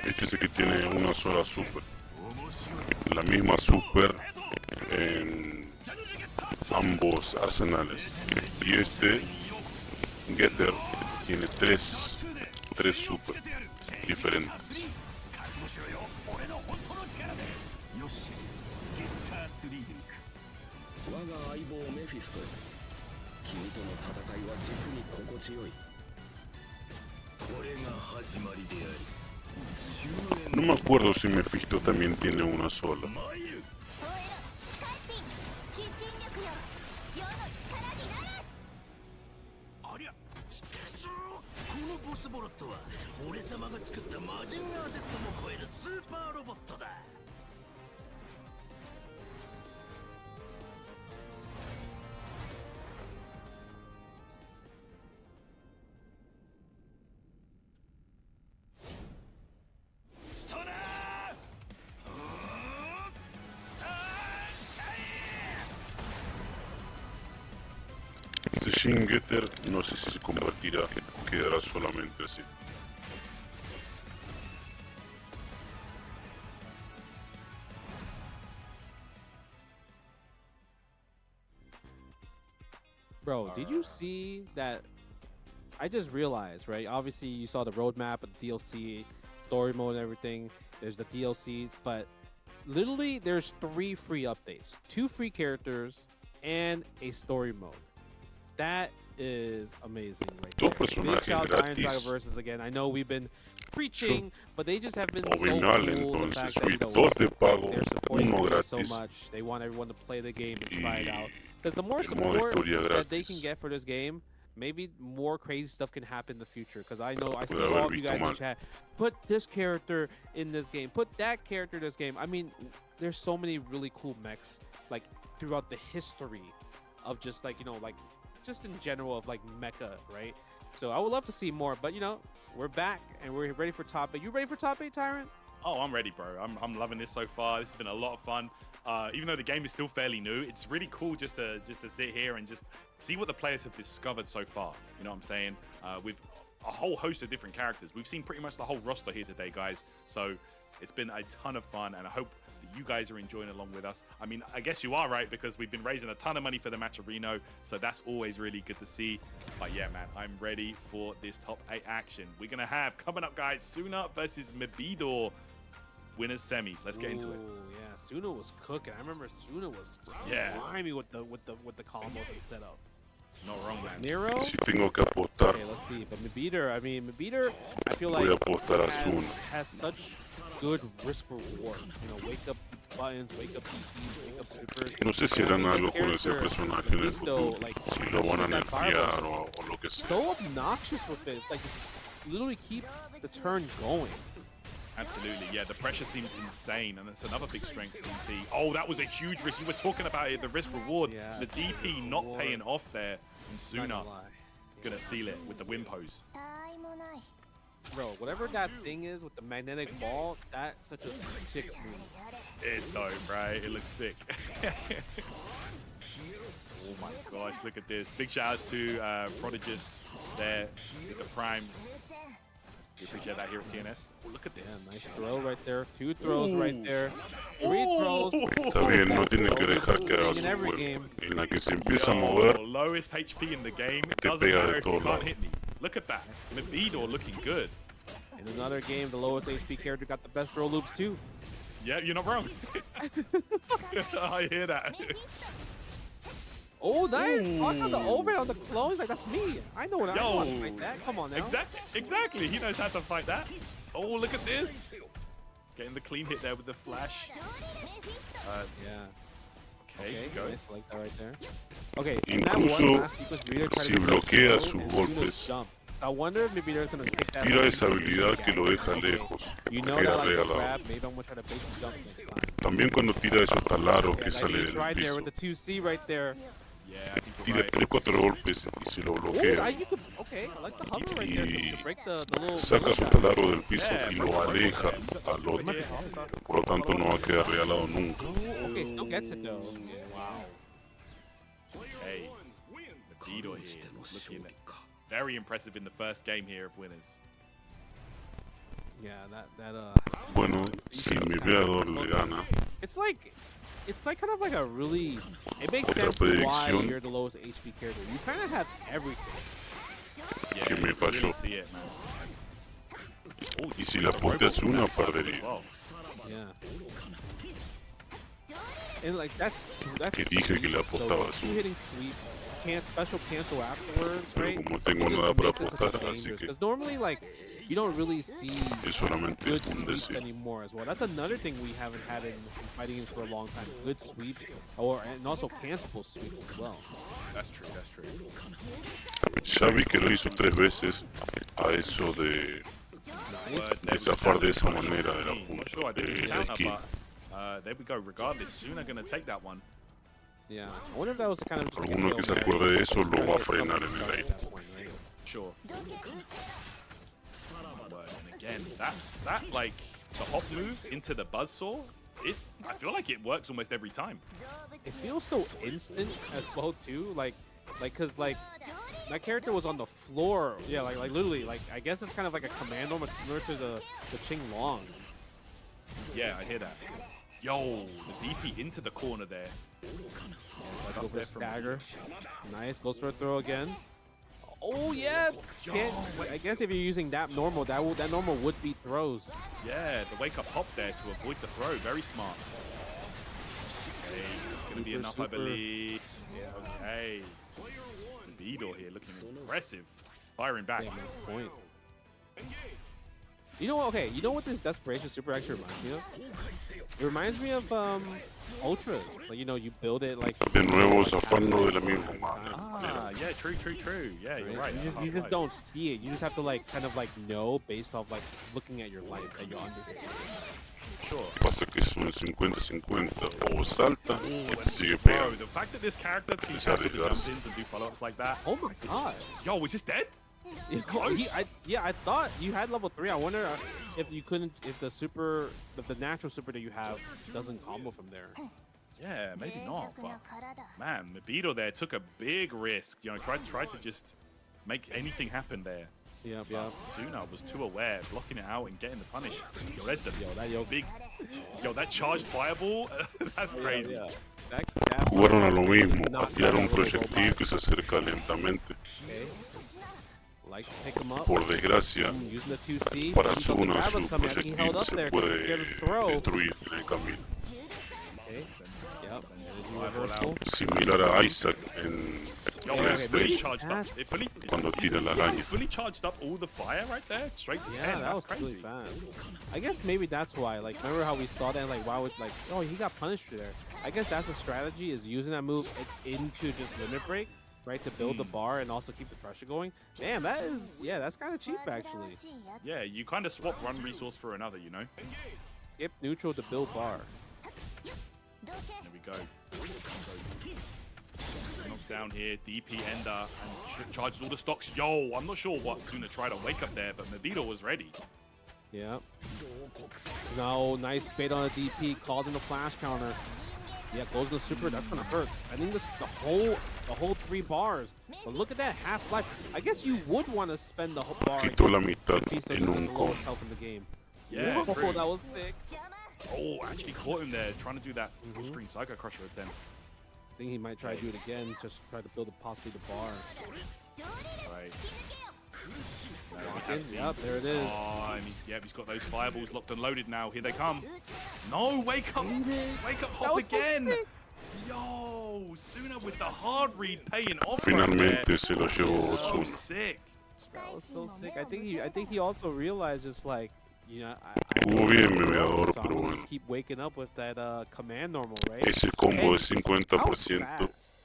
Este es el que tiene una sola super. La misma super en ambos arsenales. Y este Getter tiene tres super diferentes. No me acuerdo si Mephisto también tiene una sola. スボロットは俺様が作ったマジンガー Z も超えるスーパーロボットだ。ストラーEse Shin Getter no sé si se convertirá o quedará solamente así. Bro, did you see that? I just realized, right? Obviously, you saw the roadmap of the DLC, story mode, and everything. There's the DLCs, but literally, there's 3 free updates, 2 free characters, and a story mode. That is amazing, right Dos there. Big personajes shout out to Iron Saga gratis. versus again. I know we've been preaching, but they just have been so cool. Nominal, The entonces fact that, subir you know, 2 de pago, they're supporting uno the game so gratis. much. They want everyone to play the game and try it out. Because the more el modo support historia that they can gratis. get for this game, maybe more crazy stuff can happen in the future. Because I know I see Puede haber all of you visto guys in mal. chat. Put this character in this game. Put that character in this game. I mean, there's so many really cool mechs like throughout the history of just like, you know, like just in general of like mecha, right? So I would love to see more. But you know, we're back and we're ready for top 8. You ready for top 8, Tyrant? Oh, I'm ready, bro. I'm loving this so far. This has been a lot of fun. Even though the game is still fairly new, it's really cool just to sit here and just see what the players have discovered so far. You know what I'm saying? With a whole host of different characters. We've seen pretty much the whole roster here today, guys. So it's been a ton of fun, and I hope that you guys are enjoying along with us. I mean, I guess you are, right? Because we've been raising a ton of money for the match of Reno, so that's always really good to see. But yeah, man, I'm ready for this top 8 action. We're going to have, coming up, guys, Suna versus Mebidor. Winners semis. Let's get into it. Yeah, Suna was cooking. I remember Suna was grimy with the combos and setup. Not wrong, man. Nero. Si tengo que apostar, Okay, let's see. But Mebidor, I mean, Mebidor, I feel voy like a apostar a Suna. has such good risk reward. You know, wake up buttons, wake up PPs, wake up supers. No sé si harán algo con ese Character, personaje en el Mephisto, futuro. like, Si lo van a that nerfear fireball o lo que sea. so obnoxious with it. Like, just literally keep the turn going. Absolutely, yeah. The pressure seems insane, and that's another big strength you can see. Oh, that was a huge risk. You were talking about it, the risk reward. Yeah, The DP not reward. paying off there, and Not Suna gonna lie. gonna seal it with the win pose. Bro, whatever that thing is with the magnetic ball, that's such a sick move. It's dope, right? It looks sick. Oh my gosh, look at this. Big shout outs to Prodigus there with the Prime. We appreciate that here at TNS. Oh, look at Yeah, this. nice throw right there. 2 throws right there. 3 throws. Está bien, no tienen que dejar que haga In su every juego. game. En la que se empieza a Yo, mover, lowest HP in the game. Te Doesn't pega de matter if you todos can't lados. hit me. Look at that. Mebidor looking good. In another game, the lowest HP character got the best throw loops too. Yeah, you're not wrong. I hear that. Oh, nice! Fuck on the over on the close. Like, that's me. I know what I know how to Yo. fight that. Come on now. Exactly. He knows how to fight that. Oh, look at this. Getting the clean hit there with the flash. Yeah. Okay, go. Nice, like that right there. Okay, in that Incluso one last sequence, Reader tried si to bloquea throw sus and Suno's golpes, jump. I wonder if maybe they're gonna take that. tira back. esa habilidad que lo deja lejos, You que know queda that like the regalado. grab. Maybe I'm gonna try to bait the jump next time. También cuando tira esos talaros Yeah, que like sale he's del right there piso, with the 2C right there. Yeah, I think you're tira right. 3-4 golpes y si lo Oh, bloquea, you could, okay, I like the hover right there to break the little. saca su little taladro del piso Yeah, y lo aleja al otro. Por lo tanto no va a quedar regalado nunca. guy. Okay, still gets it though. Okay, wow. Hey, Mebidor here looking very impressive in the first game here of winners. Yeah, that Bueno, si mi veador le gana, it's like kind of like a really. It makes Otra sense why predicción. you're the lowest HP character. You kind of have everything. Yeah, Que me you can really falló. see it, man. Oh, y si la apostas una, perdería. well. Yeah. And like that's Que dije que le apostaba so azul. hitting sweep, can't special cancel afterwards, Pero right? como tengo It just nada para makes it such a apostar, así dangerous- que 'cause normally like you don't really see Es solamente good un sweeps decir. anymore as well. That's another thing we haven't had in fighting games for a long time. Good sweeps, and also cancelable sweeps as well. That's true. That's true. Ya vi que lo hizo 3 veces a eso de zafar de esa manera de la punta, de la esquina. There we go. Regardless, Suna gonna take that one. Yeah, I wonder if that was kind of. Alguno que se acuerde de eso lo va a frenar en el aire. Sure. And again, that like the hop move into the buzzsaw, I feel like it works almost every time. It feels so instant as well too, cause that character was on the floor. Yeah, like literally, like I guess it's kind of like a command almost similar to the Ching Long. Yeah, I hear that. Yo, the DP into the corner there. Yeah, go for a stagger. Nice, goes for a throw again. Oh yeah, I guess if you're using that normal, that normal would beat throws. Yeah, the wake up hop there to avoid the throw, very smart. Okay, it's gonna be enough, I believe. Yeah. Okay, Vidor here looking impressive, firing back. Yeah, point. You know what? Okay, you know what this desperation super actually reminds me of? It reminds me of ultras. Like you build it like. De nuevo zafando de la misma manera. Ah, yeah, true. Yeah, you're right. You just don't see it. You just have to like kind of like know based off like looking at your life that you're under. Sure. Pasa que son 50-50 o salta o te sigue Bro, pegando. the fact that this character can Es jump arriesgarse. in to do follow-ups like that. Oh my god. Yo, was this dead? I thought you had level 3. I wonder if you couldn't, if the natural super that you have doesn't combo from there. Yeah, maybe not. But man, Mabito there took a big risk. Tried to just make anything happen there. Yep. Suna was too aware, blocking it out and getting the punish. Yo, there's the that charged fireball. That's crazy. Yeah. Jugaron a lo mismo, a tirar un proyectil que se acerca lentamente. Okay. Like to pick him up. Por desgracia, Using the 2C. para Suna su He held proyectil up se there. puede Throw. destruir en el camino. Okay. Yep. Reversal. Similar a Isaac en Fully PlayStation charged up. cuando tira la araña. Fully charged up all the fire right there, straight to 10. Yeah, that That's was crazy. really fast. I guess maybe that's why. Like, remember how we saw that? And, like, wow, like, oh, he got punished there. I guess that's a strategy, is using that move into just limit break, right, to build the bar and also keep the pressure going. Damn, that's kind of cheap actually. Yeah, you kind of swap one resource for another, you know. Skip neutral to build bar. There we go. Knocks down here, DP Ender, and charges all the stocks. Yo, I'm not sure what Suna tried to wake up there, but Mabito was ready. Yeah. No, nice bait on a DP, calls in the flash counter. Yeah, goes to the super. That's gonna hurt. Spending the whole 3 bars. But look at that half-life. I guess you would want to spend the whole bar. Quitó la mitad en un combo. combo. Help in the game. Yeah, Whoa, true. that was sick. Oh, actually caught him there, trying to do that full-screen Saga Crusher attempt. I think he might try to do it again, just try to build possibly the bar. Right. Yep, there it is. Oh, and he's got those fireballs locked and loaded now. Here they come. No, wake up hop again. Yo, Suna with the hard read paying off. Finalmente se lo llevó So Suna. sick. That was so sick. I think he also realized, just like, you know, Jugó bien Memeador, so pero I'm gonna bueno. just keep waking up with that command normal, right? Ese combo de How 50%. fast?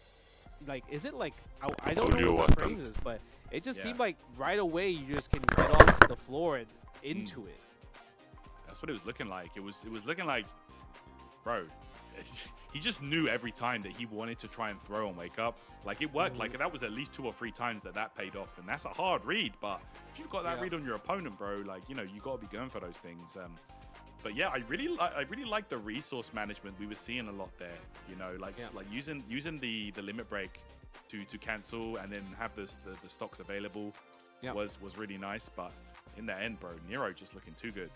Like, is it like, I don't know Dolió what the bastante. frame is, but it just Yeah. seemed like right away you just can get off the floor and into it. That's what it was looking like. It was looking like, bro, he just knew every time that he wanted to try and throw and wake up. Like, it worked. Like, that was at least 2 or 3 times that paid off, and that's a hard read. But if you've got that read on your opponent, bro, like, you know, you got to be going for those things. But yeah, I really like the resource management we were seeing a lot there. You know, like using the limit break to cancel and then have the stocks available was really nice. But in the end, bro, Nero just looking too good.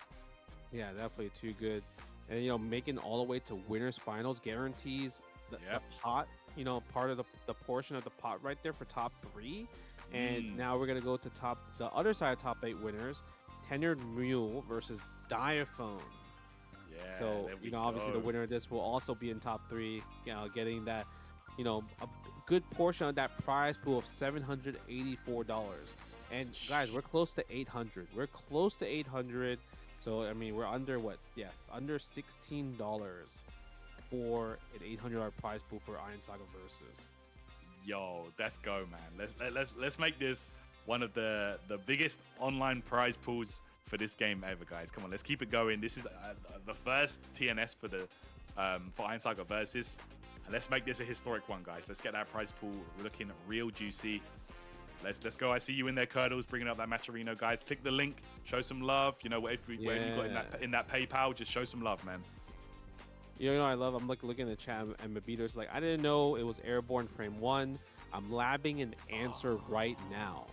Yeah, definitely too good. And, you know, making all the way to winners finals guarantees the pot, you know, part of the portion of the pot right there for top 3. And now we're going to go to the other side of top 8 winners, Tenured Mule versus Diaphone. Yeah. So, you know, obviously the winner of this will also be in top 3, you know, getting that, you know, a good portion of that prize pool of $784. And guys, we're close to 800. We're close to 800. So I mean, we're under what? Yes, under $16 for an $800 prize pool for Iron Saga Versus. Yo, let's go, man. Let's make this one of the biggest online prize pools for this game ever, guys. Come on, let's keep it going. This is the first TNS for the for Iron Saga Versus, and let's make this a historic one, guys. Let's get that prize pool looking real juicy. Let's go. I see you in there, Curdles, bringing up that Matcherino, guys. Click the link, show some love. You know, whatever you got in that PayPal, just show some love, man. You know, I'm looking at the chat, and Mabito's like, I didn't know it was airborne frame 1. I'm labbing an answer right now.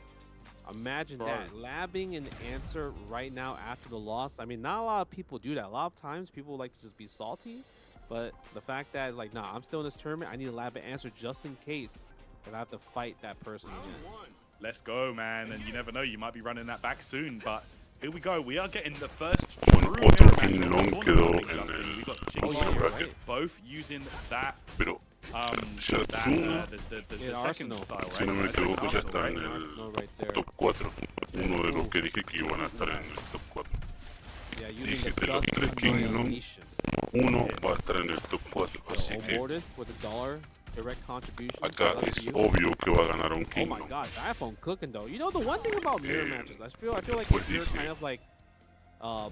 Imagine that, labbing an answer right now after the loss. I mean, not a lot of people do that. A lot of times people like to just be salty, but the fact that like, nah, I'm still in this tournament, I need to lab an answer just in case if I have to fight that person again. Let's go, man. And you never know, you might be running that back soon, but here we go. We are getting the first Bueno, otro King Long quedó en el bracket. Both using that Shatsuna, the second style, si no me equivoco, ya está en el top 4. Uno de los que dije que iban a estar en el top 4. Dije de los 3 King Long, uno va a estar en el top 4. Así que acá es obvio que va a ganar un King Long. Oh my god, iPhone cooking though. You know, the one thing about mirror matches, I feel like if you're kind of like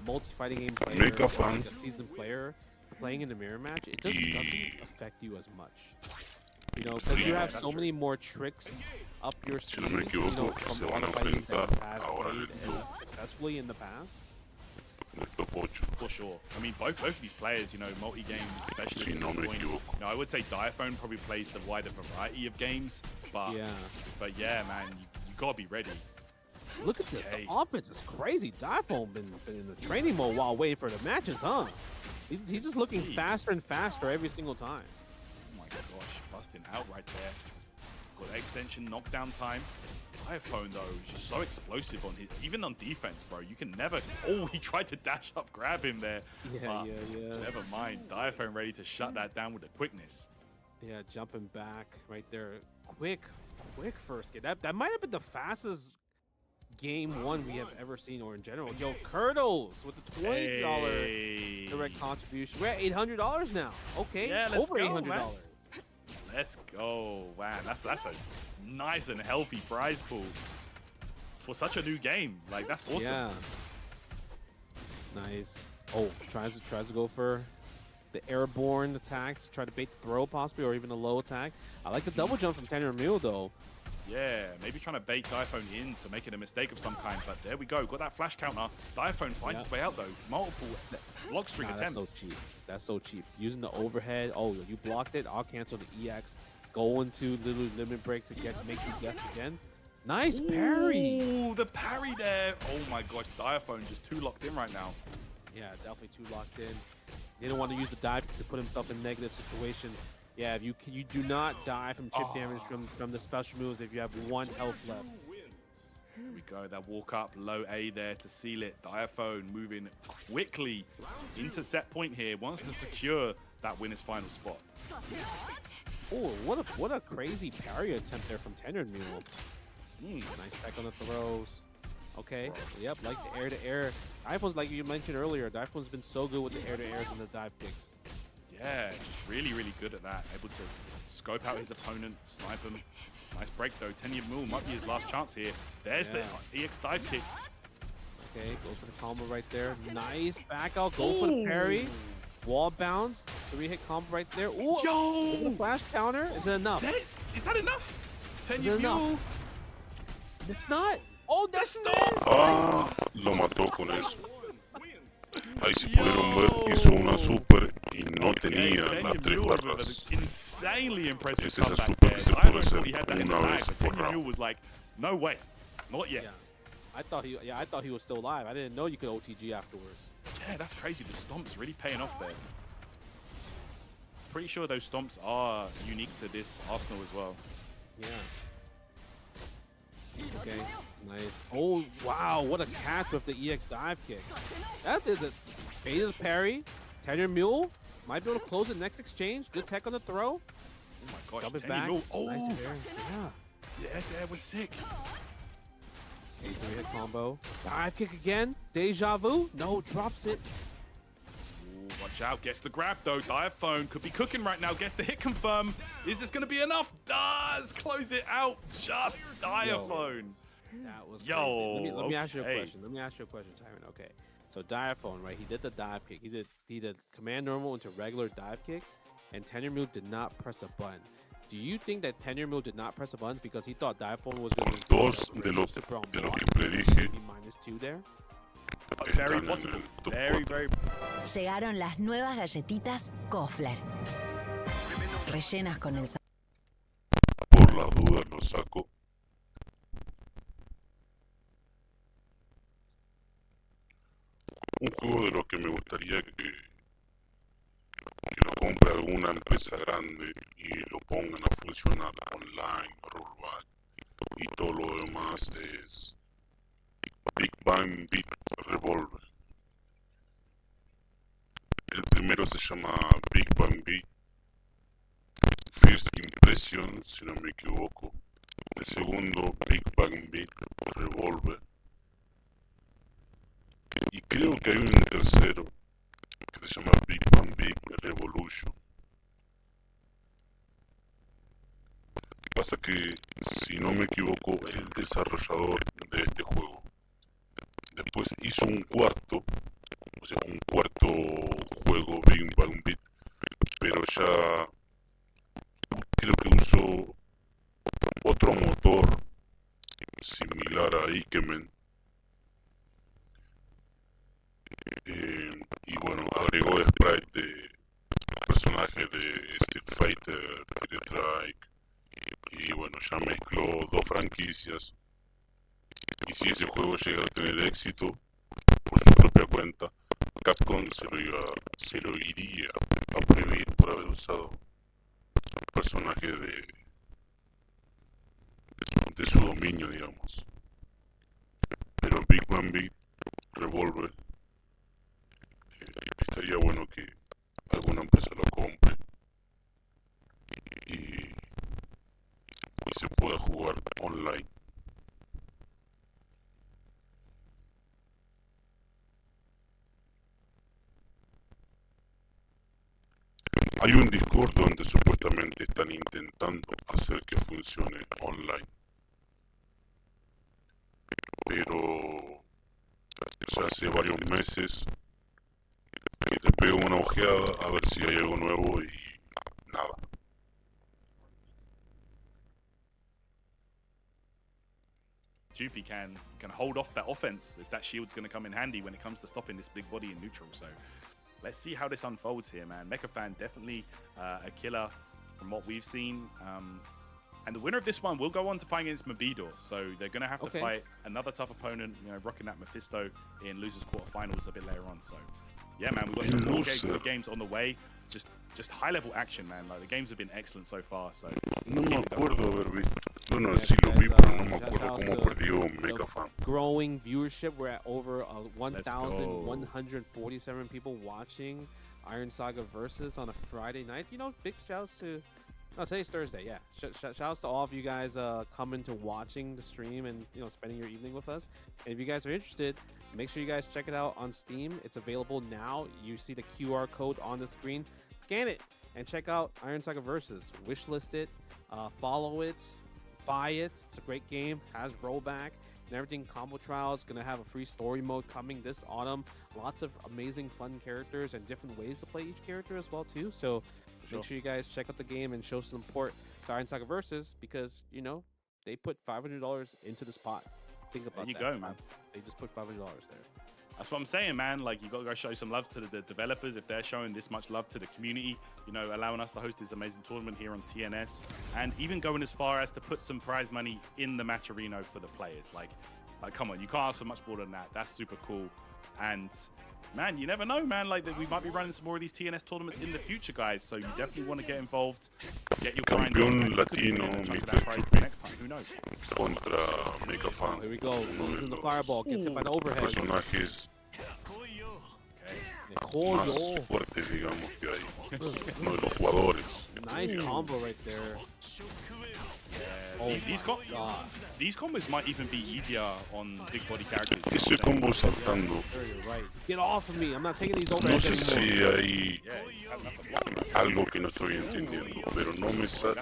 multi-fighting game player, or like a seasoned player playing in a mirror match, it just doesn't affect you as much. You know, because you have so many more tricks up your sleeve, you know, from all the fighting that you have played successfully in the past. For sure. I mean, both of these players, you know, multi-game specialists. You know, I would say Diaphone probably plays the wider variety of games, but yeah, man, you gotta be ready. Look at this. The offense is crazy. Diaphone been in the training mode while waiting for the matches, huh? He's just looking faster and faster every single time. Oh my gosh, busting out right there. Got extension knockdown time. Diaphone though, is just so explosive on his, even on defense, bro. You can never. Oh, he tried to dash up, grab him there. Yeah. Never mind. Diaphone ready to shut that down with the quickness. Yeah, jumping back right there. Quick first get. That might have been the fastest game 1 we have ever seen, or in general. Yo, Curdles with the $20 direct contribution. We're at $800 now. Okay, yeah, let's over go, $800. Man. Let's go, man. That's a nice and healthy prize pool for such a new game. Like, that's awesome. Yeah. Nice. Oh, tries to go for the airborne attack to try to bait the throw possibly, or even a low attack. I like the double jump from Tanner Mule though. Yeah, maybe trying to bait Diaphone in to make it a mistake of some kind, but there we go. Got that flash counter. Diaphone finds his way out though. Multiple block string attempts. That's so cheap. That's so cheap. Using the overhead. Oh, you blocked it. I'll cancel the EX. Go into little limit break to make you guess again. Nice parry. Ooh, the parry there. Oh my gosh, Diaphone just too locked in right now. Yeah, definitely too locked in. Didn't want to use the dive to put himself in a negative situation. Yeah, if you do not die from chip damage from the special moves if you have 1 health left. Here we go, that walk up, low A there to seal it. Diaphone moving quickly into set point here, wants to secure that winner's final spot. Oh, what a crazy parry attempt there from Tenured Mule. Nice back on the throws. Okay, yep, like the air-to-air. Diaphone's, like you mentioned earlier, Diaphone's been so good with the air-to-airs and the dive kicks. Yeah, just really, really good at that. Able to scope out his opponent, snipe him. Nice break though. 10-year Mule might be his last chance here. There's the EX dive kick. Okay, goes for the combo right there. Nice back out. Go for the parry. Wall bounce. 3-hit combo right there. Ooh, yo! The flash counter. Is it enough? Is that enough? 10-year Mule. It's not. Oh, that's lo mató con eso. Ahí si pudieron ver, hizo una super y no tenía las 3 barras. Es esa super que se puede hacer una vez por round. Was like, no way, not yet. Yeah. I thought he was still alive. I didn't know you could OTG afterwards. Yeah, that's crazy. The stomps really paying off there. Pretty sure those stomps are unique to this Arsenal as well. Yeah. Okay, nice. Oh, wow, what a catch with the EX dive kick. That is a bait of the parry. Tenor Mule might be able to close the next exchange. Good tech on the throw. Oh my gosh, Jump it back. Mule. Oh, nice air. yeah, that was sick. A3 hit combo. Dive kick again. Deja vu. No, drops it. Ooh, watch out. Gets the grab though. Diaphone could be cooking right now. Gets the hit confirm. Is this going to be enough? Does close it out. Just Diaphone. That was Yo, crazy. Let me ask you a okay. question. Let me ask you a question, Tyrant. Okay. So Diaphone, right? He did the dive kick. He did command normal into regular dive kick, and Tenrymu did not press a button. Do you think that Tenrymu did not press a button because he thought Diaphone was going to Dos de lo que predije -2 there? Very están en possible. el top Very, 4. very. Llegaron las nuevas galletitas Kofler. Rellenas con el Por las dudas lo saco. Un juego de lo que me gustaría que lo compre alguna empresa grande y lo pongan a funcionar online, rollback y todo lo demás es Big Bang Beat Revolver. El primero se llama Big Bang Beat First Impression, si no me equivoco. El segundo Big Bang Beat Revolver. Y creo que hay un tercero que se llama Big Bang Big Revolution. Pasa que, si no me equivoco, el desarrollador de este juego después hizo un cuarto juego Big Bang Beat, pero ya creo que usó otro motor similar a Ikemen. Y bueno, agregó sprite de personajes de Street Fighter, Street Strike, y bueno, ya mezcló dos franquicias. Y si ese juego llega a tener éxito por su propia cuenta, Capcom se lo iría a prohibir por haber usado personajes de su dominio, digamos. Pero Big Bang Beat Revolver, estaría bueno que alguna empresa lo compre y se pueda jugar online. Hay un Discord donde supuestamente están intentando hacer que funcione online, pero ya hace varios meses le pego una ojeada a ver si hay algo nuevo y nada. Jupi can hold off that offense if that shield's going to come in handy when it comes to stopping this big body in neutral. So let's see how this unfolds here, man. Mechafan definitely a killer from what we've seen. And the winner of this one will go on to fight against Mabido. So they're going to have to fight another tough opponent, you know, rocking that Mephisto in losers quarterfinals a bit later on. So yeah, man, we've got some more good games on the way. Just high level action, man. Like the games have been excellent so far. So no me acuerdo haber visto. Bueno, sí lo vi, pero no me acuerdo cómo perdió Mechafan. Growing viewership. We're at over 1,147 people watching Iron Saga Versus on a Friday night. You know, big shouts to. No, today's Thursday. Yeah, shouts to all of you guys coming to watching the stream and spending your evening with us. And if you guys are interested, make sure you guys check it out on Steam. It's available now. You see the QR code on the screen. Scan it and check out Iron Saga Versus. Wishlist it, follow it, buy it. It's a great game. Has rollback and everything. Combo Trials gonna have a free story mode coming this autumn. Lots of amazing, fun characters and different ways to play each character as well too. So make sure you guys check out the game and show some support to Iron Saga Versus because they put $500 into this pot. Think about that. There you go, man. They just put $500 there. That's what I'm saying, man. Like, you got to go show some love to the developers if they're showing this much love to the community, allowing us to host this amazing tournament here on TNS, and even going as far as to put some prize money in the match arena for the players. Like come on, you can't ask for much more than that. That's super cool. And man, you never know, man. Like, we might be running some more of these TNS tournaments in the future, guys. So you definitely want to get involved. Get your grind on. Campeón latino, Mr. Chupi, contra Mechafan. Here we go. Losing the fireball. Gets hit by the overhead. Personajes más fuertes, digamos, que hay. Uno de los jugadores. Nice combo right there. Yeah, Oh these combos might even be easier on big body characters. Ese combo saltando. You're right. Get off of me. I'm not taking these No overheads sé anymore. si hay algo que no estoy entendiendo, pero no me sale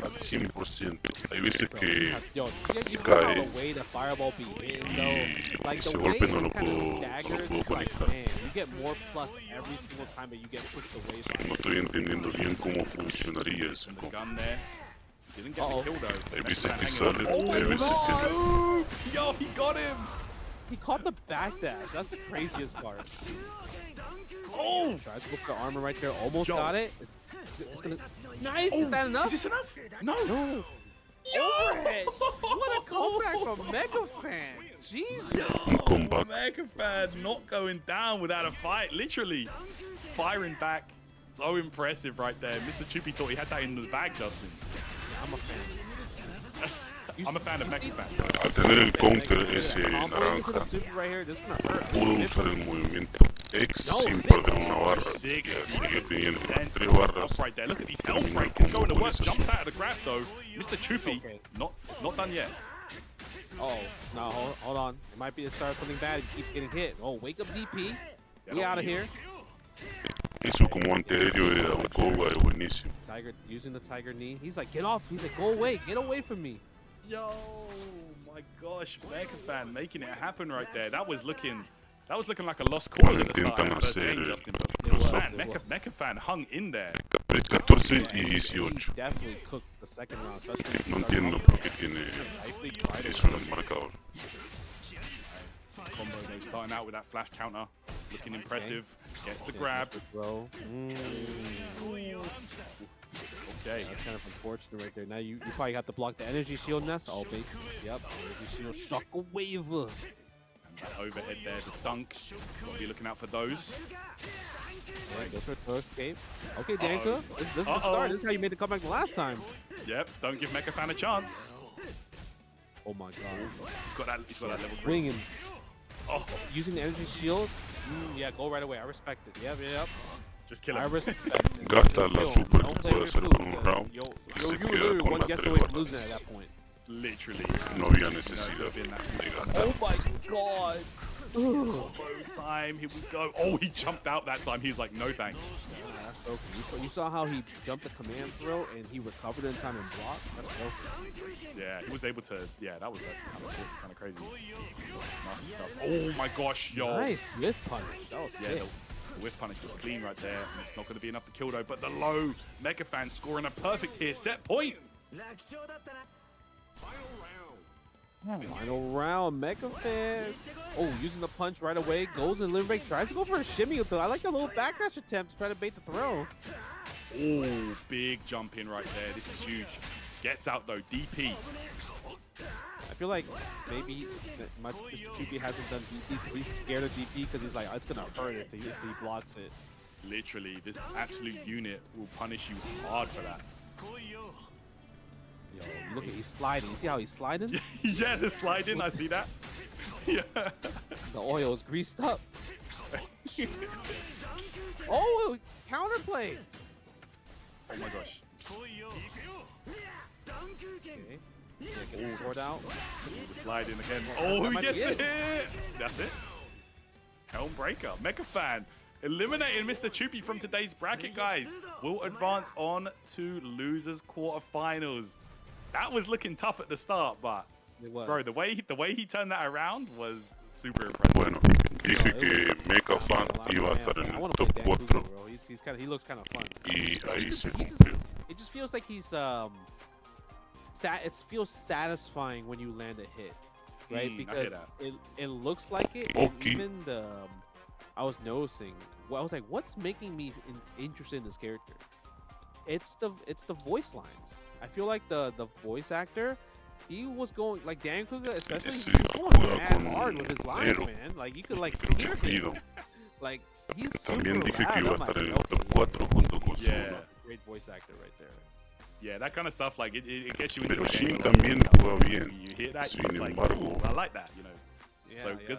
al 100%. Hay veces que Yo, you saw cae the way the fireball be hitting though. Like ese the way golpe no it's lo kind of puedo staggered, it's like, conectar. man, you get more plus every single time that you get pushed away. No estoy entendiendo bien cómo funcionaría ese The combo. gun there. Didn't get the kill though. Hay veces que Hanging on. sale, hay veces que no. Yo, he got him. He caught the back dash. That's the craziest part. Oh, Tries to go for the armor right there. Almost Yo. got it. It's gonna. Nice. Is that enough? is this enough? No. No. Overhead. What a comeback from Mega Fan. Jesus. Un comeback. Mega Fan not going down without a fight. Literally firing back. So impressive right there. Mr. Chupi thought he had that in the bag, Justin. Yeah, I'm a fan. I'm a fan of Mega Fan. Al tener el counter ese Combo into the naranja, super right here. This is gonna hurt. pudo usar el movimiento X sin perder una barra. Y sigue teniendo 3 barras. Right there. Look at these helm Termina el breakers combo going to con work. ese Jumps super. out of the grab though. Mr. Chupi, Okay. not done yet. Oh, no, hold on. It might be the start of something bad. You keep getting hit. Oh, wake up DP. We out of here. Eso como antiaéreo de Koga es buenísimo. Tiger using the tiger knee. He's like, get off. He's like, go away. Get away from me. Yo, my gosh, Mega Fan making it happen right there. That was looking like a lost cause at the start. Intentan of the first hacer game, Justin. los Man, Mega Fan hung in there. 14 y He 18. definitely cooked the second round, especially. No entiendo por qué tiene eso en el marcador. Combo though, starting out with that flash counter, looking impressive. Gets the grab. Bro. Okay. That's kind of unfortunate right there. Now you probably have to block the energy shield nest. Oh, baby. Yep. Energy shield shock a wave. And that overhead there, the dunk. Gotta be looking out for those. Yeah, goes for throw escape. Okay, Danka. This is the start. This is how you made the comeback the last time. Yep. Don't give Mega Fan a chance. Oh my god. He's got that level 3. Swinging. Oh, Using the energy shield. Yeah, go right away. I respect it. Yep. just kill I him. respect it. Gasta la Kill. super Don't que play puede with hacer food, con un 'cause round Yo, y se you queda literally con one las guess 3 away from barras. losing at that point. Literally. No había necesidad de gastar. Oh my god. Combo time. Here we go. Oh, he jumped out that time. He was like, no thanks. That's broken. You saw how he jumped the command throw and he recovered in time and blocked? That's broken. Yeah, he was able to. Yeah, that was kind of crazy. Nasty stuff. Oh my gosh, yo. Nice whiff punish. That was Yeah, sick. the whiff punish was clean right there, and it's not going to be enough to kill though. But the low Mega Fan scoring a perfect here, set point. Final round, Mega Fan. Oh, using the punch right away. Goes and limb break. Tries to go for a shimmy though. I like a little backdash attempt to try to bait the throw. Oh, big jump in right there. This is huge. Gets out though, DP. I feel like maybe Mr. Chupi hasn't done DP because he's scared of DP because he's like, oh, it's going to hurt if he blocks it. Literally, this absolute unit will punish you hard for that. Yo, look at he's sliding. You see how he's sliding? Yeah, the slide in, I see that. Yeah. The oil is greased up. Oh, counterplay. Oh my gosh. Okay. Yeah, get the sword out. The slide in again. Oh, That he might gets be the it. hit. That's it. Helm Breaker. Mega Fan eliminating Mr. Chupi from today's bracket, guys. Will advance on to losers quarterfinals. That was looking tough at the start, but It was. bro, the way he turned that around was super impressive. Bueno, dije que Mega Fan iba a estar en el top 4 He looks kind of fun. y ahí se He cumplió. It just feels like he's it feels satisfying when you land a hit, right? I hear Because that. it looks like it. And Okay. even the I was noticing. Well, I was like, what's making me interested in this character? It's the voice lines. I feel like the voice actor, he was going like Dan Kuga, especially Ese he was going juega mad con hard with his lines, Nero. man. Like you could like Creo que hear Fido. him. Like he's También super dije que rad. iba a I'm estar en like, el top okay, 4 junto con Yeah. Zuna. great voice actor right there. Yeah, that kind of stuff, like it gets you into Pero the Shin game. también juega bien. You hear that, Sin you're just like, embargo, ooh, I like that, you know. Yeah, So good.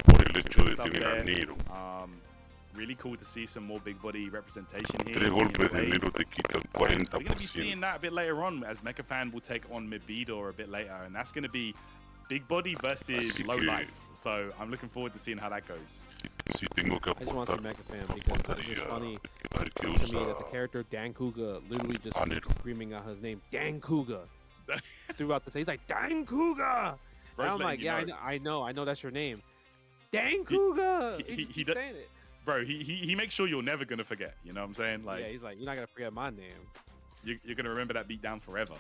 por el hecho de Stuff tener a there. Nero. really cool to see some more big body representation here. 3 golpes de Nero te quitan We're going to be 40%. seeing that a bit later on as Mechafan will take on Mibidor a bit later, and that's going to be big body versus Así low que- life. So I'm looking forward to seeing how that goes. Si tengo que I just want to see apostar, Mechafan because it's just funny a ver qué to usa me that the character Dan Kuga literally just Nero. keeps screaming out his name, Dan Kuga, throughout the stage. He's like, Dan Kuga! And I'm letting like, you yeah, know. I know that's your name. Dan Kuga! he- He just he keeps do- saying it. Bro, he makes sure you're never going to forget. You know what I'm saying? Like, Yeah, he's like, you're not going to forget my name. you're going to remember that beat down forever.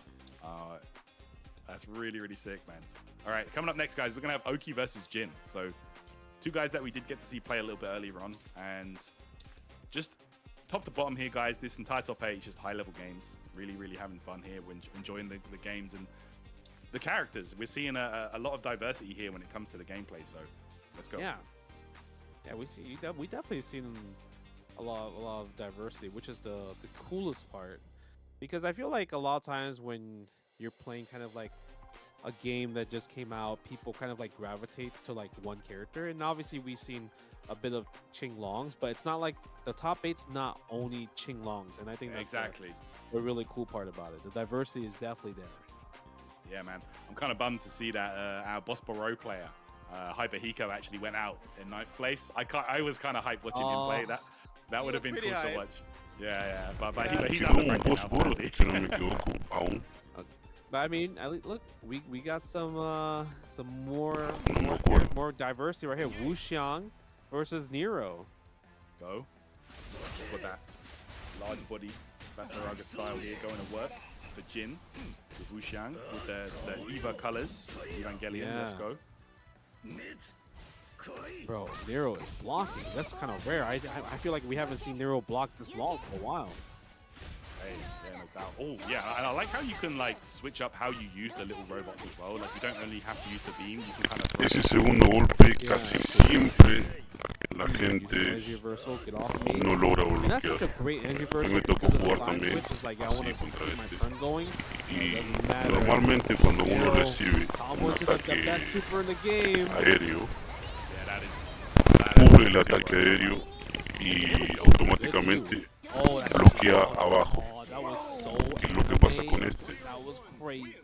That's really, really sick, man. All right, coming up next, guys, we're going to have Oki versus Jin. So 2 guys that we did get to see play a little bit earlier on. And just top to bottom here, guys, this entire top 8 is just high-level games. Really, really having fun here. We're enjoying the games and the characters. We're seeing a lot of diversity here when it comes to the gameplay. So let's go. Yeah. Yeah, we definitely seen a lot of diversity, which is the coolest part. Because I feel like a lot of times when you're playing kind of like a game that just came out, people kind of like gravitates to like one character. And obviously we've seen a bit of Qinglongs, but it's not like the top 8's not only Qinglongs. And I think that's Exactly. the really cool part about it. The diversity is definitely there. Yeah, man. I'm kind of bummed to see that our Bosporo player, Hyperhiko, actually went out in 9th place. I was kind of hyped watching him play. That would have been cool to watch. Yeah. But he's out Quedó of un bracket now, Bosporo, sadly. si no me equivoco, aún. But I mean, look, we got some more No me acuerdo. more diversity right here. Wu Xiang versus Nero. Go. With that large body Basaraga style here going to work for Jin with Wu Xiang with the Eva colors. Evangelion, let's Yeah. go. Bro, Nero is blocking. That's kind of rare. I feel like we haven't seen Nero block this long for a while. Hey, yeah, no doubt. Oh, yeah, and I like how you can like switch up how you use the little robots as well. Like you don't only have to use the beam, you can kind of. Ese segundo golpe casi siempre la gente Energy reversal, get off me. no logra And that's such a bloquear. great energy A mí reversal me tocó because of the jugar side también switch. It's like I así want to contra keep my este. turn going. Y Doesn't matter. normalmente cuando uno Nero, recibe un Cowboys is like the ataque best super in the game. aéreo, Yeah, that is. cubre el ataque aéreo y automáticamente Oh, that's bloquea abajo. Oh, that was so ¿Qué es lo que pasa con amazing. este? That was crazy.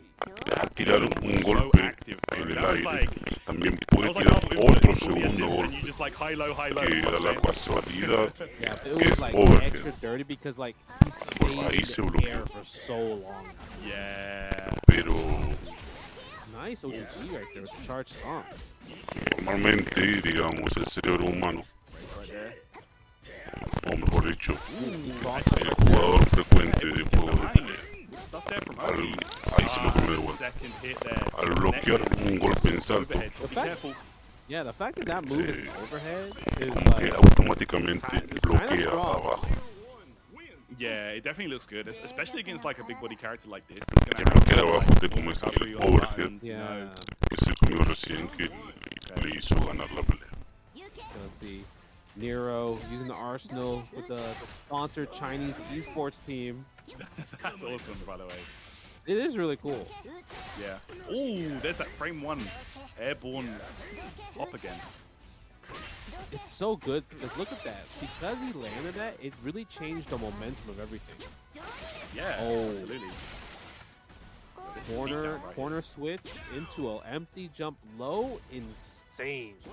Al tirar un So golpe active, bro. en el That was aire, like- también That puede was like tirar half input, otro equal the segundo assist, and golpe you just like high low. que da la casualidad Yeah, but que it was es like overhead. extra dirty because like he ahí stayed se in the bloqueó. air for so long. Yeah. Pero Nice OGG right there with the charge stomp. normalmente, digamos, el cerebro humano, Right there. o mejor dicho, Cross el jugador frecuente de juego de pelea, Good stuff there from al, Oki. ahí sí lo que me da vuelta. Second hit there. Al bloquear un golpe en salto, Overhead, but be fact- careful. Yeah, the fact that move is an overhead is como que like automáticamente it's kinda bloquea strong. abajo. Yeah, it definitely looks good, especially against like a big body character like this. Que bloquear abajo te como es el overhead yeah. que se comió recién que le hizo ganar la pelea. Let's see. Nero using the arsenal with the sponsored Chinese esports team. That's awesome, by the way. It is really cool. Yeah. Oh, there's that frame 1 airborne hop again. It's so good because look at that. Because he landed that, it really changed the momentum of everything. Yeah, Oh. absolutely. This is a beatdown right Corner switch into an empty jump low. Insane. here.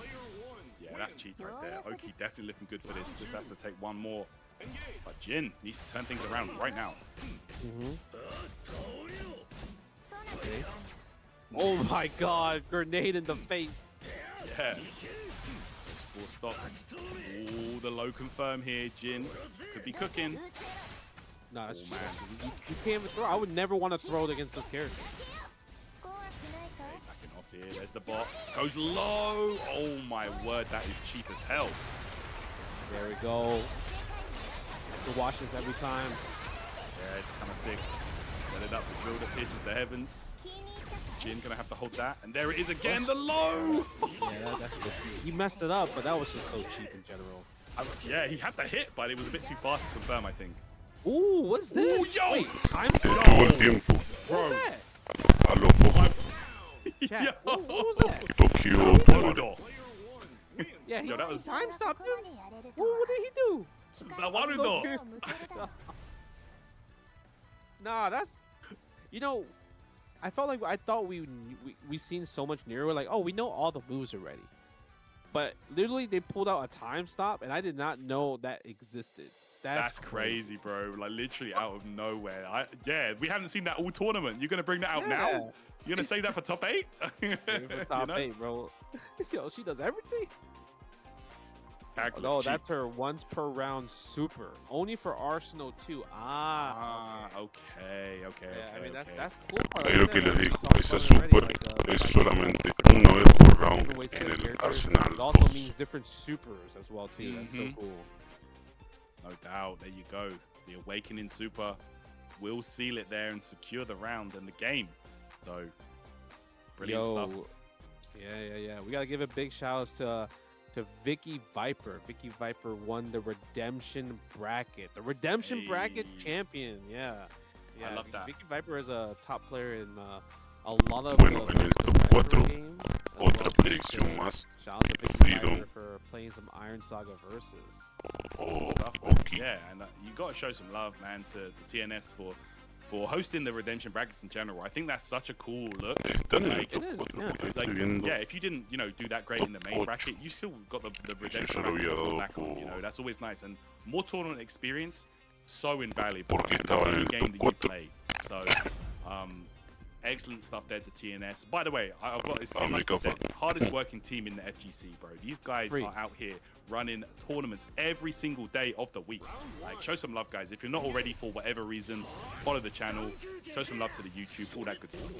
Yeah, that's cheap right there. Oki definitely looking good for this. Just has to take one more. But Jin needs to turn things around right now. Okay. Oh my god, grenade in the face. Yeah. 4 stocks. Oh, the low confirm here. Jin could be cooking. No, that's Oh, cheap. man. You can't even throw. I would never want to throw it against this character. Backing off here. There's the bot. Goes low. Oh my word, that is cheap as hell. There we go. Have to watch this every time. Yeah, it's kind of sick. Set it up to drill that pierces the heavens. Jin gonna have to hold that. And there it is again, the low! Yeah, that's the, he messed it up, but that was just so cheap in general. Yeah, he had the hit, but it was a bit too fast to confirm, I think. Ooh, what's this? yo! Wait, I'm Detuvo el tiempo What was that? a los ojos Chat, Yo. what was that? Tokio Tomar. Odor. Yeah, he, Yo, that was time stopped him. What did he do? Zawarudo. curious. Nah, that's, you know, I thought we seen so much nearer. We're like, oh, we know all the moves already. But literally, they pulled out a time stop, and I did not know that existed. That's crazy, bro. Like literally out of nowhere. Yeah, we haven't seen that all tournament. You're gonna bring that out now? You're gonna save that for top 8? For top 8, bro. Yo, she does everything. No, that's her once per round super. Only for Arsenal too. Okay. I mean, that's the cool part. Ahí lo que les digo, esa super es solamente una vez por round en el Arsenal It also 2. means different supers as well too. That's so cool. No doubt. There you go. The Awakening Super will seal it there and secure the round and the game. So, brilliant stuff. Yeah. We gotta give a big shout out to Vicky Viper. Vicky Viper won the Redemption Bracket. The Redemption Bracket champion. Yeah. I love that. Vicky Viper is a top player in a lot of Bueno, en el top 4, otra predicción más. Shout out to Vicky Viper for playing some Iron Saga versus. Okay. Yeah, and you got to show some love, man, to TNS for hosting the Redemption Brackets in general. I think that's such a cool look. Like, if you didn't, do that great in the main bracket, you still got the Redemption Bracket back on. That's always nice. And more tournament experience, so invaluable in any game that you play. So, excellent stuff there to TNS. By the way, I've got this hardest working team in the FGC, bro. These guys are out here running tournaments every single day of the week. Like, show some love, guys. If you're not already, for whatever reason, follow the channel, show some love to the YouTube, all that good stuff.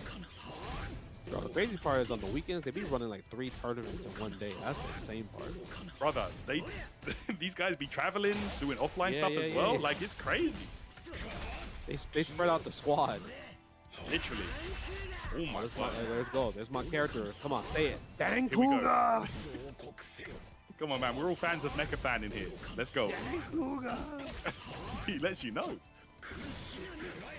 Bro, the crazy part is on the weekends, they be running like 3 tournaments in one day. That's the insane part. Brother, these guys be traveling, doing offline stuff as well. Like, it's crazy. They spread out the squad. Literally. Oh my God. Let's go. There's my character. Come on, say it. Dang Kuga! Come on, man. We're all fans of Mecha Fan in here. Let's go. He lets you know.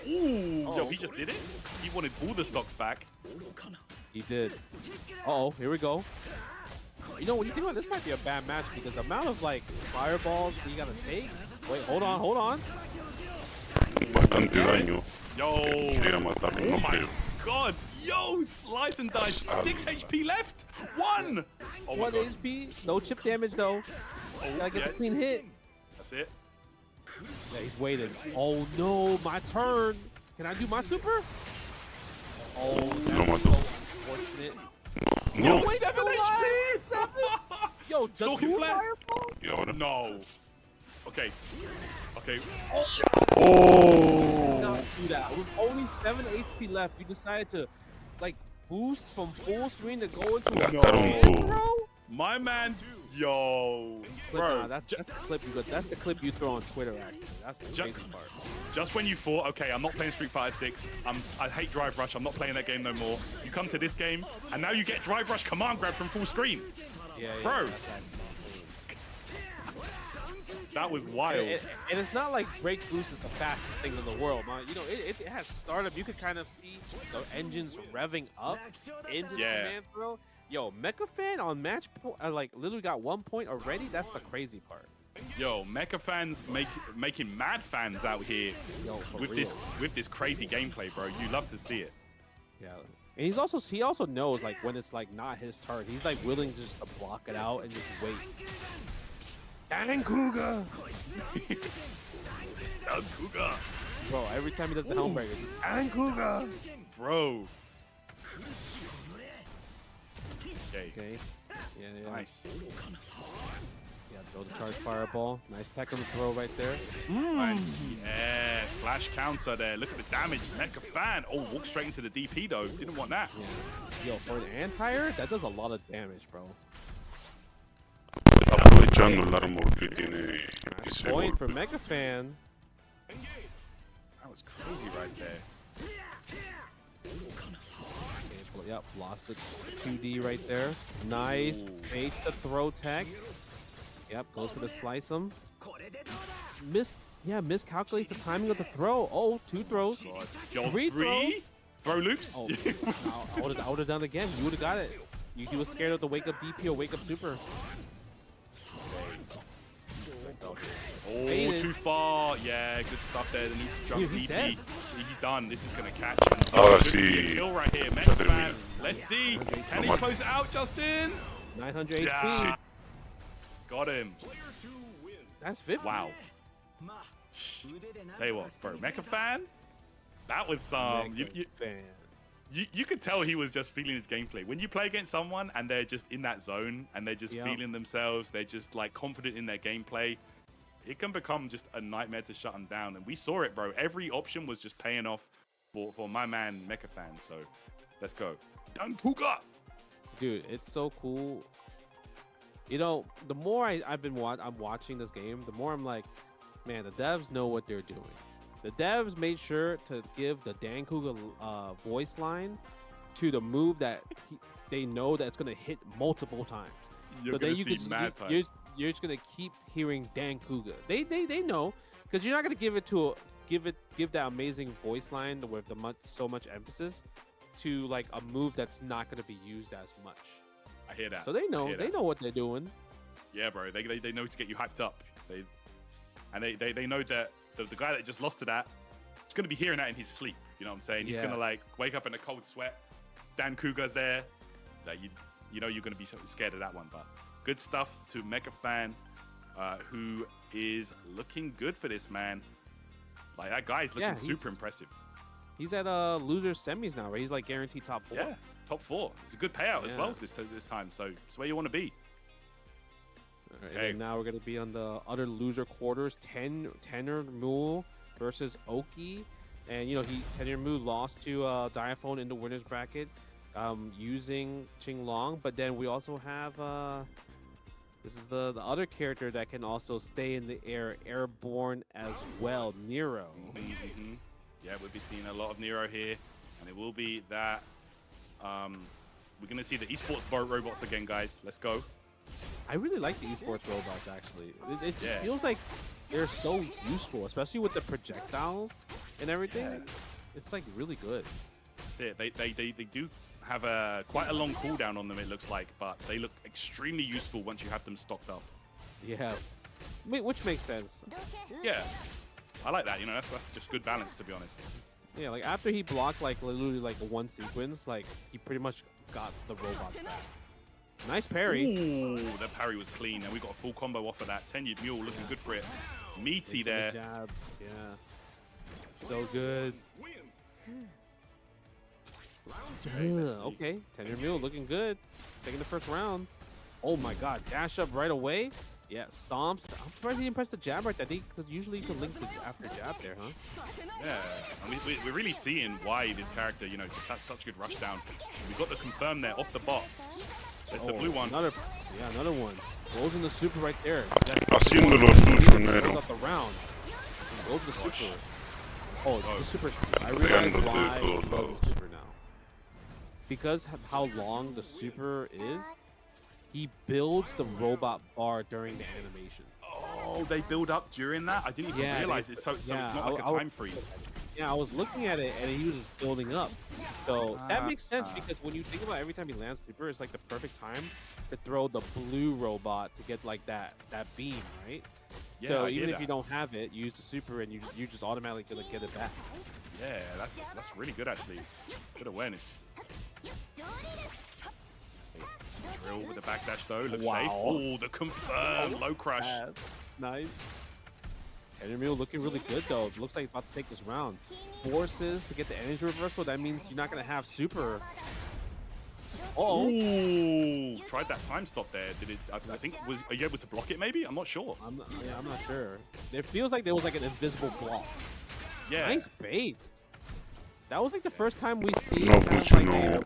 Ooh, yo, he just did it. He wanted all the stocks back. He did. Uh-oh, here we go. You know, what do you think about this? Might be a bad match because the amount of like fireballs we gotta take. Wait, hold on. Bastante daño. Yo. Oh my God. Yo, slice and dice. 6 HP left. 1. Oh 1 HP. No chip damage though. Gotta get the clean hit. That's it. Yeah, he's waiting. Oh no, my turn. Can I do my super? Oh, that's so unfortunate. No. 7 HP. 7. Yo, just 2 fireball? No. Okay. Oh. Not do that. With only 7 HP left, you decided to like boost from full screen to go into a bro? My man, yo, bro. Nah, that's the clip you got. That's the clip you throw on Twitter. Actually, that's the crazy part. Just when you thought, okay, I'm not playing Street Fighter 6. I hate Drive Rush. I'm not playing that game no more. You come to this game, and now you get Drive Rush command grab from full screen. Yeah, bro. That was wild. And it's not like Break Boost is the fastest thing in the world, man. You know, it has startup. You could kind of see the engines revving up into the command throw. Yo, Mecha Fan on match point, like literally got 1 point already. That's the crazy part. Yo, Mecha Fans making mad fans out here with this crazy gameplay, bro. You love to see it. Yeah. And he also knows like when it's like not his turn. He's like willing just to block it out and just wait. Dang Kuga! Bro, every time he does the helm breaker, he's Dang Kuga! Bro. Okay. Yeah. Nice. Yeah, throw the charge fireball. Nice tech on the throw right there. Yeah, flash counter there. Look at the damage. Mecha Fan. Oh, walk straight into the DP though. Didn't want that. Yeah. Yo, for an anti-air, that does a lot of damage, bro. Aprovechando el armor que tiene ese point for golpe. Mecha Fan. That was crazy right there. Yep, lost it. 2D right there. Nice. Baits the throw tech. Yep, goes for the slice him. Miscalculates the timing of the throw. Oh, 2 throws. Yo, 3 throws. Throw loops. Oh, I would have done it again. You would have got it. He was scared of the wake up DP or wake up super. Oh, Baited. too far. Yeah, good stuff there. The new jump Dude, he's dead. He's done. This is going to catch. Ahora Could be a sí. kill right here. Ya Mega termina. fan. Let's see. Can he No close it out, Justin? 900 Yeah. HP. Got him. That's 50. Wow. Tell you what, bro, Mecha fan, that was some. You could tell he was just feeling his gameplay. When you play against someone and they're just in that zone and they're just feeling themselves, they're just like confident in their gameplay, it can become just a nightmare to shut them down. And we saw it, bro. Every option was just paying off for my man Mecha fan. So let's go. Done Puka. Dude, it's so cool. You know, the more I'm watching this game, the more I'm like, man, the devs know what they're doing. The devs made sure to give the Dan Kuga voice line to the move that they know that it's gonna hit multiple times. You're gonna see mad times. You're just gonna keep hearing Dan Kuga. They know, because you're not gonna give that amazing voice line with so much emphasis to like a move that's not gonna be used as much. I hear that. So they know what they're doing. Yeah, bro. They know to get you hyped up. They know that the guy that just lost to that is going to be hearing that in his sleep. You know what I'm saying? He's going to like wake up in a cold sweat. Dan Kuga's there. Like you know you're going to be so scared of that one. But good stuff to Mecha fan, who is looking good for this, man. Like that guy's looking super impressive. He's at loser semis now, right? He's like guaranteed top 4. Yeah, top 4. It's a good payout as well this time. So it's where you want to be. All right, and now we're going to be on the other loser quarters. Tenor Mule versus Oki. And, you know, Tenor Mule lost to Diaphone in the winner's bracket using Qinglong. But then we also have, this is the other character that can also stay in the air, airborne as well, Nero. Yeah, we'll be seeing a lot of Nero here. And it will be that we're going to see the esports robots again, guys. Let's go. I really like the esports robots, actually. It just feels like they're so useful, especially with the projectiles and everything. Yeah. It's like really good. That's it. They do have quite a long cooldown on them, it looks like, but they look extremely useful once you have them stocked up. Yeah, which makes sense. Yeah, I like that. You know, that's just good balance, to be honest. Yeah, like after he blocked like literally like one sequence, like he pretty much got the robots back. Nice parry. Ooh, the parry was clean, and we got a full combo off of that. Tenured Mule looking good for it. Meaty there. Jabs, yeah. So good. Okay, Tenured Mule looking good. Taking the first round. Oh my god, dash up right away. Yeah, stomps. I'm surprised he didn't press the jab right there. I think because usually you can link the after jab there, huh? Yeah, and we're really seeing why this character, you know, just has such good rush down. We got the confirm there off the bot. There's the blue one. Another one. Goes in the super right there. Haciendo lo suyo, Nero. Goes up the round. Goes to the super. Oh, the super. I realize why he goes the super now. Because how long the super is, he builds the robot bar during the animation. Oh, they build up during that? I didn't even realize it. So it's not like a time freeze. Yeah, I was looking at it and he was just building up. So that makes sense because when you think about every time he lands super, it's like the perfect time to throw the blue robot to get like that beam, right? Yeah, so even if you don't have it, you use the super and you just automatically gonna get it back. Yeah, that's really good actually. Good awareness. Drill with the backdash though, looks safe. Oh, the confirm low crush. Nice. Tenured Mule looking really good though. Looks like he's about to take this round. Forces to get the energy reversal. That means you're not gonna have super. Oh. Ooh, tried that time stop there. Did it? I think are you able to block it? Maybe. I'm not sure. I'm not sure. It feels like there was like an invisible block. Yeah. Nice baits. That was like the first time we see No funcionó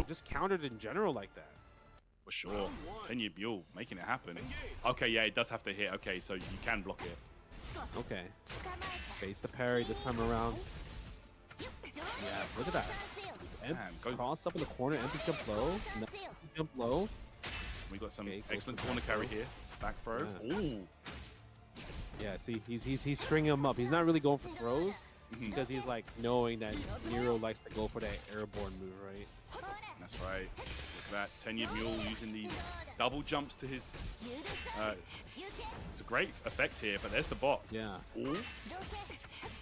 just countered in general like that. For sure. Tenured Mule making it happen. Okay, yeah, it does have to hit. Okay, so you can block it. Okay. Face the parry this time around. Yes, look at that. And cross up in the corner, empty jump low. Jump low. We got some excellent corner carry here. Back throw. Yeah. Ooh. Yeah, see, he's stringing him up. He's not really going for throws because he's like knowing that Nero likes to go for that airborne move, right? That's right. Look at that 10-year mule using these double jumps to his. It's a great effect here, but there's the bot. Yeah. Ooh.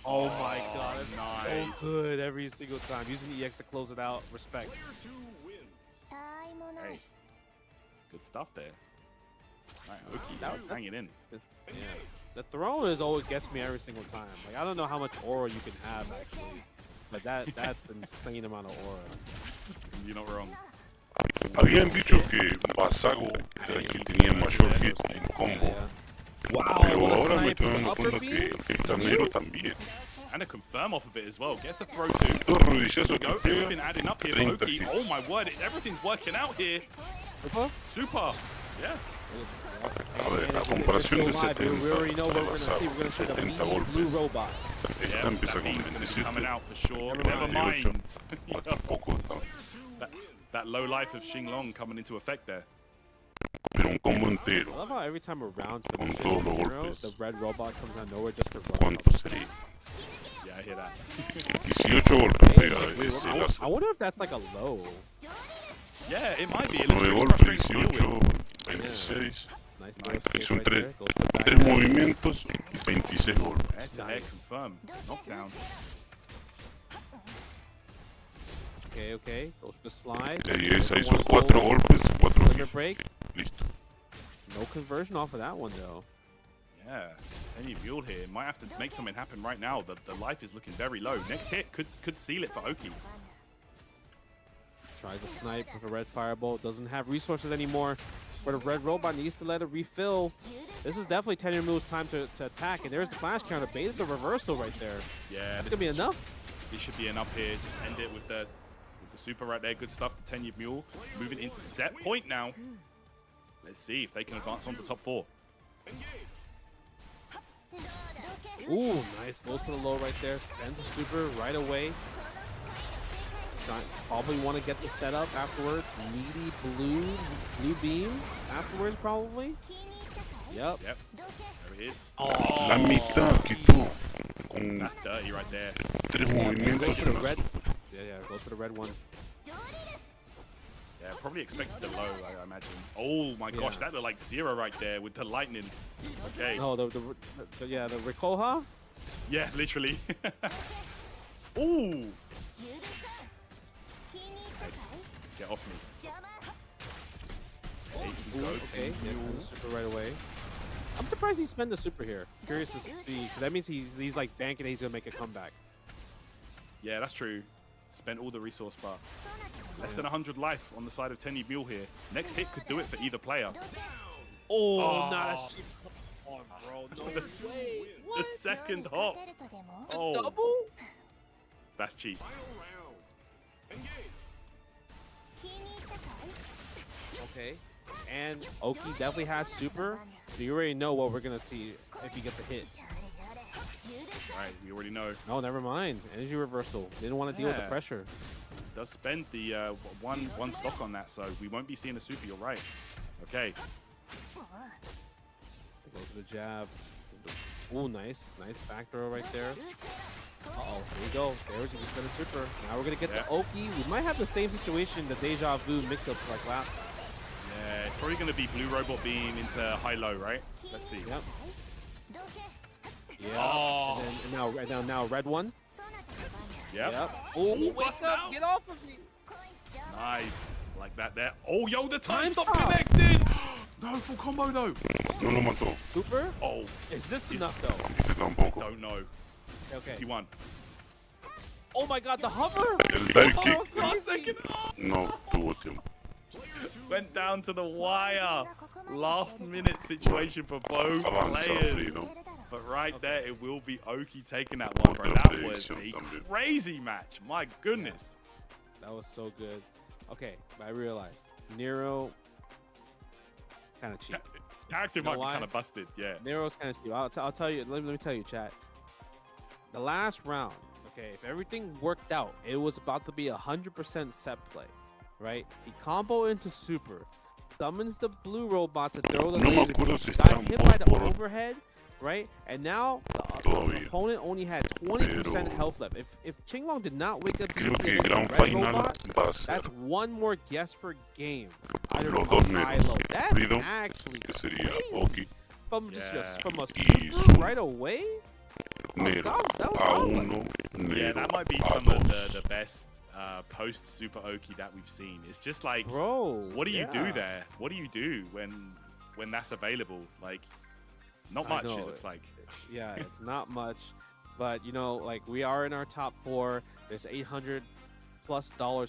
Oh my god, that's nice. so good every single time. Using the EX to close it out. Respect. Hey, good stuff there. Right, That- Oki, hang it in. Yeah. The throne is always gets me every single time. Like I don't know how much aura you can have actually, but that's an insane amount of aura. You're not wrong. Habían dicho que Basago era el que tenía el mayor hit en combo, Wow. pero what a ahora me snipe estoy from dando upper cuenta beam. que el Tanero también. And a confirm off of it as well. Gets a throw too. Dos rodillazos que Go, everything pega, adding up here. 30 Oki. hits. Oh my word, everything's working out here. Super? Super. Yeah. A ver, a comparación de 70 we already know what we're a gonna see. Basago, We're gonna see the 70 blue golpes. robot. Esta Yeah, empieza that con beam's gonna be 27, coming out for sure. Never Never mind. mind. tampoco, that low life of Xinglong coming into effect there. pero un combo I entero. love how every time around Con todos los golpes. the red robot comes out of nowhere just for ¿Cuánto sería? Yeah, I hear that. 18 golpes pega Wait, ese I láser. wonder if that's like a low. Yeah, it might be. It 9 looks pretty golpes, frustrating to deal with. 18, 26. Nice. Hizo en Right there. Goes for the 3 back. movimientos, 26 golpes. Head-to-head confirm. Knockdown. Okay. Goes for the slide. Y esa hizo 4 golpes, 4 Limit hits. break. Listo. No conversion off of that one though. Yeah, Tenny Mule here might have to make something happen right now. The life is looking very low. Next hit could seal it for Oki. Tries a snipe with a red fireball. Doesn't have resources anymore. But a red robot needs to let it refill. This is definitely Tenny Mule's time to attack. And there's the flash counter. Baited the reversal right there. Yeah, That's gonna be enough. This should be enough here. Just end it with the super right there. Good stuff. The 10-year Mule moving into set point now. Let's see if they can advance on the top 4. Ooh, nice. Goes for the low right there. Spends a super right away. Probably want to get the setup afterwards. Meaty blue beam afterwards, probably. Yep. There it is. La mitad quitó con That's dirty right there. 3 Goes movimientos for y the una red. super. Yeah, goes for the red one. Yeah, probably expected the low, I imagine. Oh my gosh, Yeah. that looked like 0 right there with the lightning. Okay. No, the Rikoha. Yeah, literally. Ooh. Nice. Get off me. Ooh, okay. Yeah, the super right away. I'm surprised he spent the super here. Curious to see, because that means he's like banking that he's gonna make a comeback. Yeah, that's true. Spent all the resource bar. Less than 100 life on the side of Tenny Mule here. Next hit could do it for either player. Oh, nah, that's cheap. Come on, bro. No The way. The second hop. Oh, Double? that's cheap. Okay. And Oki definitely has super. So you already know what we're gonna see if he gets a hit. Right, we already know. No, never mind. Energy reversal. Didn't want to deal with the Yeah. pressure. Does spend the one stock on that, so we won't be seeing a super. You're right. Okay. Goes to the jab. Ooh, nice back throw right there. Uh-oh, here we go. There's just gonna super. Now we're gonna get the Oki. We might have the same situation, the deja vu mix-up like last time. Yeah, it's probably going to be Blue Robot being into high-low, right? Let's see. Yep. Yeah. Oh. And now red one. Yep. Oh, Ooh, wake bust up! out. Get off of me! Nice. Like that there. Oh, yo, the time Time stop stop. connected. No, full combo, though. No lo mató. Super? Oh, Is this enough though? Este tampoco. don't know. Okay. 51. Oh my God, the hover! El dive Oh, kick crazy. Second up. no tuvo tiempo. Went down to the wire. Last minute situation for both Avanza players. Frido. But right there, it will be Oki taking that one, bro. Otra That was predicción a también. crazy match. My goodness. That was so good. Okay, I realized Nero kind of cheap. Character You know might be why? kind of busted, yeah. Nero's kind of cheap. I'll tell you. Let me tell you, chat. The last round, okay, if everything worked out, it was about to be 100% set play, right? He combo into super, summons the blue robot to throw the No me laser, acuerdo si got está en hit by the post por overhead, right? And now todavía. Opponent only had 20% Pero health left. If Qinglong did not wake up to creo que the Gran red Final robot, va a ser that's one more guess per game. Either los from dos high negros, low. That's Freedom, actually que sería crazy. Oki, From from a y super Sun right away. negro, That was a solid. uno, Yeah, negro, that might be a some of dos. the best post Super Oki that we've seen. It's just like, Bro, what do you do yeah. there? What do you do when that's available? Like, not I much. know. It looks like. Yeah, it's not much, but you know, like we are in our top 4. There's $800+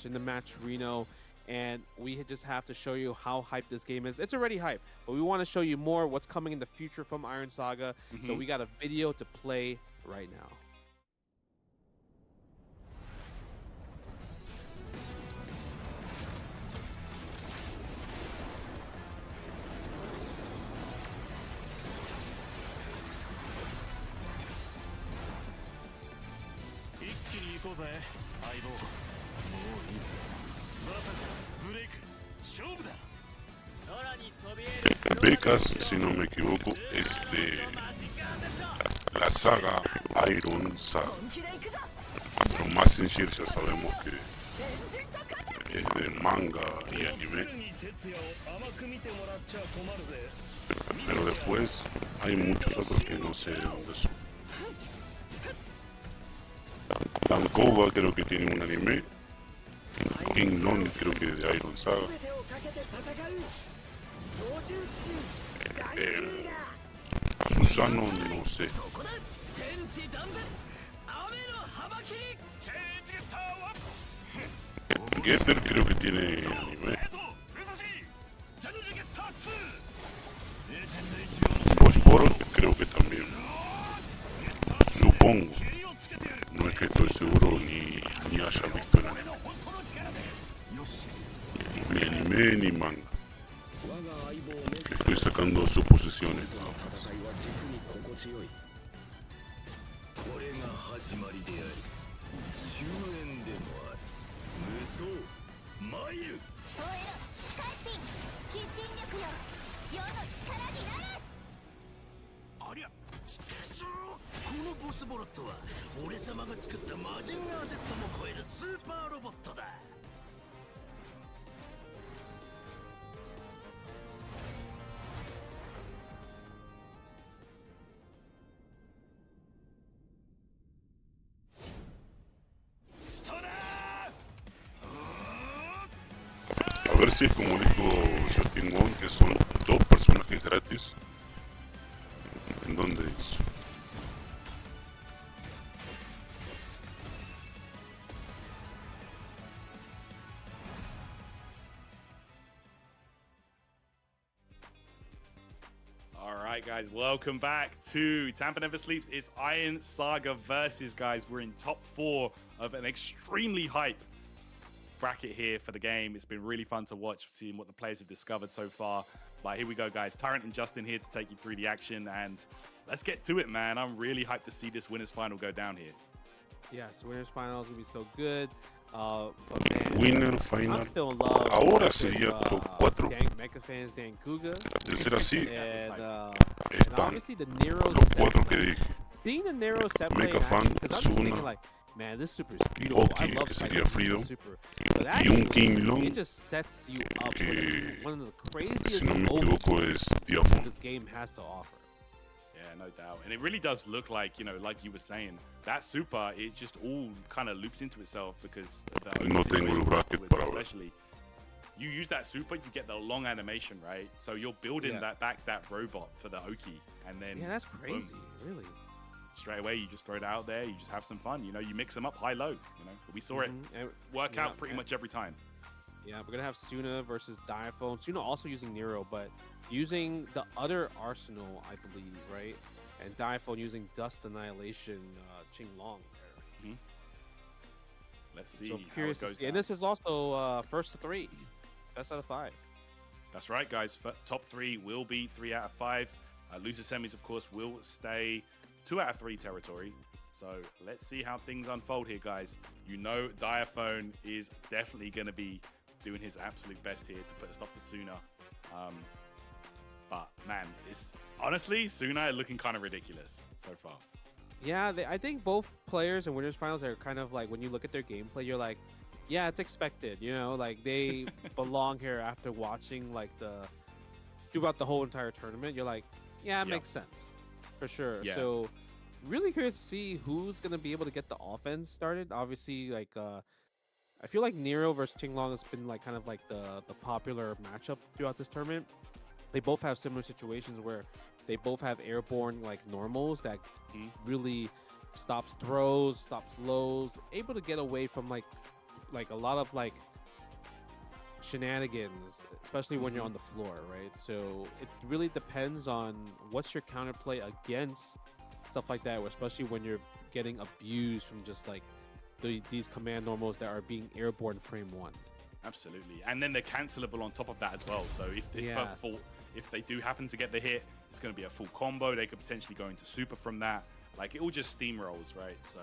in the match Reno, and we just have to show you how hyped this game is. It's already hyped, but we want to show you more what's coming in the future from Iron Saga. So we got a video to play right now. Becas, si no me equivoco, es de la saga Iron Saga. Pero más sincero, ya sabemos que es de manga y anime. Pero después hay muchos otros que no sé de dónde son. Tankova creo que tiene un anime. King Long creo que es de Iron Saga. Susano no sé. Getter creo que tiene anime. Bosporo creo que también. Supongo. No es que estoy seguro ni haya visto el anime. Ni anime ni manga. Estoy sacando suposiciones. これが始まりであり終焉でもある無双参る燃えろ改心寄進力よ世の力になれありゃこのボスボロットは俺様が作ったマジンガー Z も超えるスーパーロボットだA ver si es como dijo Justin Wong, que son 2 personajes gratis. ¿En dónde es? All right, guys, welcome back to Tampa Never Sleeps. It's Iron Saga versus, guys. We're in top 4 of an extremely hype bracket here for the game. It's been really fun to watch, seeing what the players have discovered so far. But here we go, guys. Tyrant and Justin here to take you through the action, and let's get to it, man. I'm really hyped to see this winners final go down here. Yes, winners final is gonna be so good. But man, Winner Final. I'm still in love. Ahora with, sería top 4. Dan Mecha fans, Dan Kuga, De ser así, and están obviously the Nero los set 4 que play. dije. Seeing the Nero set play in Mecha Fan, action, 'cause I'm just thinking Suna, like, man, this super is beautiful. Oki, I love que Titan sería Super Freedom, Super. But y un actually, King Long, it just sets you up que for one of the craziest si no me moments equivoco es Diafon. this game has to offer. Yeah, no doubt. And it really does look like, you know, like you were saying, that super, it just all kind of loops into itself because the No tengo el bracket para ver. especially, you use that super, you get the long animation, right? So you're building Yeah. that robot for the Oki, and then Yeah, that's boom, crazy, really. straight away you just throw it out there, you just have some fun, you know, you mix them up high low, you know. We saw it And, work yeah, out pretty much every time. yeah, we're gonna have Suna versus Diaphone. Suna also using Nero, but using the other arsenal, I believe, right? And Diaphone using Dust Annihilation, Qinglong there. Let's see So how curious it to goes see. And down. this is also first to 3, best out of 5. That's right, guys. Top 3 will be 3 out of 5. Loser semis, of course, will stay 2 out of 3 territory. So let's see how things unfold here, guys. You know, Diaphone is definitely going to be doing his absolute best here to put a stop to Suna. But man, it's honestly Suna looking kind of ridiculous so far. Yeah, I think both players in winners finals are kind of like when you look at their gameplay, you're like, yeah, it's expected. You know, like they belong here after watching like throughout the whole entire tournament. You're like, yeah, it makes sense for sure. Yeah. So really curious to see who's gonna be able to get the offense started. Obviously, like I feel like Nero versus Qinglong has been like kind of like the popular matchup throughout this tournament. They both have similar situations where they both have airborne like normals that really stops throws, stops lows, able to get away from like a lot of like shenanigans, especially when you're on the floor, right? So it really depends on what's your counterplay against stuff like that, especially when you're getting abused from just like these command normals that are being airborne frame one. Absolutely, and then they're cancelable on top of that as well. So if they do happen to get the hit, it's going to be a full combo. They could potentially go into super from that. Like it all just steamrolls, right? So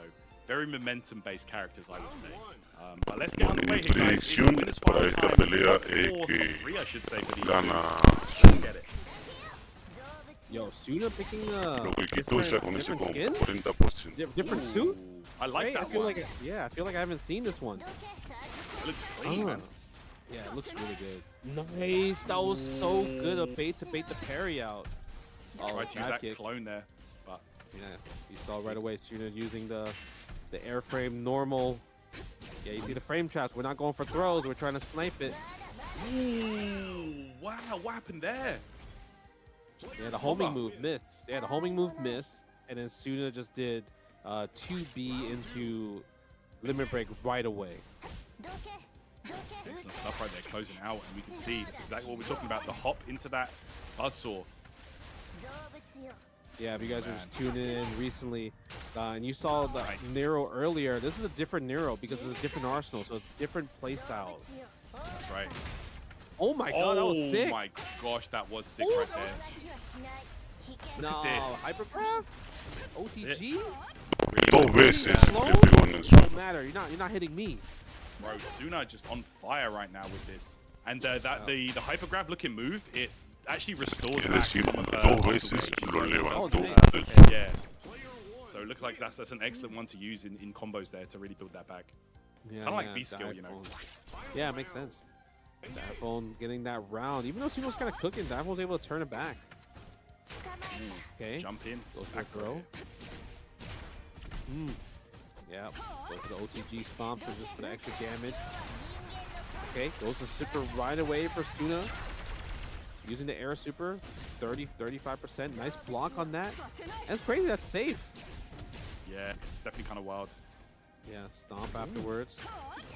very momentum-based characters, I would say. But let's get on the way here, guys. Predicción para esta pelea es Three, I should say, for these gana two. Suna. Get it. Yo, Suna picking Lo que quitó ya con ese different con skin? 40%. Different suit? Ooh, I like Right? that I feel one. like I feel like I haven't seen this one. It looks clean, man. Yeah, it looks really good. Nice. That was so good. A bait to parry out. Oh, Tried to use bad that kick. clone there, but Yeah, you saw right away Suna using the airframe normal. Yeah, you see the frame traps. We're not going for throws. We're trying to snipe it. ooh, wow, what happened there? Yeah, the homing move missed. Yeah, the homing move missed. And then Suna just did 2B into limit break right away. Excellent stuff right there, closing out, and we can see that's exactly what we're talking about. The hop into that buzzsaw. Yeah, if you guys are just tuning in recently and you saw the Nice. Nero earlier, this is a different Nero because it's a different arsenal, so it's different play styles. That's right. Oh my god, that was sick. Oh my gosh, that was sick Ooh, right that there. No, this. hypercraft? OTG? Dos veces Slow? le pegó en el suelo. Don't matter, you're not hitting me. Bro, Suna just on fire right now with this. And the hypergrab looking move, it actually restores Es back decir, some of her dos muscle veces weight. lo levantó nice. del suelo. Yeah. So it looks like that's an excellent one to use in combos there to really build that back. Yeah, Kinda like V-skill, you know. Divephone. Yeah, it makes sense. Divephone getting that round. Even though Suno's kind of cooking, Divephone's able to turn it back. Okay. Jump in, Goes for a back throw. Yeah. Goes for the OTG stomp just for the extra damage. Okay. Goes to super right away for Suna. Using the air super. 35%. Nice block on that. That's crazy. That's safe. Yeah, definitely kind of wild. Yeah. Stomp afterwards.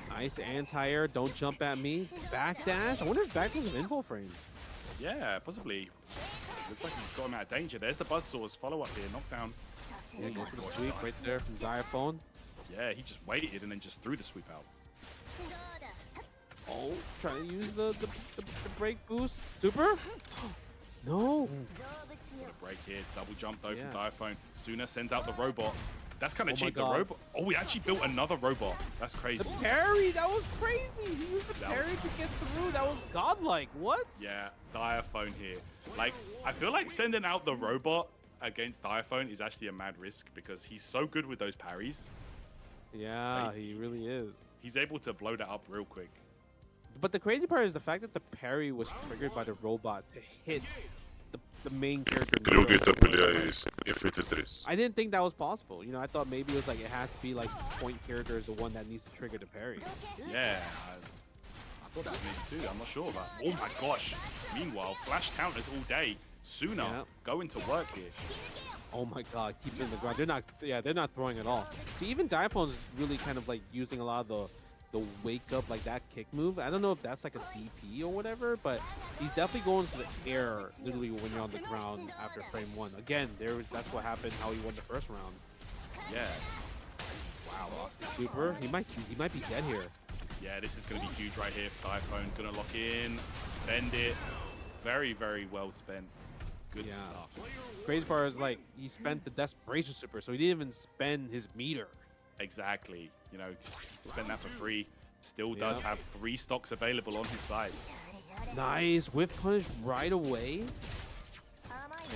Nice anti-air. Don't jump at me. Backdash. I wonder if backdash is info frames. Yeah, possibly. Looks like he's got him out of danger. There's the buzzsaws. Follow up here. Knockdown. Yeah, goes for the sweep right there from Divephone. Yeah, he just waited and then just threw the sweep out. Oh, trying to use the break boost. Super? No. What a break here. Double jump though Yeah. from Divephone. Suna sends out the robot. That's kind of Oh my cheap. The God. robot. Oh, we actually built another robot. That's crazy. The parry, that was crazy. He used the That was parry to get through. That was godlike. What? Yeah, Divephone here. Like, I feel like sending out the robot against Divephone is actually a mad risk because he's so good with those parries. Yeah, Like, he really is. He's able to blow that up real quick. But the crazy part is the fact that the parry was triggered by the robot to hit the main character. Creo que Nero. esta pelea es FT3. I didn't think that was possible. You know, I thought maybe it was like it has to be like point character is the one that needs to trigger the parry. Yeah, I thought that maybe too. I'm not sure, but oh my gosh. Meanwhile, flash counters all day. Sooner Yeah. going to work here. Oh my god, keep it in the ground. They're not throwing at all. See, even Diaphone's really kind of like using a lot of the wake up, like that kick move. I don't know if that's like a DP or whatever, but he's definitely going to the air literally when you're on the ground after frame one. Again, that's what happened how he won the first round. Yeah. Wow, off the super. He might be dead here. Yeah, this is going to be huge right here for Divephone. Going to lock in, spend it. Very, very well spent. Good Yeah. stuff. Crazy part is like he spent the desperation super, so he didn't even spend his meter. Exactly. You know, spend that for free. Still does Yep. have 3 stocks available on his side. Nice whiff punish right away.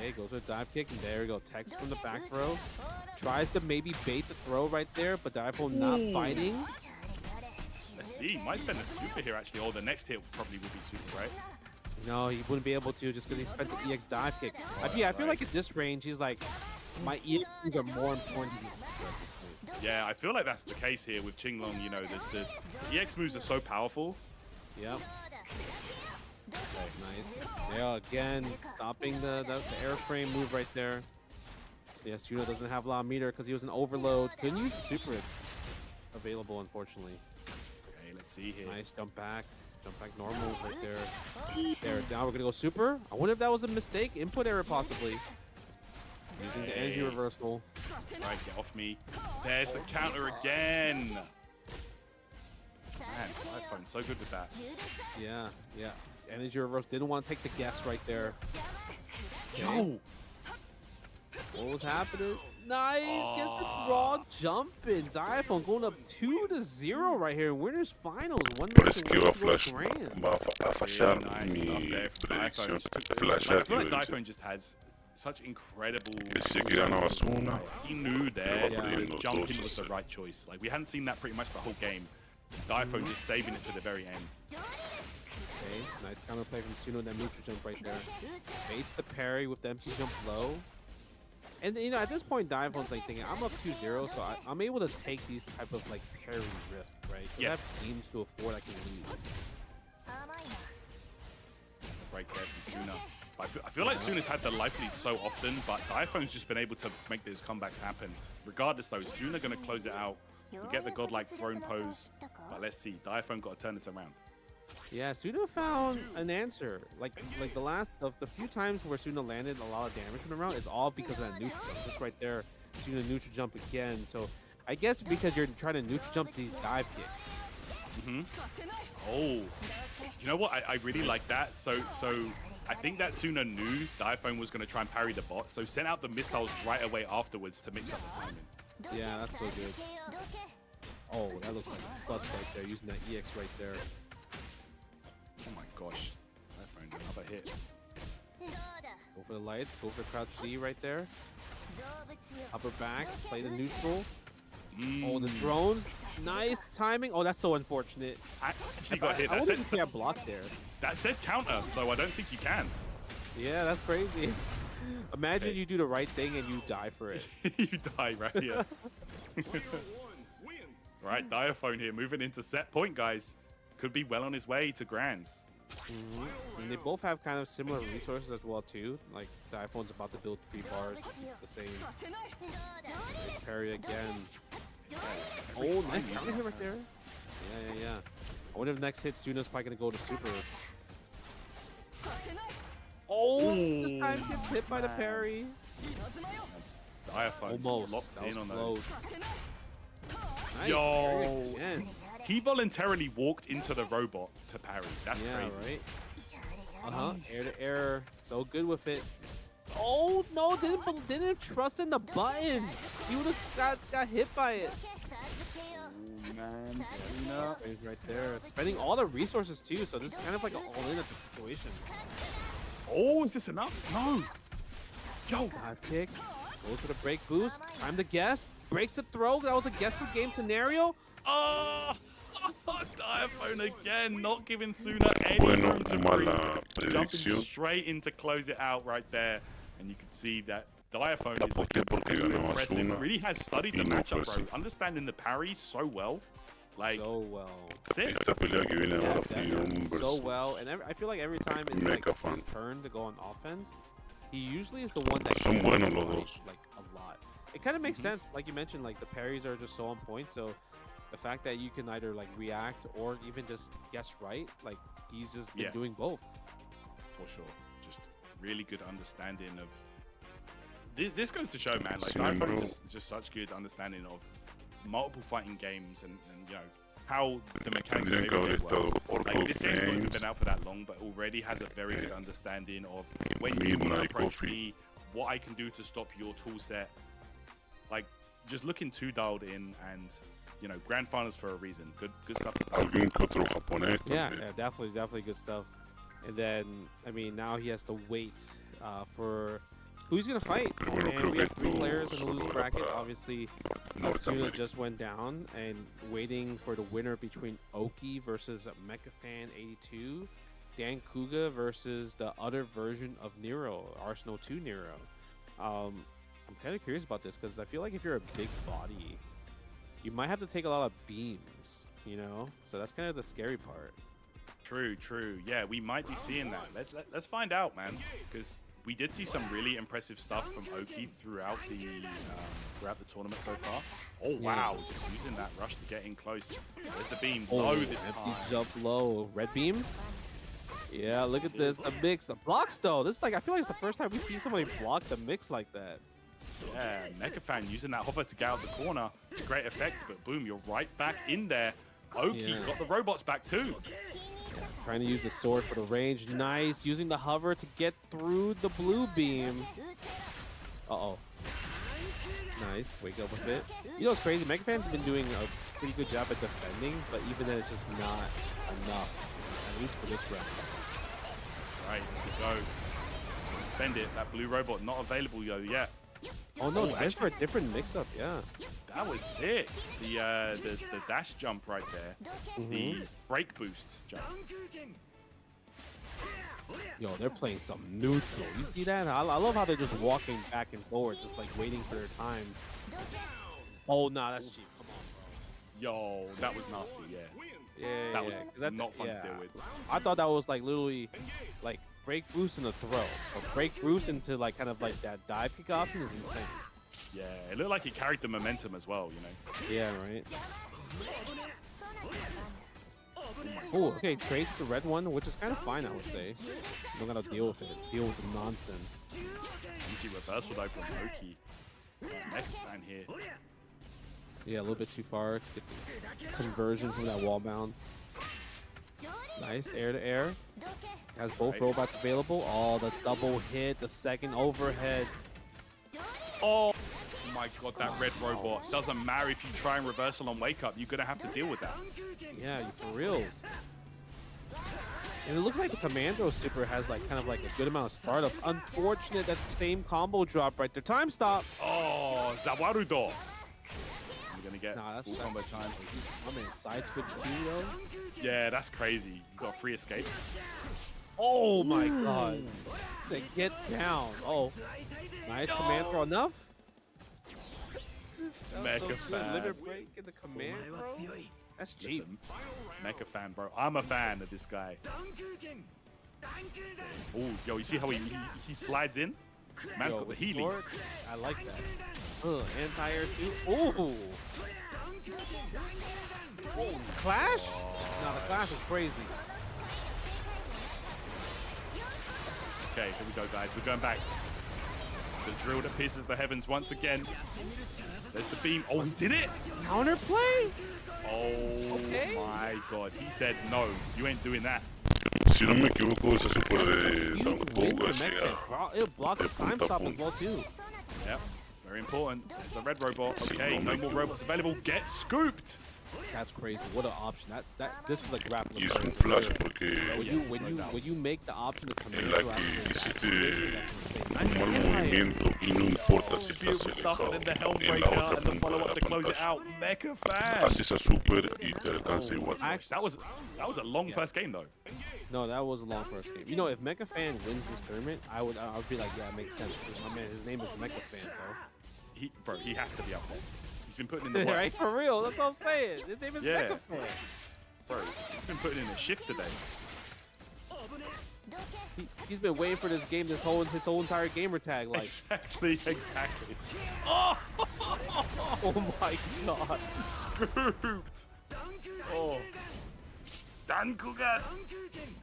Okay, goes for a dive kick, and there we go. Text from the back throw. Tries to maybe bait the throw right there, but Dive not fighting. Let's see. Might spend the super here, actually. Or the next hit probably will be super, right? No, he wouldn't be able to just because he spent the EX dive kick. I feel like at this range, he's like, my EX moves are more important than these. Yeah, I feel like that's the case here with Qinglong. You know, the EX moves are so powerful. Yep. Okay, nice. Yeah, again, stopping the airframe move right there. Yeah, Suno doesn't have a lot of meter because he was an overload. Couldn't use the super available, unfortunately. Okay, let's see here. Nice jump back. Jump back normals right there. There, now we're gonna go super. I wonder if that was a mistake. Input error possibly. Using the energy reversal. Right, get off me. There's the counter again. Man, iPhone's so good with that. Yeah, yeah. Energy reversal. Didn't want to take the guess right there. Yo! What was happening? Nice. Gets the raw jumping. Diaphone going up 2-0 right here in winners finals. Parece que va a fallar mi predicción. I feel like Diaphone just has such incredible. He knew there that jumping was the right choice. Like we hadn't seen that pretty much the whole game. Diaphone just saving it to the very end. Okay, nice counterplay from Suno. That neutral jump right there. Baits the parry with the empty jump low. And you know, at this point, Diaphone's like thinking, I'm up 2-0, so I'm able to take these type of like parry risks, right? Yes. I have schemes to afford I can lose. Right there from Suna. I feel like Suna's had the life lead so often, but Diaphone's just been able to make those comebacks happen. Regardless though, Suna gonna close it out. We get the godlike throne pose, but let's see. Diaphone got to turn this around. Yeah, Suno found an answer. Like the few times where Suno landed a lot of damage from the round, it's all because of that neutral jump. Just right there, Suno neutral jump again. So I guess because you're trying to neutral jump these dive kicks. Oh, you know what? I really like that. So I think that Suna knew Diaphone was going to try and parry the bot, so sent out the missiles right away afterwards to mix up the timing. Yeah, that's so good. Oh, that looks like a plus right there, using that EX right there. Oh my gosh. Diaphone, another hit. Go for the lights, go for crouch C right there. Upper back, play the neutral. Oh, the drones. Nice timing. Oh, that's so unfortunate. I actually got hit. I wonder if you can't block there. That said counter, so I don't think you can. Yeah, that's crazy. Imagine you do the right thing and you die for it. You die right here. Right, Diaphone here, moving into set point, guys. Could be well on his way to Grands. And they both have kind of similar resources as well too. Like Diaphone's about to build 3 bars, the same. Nice parry again. Oh, nice counter hit right there. Yeah. I wonder if next hit Suna's probably gonna go to super. Oh, this time gets hit by the parry. Diaphone almost locked in on those. Nice. Yo, he voluntarily walked into the robot to parry. That's crazy. Right? Air to air, so good with it. Oh no! Didn't trust in the button. He would have got hit by it. Oh, man, Suna. Right there, spending all the resources too. So this is kind of like an all-in at the situation. Oh, is this enough? No. Yo, dive kick. Goes for the break boost. Time to guess. Breaks the throw. That was a guess for game scenario. Oh, Diaphone again, not giving Suna any room to breathe. Jumping straight in to close it out right there. And you can see that Diaphone is impressive. Really has studied the matchup, bro. Understanding the parry so well. Like, so well. Sick. So well. And I feel like every time it's like his turn to go on offense, he usually is the one that gets like a lot. It kind of makes sense, like you mentioned, like the parries are just so on point. So the fact that you can either like react or even just guess right, like he's just been doing both. For sure. Just really good understanding of this goes to show, man, like Diaphone is just such good understanding of multiple fighting games and you know how the mechanics of it work. Like this game's not even been out for that long, but already has a very good understanding of when you want to approach me, what I can do to stop your tool set. Like just looking too dialed in, and you know, grand finals for a reason. Good stuff. Yeah, definitely good stuff. And then I mean, now he has to wait for who's gonna fight? Pero bueno, And creo we que have 3 esto players in the solo loser era bracket. para Obviously, Asuna Norteamérica. just went down, and waiting for the winner between Oki versus MechaFan82, Dan Kuga versus the other version of Nero, Arsenal 2 Nero. I'm kind of curious about this because I feel like if you're a big body, you might have to take a lot of beams, you know? So that's kind of the scary part. True, true. Yeah, we might be seeing that. Let's find out, man, because we did see some really impressive stuff from Oki throughout the tournament so far. Oh wow, just using that rush to get in close. There's the beam low this empty time. jump low, red beam. Yeah, look at this, a mix, the blocks though. This is like, I feel like it's the first time we see somebody block the mix like that. Yeah, MechaFan using that hover to get out the corner to great effect, but boom, you're right back in there. Oki got the robots back too. Trying to use the sword for the range. Nice. Using the hover to get through the blue beam. Uh-oh. Nice. Wake up a bit. You know what's crazy? MechaFan's been doing a pretty good job at defending, but even then it's just not enough, at least for this round. That's right. Here we go. Spend it. That blue robot not available yet. Oh no, that's for a different mix-up, yeah. That was sick. The dash jump right there. The break boost jump. Yo, they're playing some neutral. You see that? I love how they're just walking back and forward, just like waiting for their time. Oh, nah, that's cheap. Come on, bro. Yo, that was nasty, yeah. Yeah, That was that, not fun to deal with. I thought that was like literally like break boost and a throw. But break boost into like kind of like that dive kick option is insane. Yeah, it looked like he carried the momentum as well, you know. Yeah, right. Oh, okay, trade the red one, which is kind of fine, I would say. You don't gotta deal with it. Deal with the nonsense. Easy reversal though from Oki. MechaFan here. Yeah, a little bit too far to get the conversion from that wall bounce. Nice, air to air. Has both robots available. Oh, the double hit, the second overhead. Oh my god, that red robot. Doesn't matter if you try and reversal on wake up, you're gonna have to deal with that. Yeah, for reals. And it looks like the Commando super has like kind of like a good amount of startups. Unfortunate that same combo drop right there. Time stop. Oh, Zawarudo. You're gonna get Nah, that's full combo time. I mean, side switch too, though. Yeah, that's crazy. You got a free escape. Oh my god. To get down. Oh, nice command throw. Enough? MechaFan. Limit break in the command throw? That's cheap. Listen, MechaFan, bro. I'm a fan of this guy. Oh, yo, you see how he slides in? Man's got the with healies. sword, I like that. Anti-air too. Ooh. Oh, clash? No, the clash is crazy. Okay, here we go, guys. We're going back. The drill that pierces the heavens once again. There's the beam. Oh, he did it! Counterplay? Oh my god. He said, no, you ain't doing that. Si no me equivoco, esa super de tampoco hacía It blocks the time stop as well too. Yep, very important. There's the red robot. Okay, no more robots available. Get scooped! That's crazy. What an option. This is like grappling. y es un flash porque When you make the option to come en in, la que hiciste un mal movimiento y no importa si estás alejado And the helm en la breaker otra and the punta de follow-up la to close it pantalla. out. MechaFan! Haces esa super y te alcanza igual. That was a long first game though. No, that was a long first game. You know, if MechaFan wins this tournament, I would be like, yeah, it makes sense. My man, his name is MechaFan, bro. He has to be up there. He's been putting in the work. Right, for real. That's what I'm saying. His name is MechaFan. Bro, he's been putting in a shift today. He's been waiting for this game his whole entire gamer tag. Like, Exactly. Oh! oh my god. Scooped! Oh. Dan Kuga!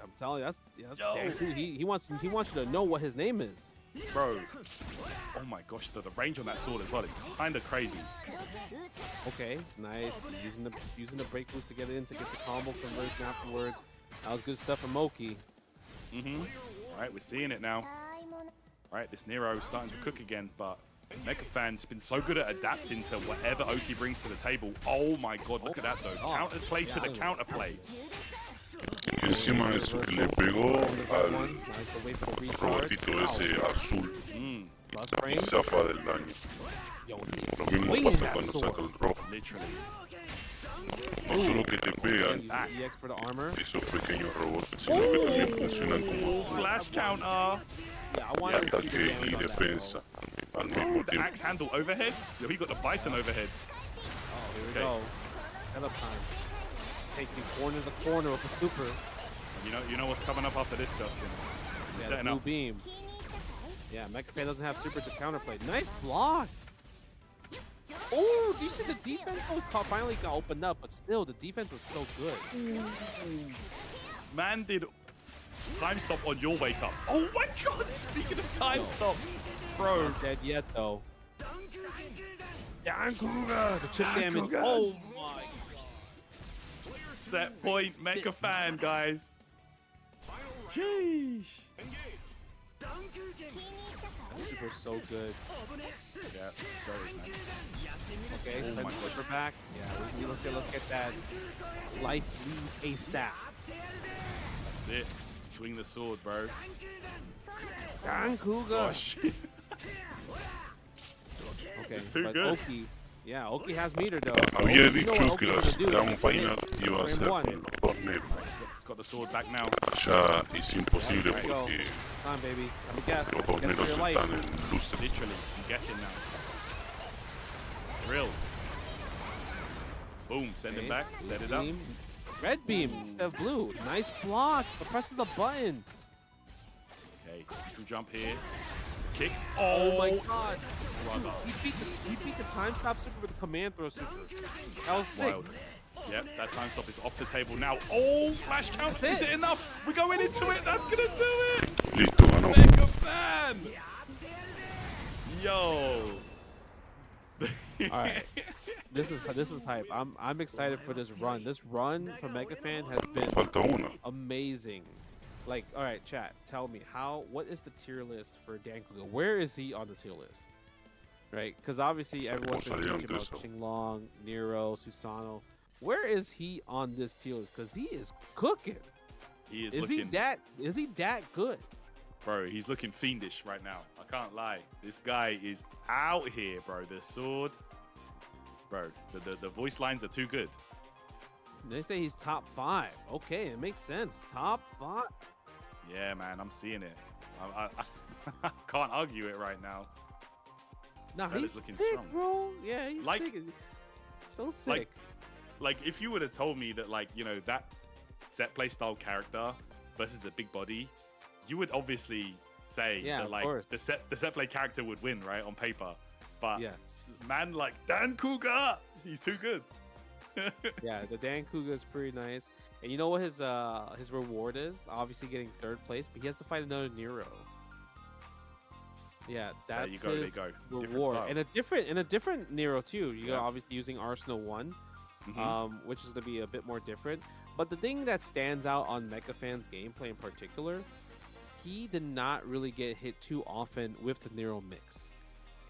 I'm telling you, that's Yo. damn cool. He wants you to know what his name is. Bro. Oh my gosh, the range on that sword as well is kind of crazy. Okay, nice. Using the break boost to get it in to get the combo conversion afterwards. That was good stuff from Moki. Alright, we're seeing it now. Alright, this Nero is starting to cook again, but MechaFan's been so good at adapting to whatever Oki brings to the table. Oh my god, look at that though. Counterplay to the counterplay. Y encima de eso que le pegó al robotito ese azul. y zafa del daño. Lo mismo pasa cuando saca el rojo. No solo que te pegan esos pequeños robots, sino que también funcionan como Flash counter. ataque y defensa al mismo The tiempo. axe handle overhead. Yo, he got the bison overhead. Oh, here we go. Setup time. Take you corner to corner with a super. You know what's coming up after this, Justin? He's Yeah, setting blue up. beam. Yeah, Mechafan doesn't have super to counterplay. Nice block. Oh, do you see the defense? Oh, finally got opened up, but still, the defense was so good. Man did time stop on your wake up. Oh my god, speaking of time stop. Bro. Not dead yet, though. Dankuga! The chip damage. Dankuga. Oh my god. Set point, Mecha fan, guys. Sheesh. Super so good. Yeah, great, man. Okay, Oh spend my super back. Yeah, let's get that life lead ASAP. That's it. Swing the sword, bro. Dankuga. Oh shit. Okay, It's too but good. Oki, yeah, Oki has meter though. Había Oki, you know dicho what que Oki's la gonna do. gran final iba a ser Frame con los torneos. He's got the sword back now. Ya es imposible There you go. porque Come on, baby. Let me guess. los Guess for torneos your life. están en luces. Literally, I'm guessing now. Real. Boom, send him Okay, back, blue set it up. beam. Red beam instead of blue. Nice block. But presses a button. Okay, you can jump here. Kick. Oh my god. Brother. He beat the time stop super with the command throw super. That was sick. Wild. Yep, that time stop is off the table now. Oh, flash count. That's Is it. it enough? We're going into it. That's gonna do it. Listo, ganó. Mega fan. Yo. All right. This is hype. I'm excited for this run. This run for Megafan has been Falta una. amazing. Like, all right, chat, tell me what is the tier list for Dankuga? Where is he on the tier list? Right? Because obviously everyone's been Vamos thinking adelante, about Xinglong, Nero, Susano. Where is he on this tier list? Because he is cooking. He is Is looking, he that good? bro. He's looking fiendish right now. I can't lie. This guy is out here, bro. The sword, bro. The voice lines are too good. They say he's top 5. Okay, it makes sense. Top 5. Yeah, man, I'm seeing it. I can't argue it right now. Nah, That he's is looking sick, strong. bro. Yeah, he's Like- sick. So sick. Like if you would have told me that, like, you know, that set play style character versus a big body, you would obviously say Yeah, that of like course. the set play character would win, right, on paper. But Yes. man, like Dankuga, he's too good. Yeah, the Dankuga is pretty nice. And you know what his reward is? Obviously getting 3rd place, but he has to fight another Nero. Yeah, There that's you go, there you his go. Different reward. style. And a different Nero too. You're Yeah. obviously using Arsenal 1, Mhm. which is gonna be a bit more different. But the thing that stands out on Mechafan's gameplay in particular, he did not really get hit too often with the Nero mix.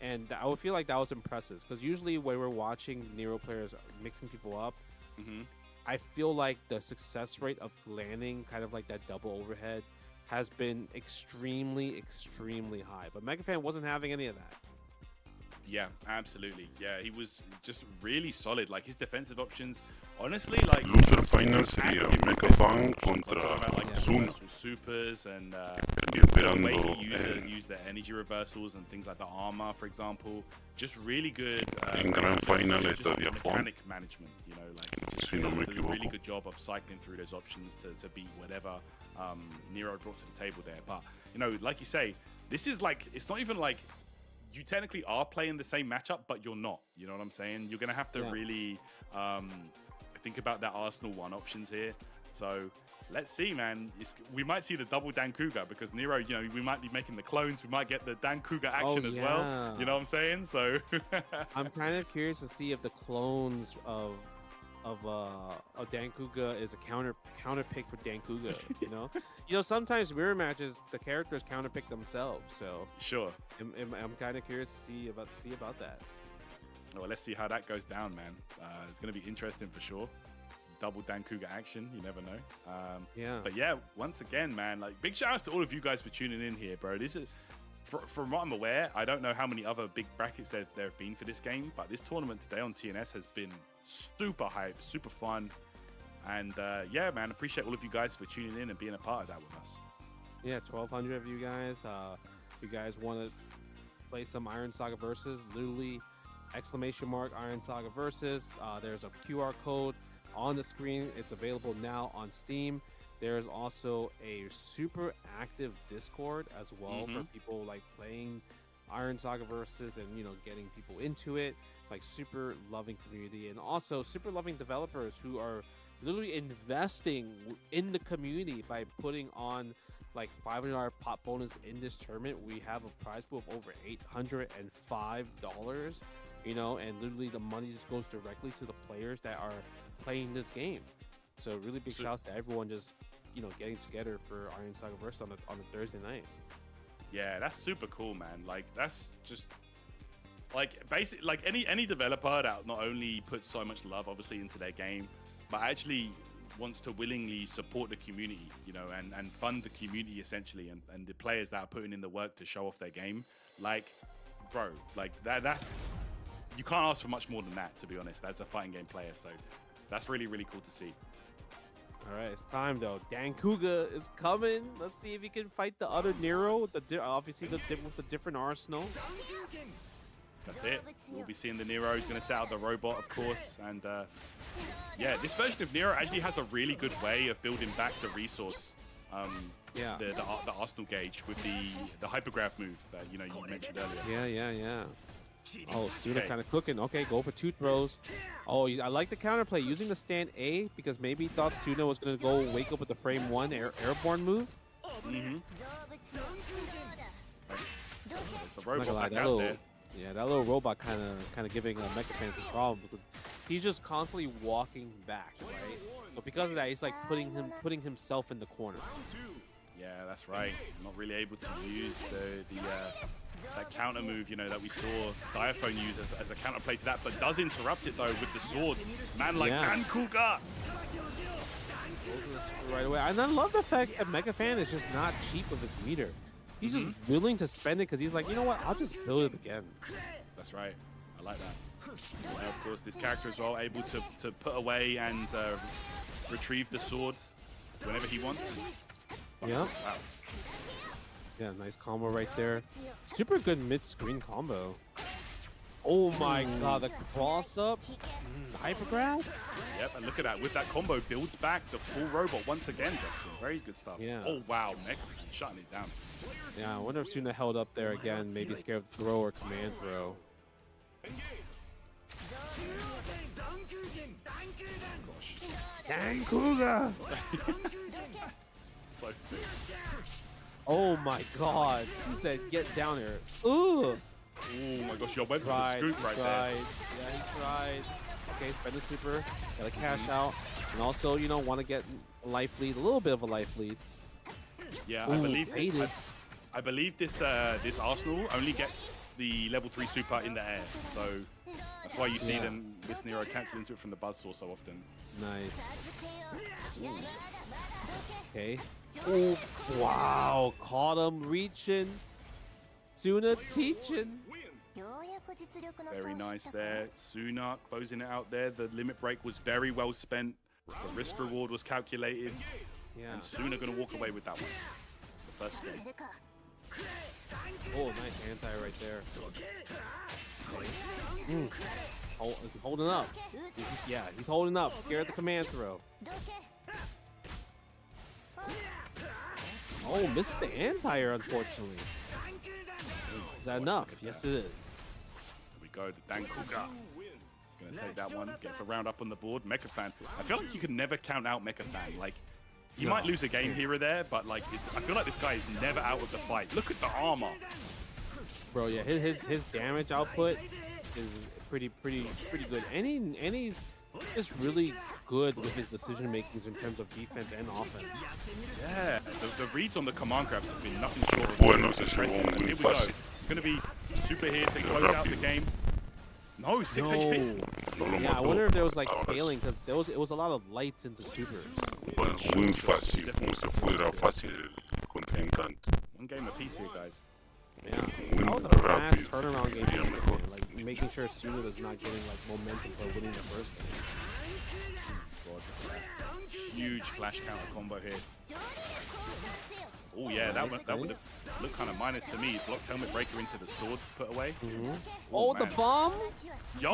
And I would feel like that was impressive because usually when we're watching Nero players mixing people up, Mhm. I feel like the success rate of landing kind of like that double overhead has been extremely, extremely high. But Megafan wasn't having any of that. Yeah, absolutely. Yeah, he was just really solid. Like his defensive options, honestly, like Loser final sería Mechafan contra like Zuna. reversal supers and Y the esperando way he en, used the energy reversals and things like the armor, for example, just really good. En gran final just estaría Fon. mechanic management, you know, like just Si no me does a really equivoco. good job of cycling through those options to beat whatever Nero brought to the table there. But you know, like you say, this is like it's not even like you technically are playing the same matchup, but you're not. You know what I'm saying? You're gonna have to Yeah. really think about that Arsenal 1 options here. So let's see, man. We might see the double Dankuga because Nero, you know, we might be making the clones. We might get the Dankuga action as well. yeah. You know what I'm saying? So I'm kind of curious to see if the clones of Dankuga is a counter pick for Dankuga. You know, sometimes mirror matches the characters counter pick themselves. So sure. I'm kind of curious to see about that. Well, let's see how that goes down, man. It's going to be interesting for sure. Double Dankuga action, you never know. Yeah. But yeah, once again, man, like big shout outs to all of you guys for tuning in here, bro. This is from what I'm aware, I don't know how many other big brackets there have been for this game, but this tournament today on TNS has been super hype, super fun. And yeah, man, appreciate all of you guys for tuning in and being a part of that with us. Yeah, 1,200 of you guys. If you guys want to play some Iron Saga Versus, literally ! Iron Saga Versus. There's a QR code on the screen. It's available now on Steam. There's also a super active Discord as well for people like playing Iron Saga Versus and, you know, getting people into it. Like super loving community, and also super loving developers who are literally investing in the community by putting on like $500 pot bonus in this tournament. We have a prize pool of over $805, you know, and literally the money just goes directly to the players that are playing this game. So really big shouts to everyone just, you know, getting together for Iron Saga Versus on a Thursday night. Yeah, that's super cool, man. Like that's just like basically like any developer that not only puts so much love obviously into their game, but actually wants to willingly support the community, you know, and fund the community essentially, and the players that are putting in the work to show off their game. Like, bro, like that's you can't ask for much more than that, to be honest, as a fighting game player. So that's really, really cool to see. All right, it's time though. Dan Kuga is coming. Let's see if he can fight the other Nero with obviously with the different arsenal. That's it. We'll be seeing the Nero. He's going to set out the robot, of course. And yeah, this version of Nero actually has a really good way of building back the resource. Yeah. The Arsenal gauge with the hypergraph move that you mentioned earlier. Yeah. Oh, Suna kind of cooking. Okay, go for 2 throws. Oh, I like the counterplay using the stand A because maybe he thought Suna was going to go wake up with the frame 1 airborne move. The robot back out there. Yeah, that little robot kind of giving Mecha fans a problem because he's just constantly walking back, right? But because of that, he's like putting himself in the corner. Yeah, that's right. Not really able to use that counter move, that we saw Diaphone use as a counterplay to that, but does interrupt it though with the sword. Man like Dan Kuga. Right away. And I love the fact that Mecha Fan is just not cheap with his meter. He's just willing to spend it because he's like, you know what, I'll just build it again. That's right. I like that. And of course, this character as well, able to put away and retrieve the sword whenever he wants. Yeah. Wow. Yeah, nice combo right there. Super good mid-screen combo. Oh my god, the cross-up. Hypergraph? Yep, and look at that. With that combo, builds back the full robot once again, Justin. Very good stuff. Yeah. Oh, wow. Mech shutting it down. Yeah, I wonder if Suna held up there again. Maybe scared of throw or command throw. Gosh. Dan Kuga! So sick. Oh my god. He said, get down here. Ooh! Oh my gosh, you went for the scoop right there. Yeah, he tried. Okay, spend the super. Gotta cash out. And also, want to get a life lead, a little bit of a life lead. Yeah, Ooh, I believe this this Arsenal only gets the level 3 super in the air, so that's why you see this Nero cancel into it from the buzzsaw so often. Nice. Ooh. Okay. Oh, wow. Caught him reaching. Suna teaching. Very nice there. Suna closing it out there. The limit break was very well spent. The risk reward was calculated. Yeah. And Suna going to walk away with that one. The first game. Oh, nice anti right there. Is he holding up? He's holding up. Scared of the command throw. Oh, missed the anti-air, unfortunately. Is that enough? Yes, it is. Here we go. The Dan Kuga. Gonna take that one. Gets a round up on the board. Mecha Fan. I feel like you can never count out Mecha Fan. Like, you might lose a game here or there, but like, I feel like this guy is never out of the fight. Look at the armor. Bro, yeah, his damage output is pretty good. And he's just really good with his decision makings in terms of defense and offense. Yeah, the reads on the command grabs have been nothing short of Here we go. It's going to be super here to close out the game. No, 6 HP. Yeah, I wonder if there was like scaling because it was a lot of lights into supers. Bueno, muy fácil, como si fuera fácil el contrincante. One game apiece here, guys. Yeah, that was a fast rápido. turnaround game. Sería mejor. Like making sure Suna is not getting like momentum for winning the first game. Huge flash counter combo here. Oh yeah, that would have looked kind of minus to me. Blocked helmet breaker into the sword put away. Oh, the man. bomb! Yo!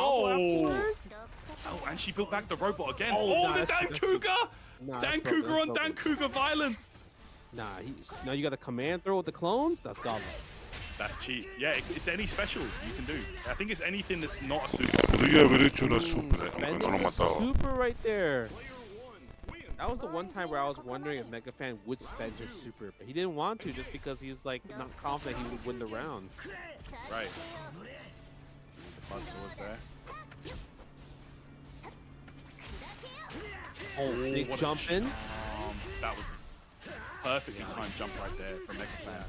Oh, and she built back the robot again. Oh, The Dan Cougar! Nah, Dan that's broken, Cougar on that's Dan broken. Cougar violence. Nah, now you got a command throw with the clones? That's gobble. That's cheap. Yeah, it's any special you can do. I think it's anything that's not a super. Podría haber hecho la super, aunque Spending no lo the mataba. super right there. That was the one time where I was wondering if Megafan would spend his super, but he didn't want to just because he was like not confident he would win the round. Right. The buzz swords there. Oh, big What a jump in. That was a perfectly timed jump right there from Megafan.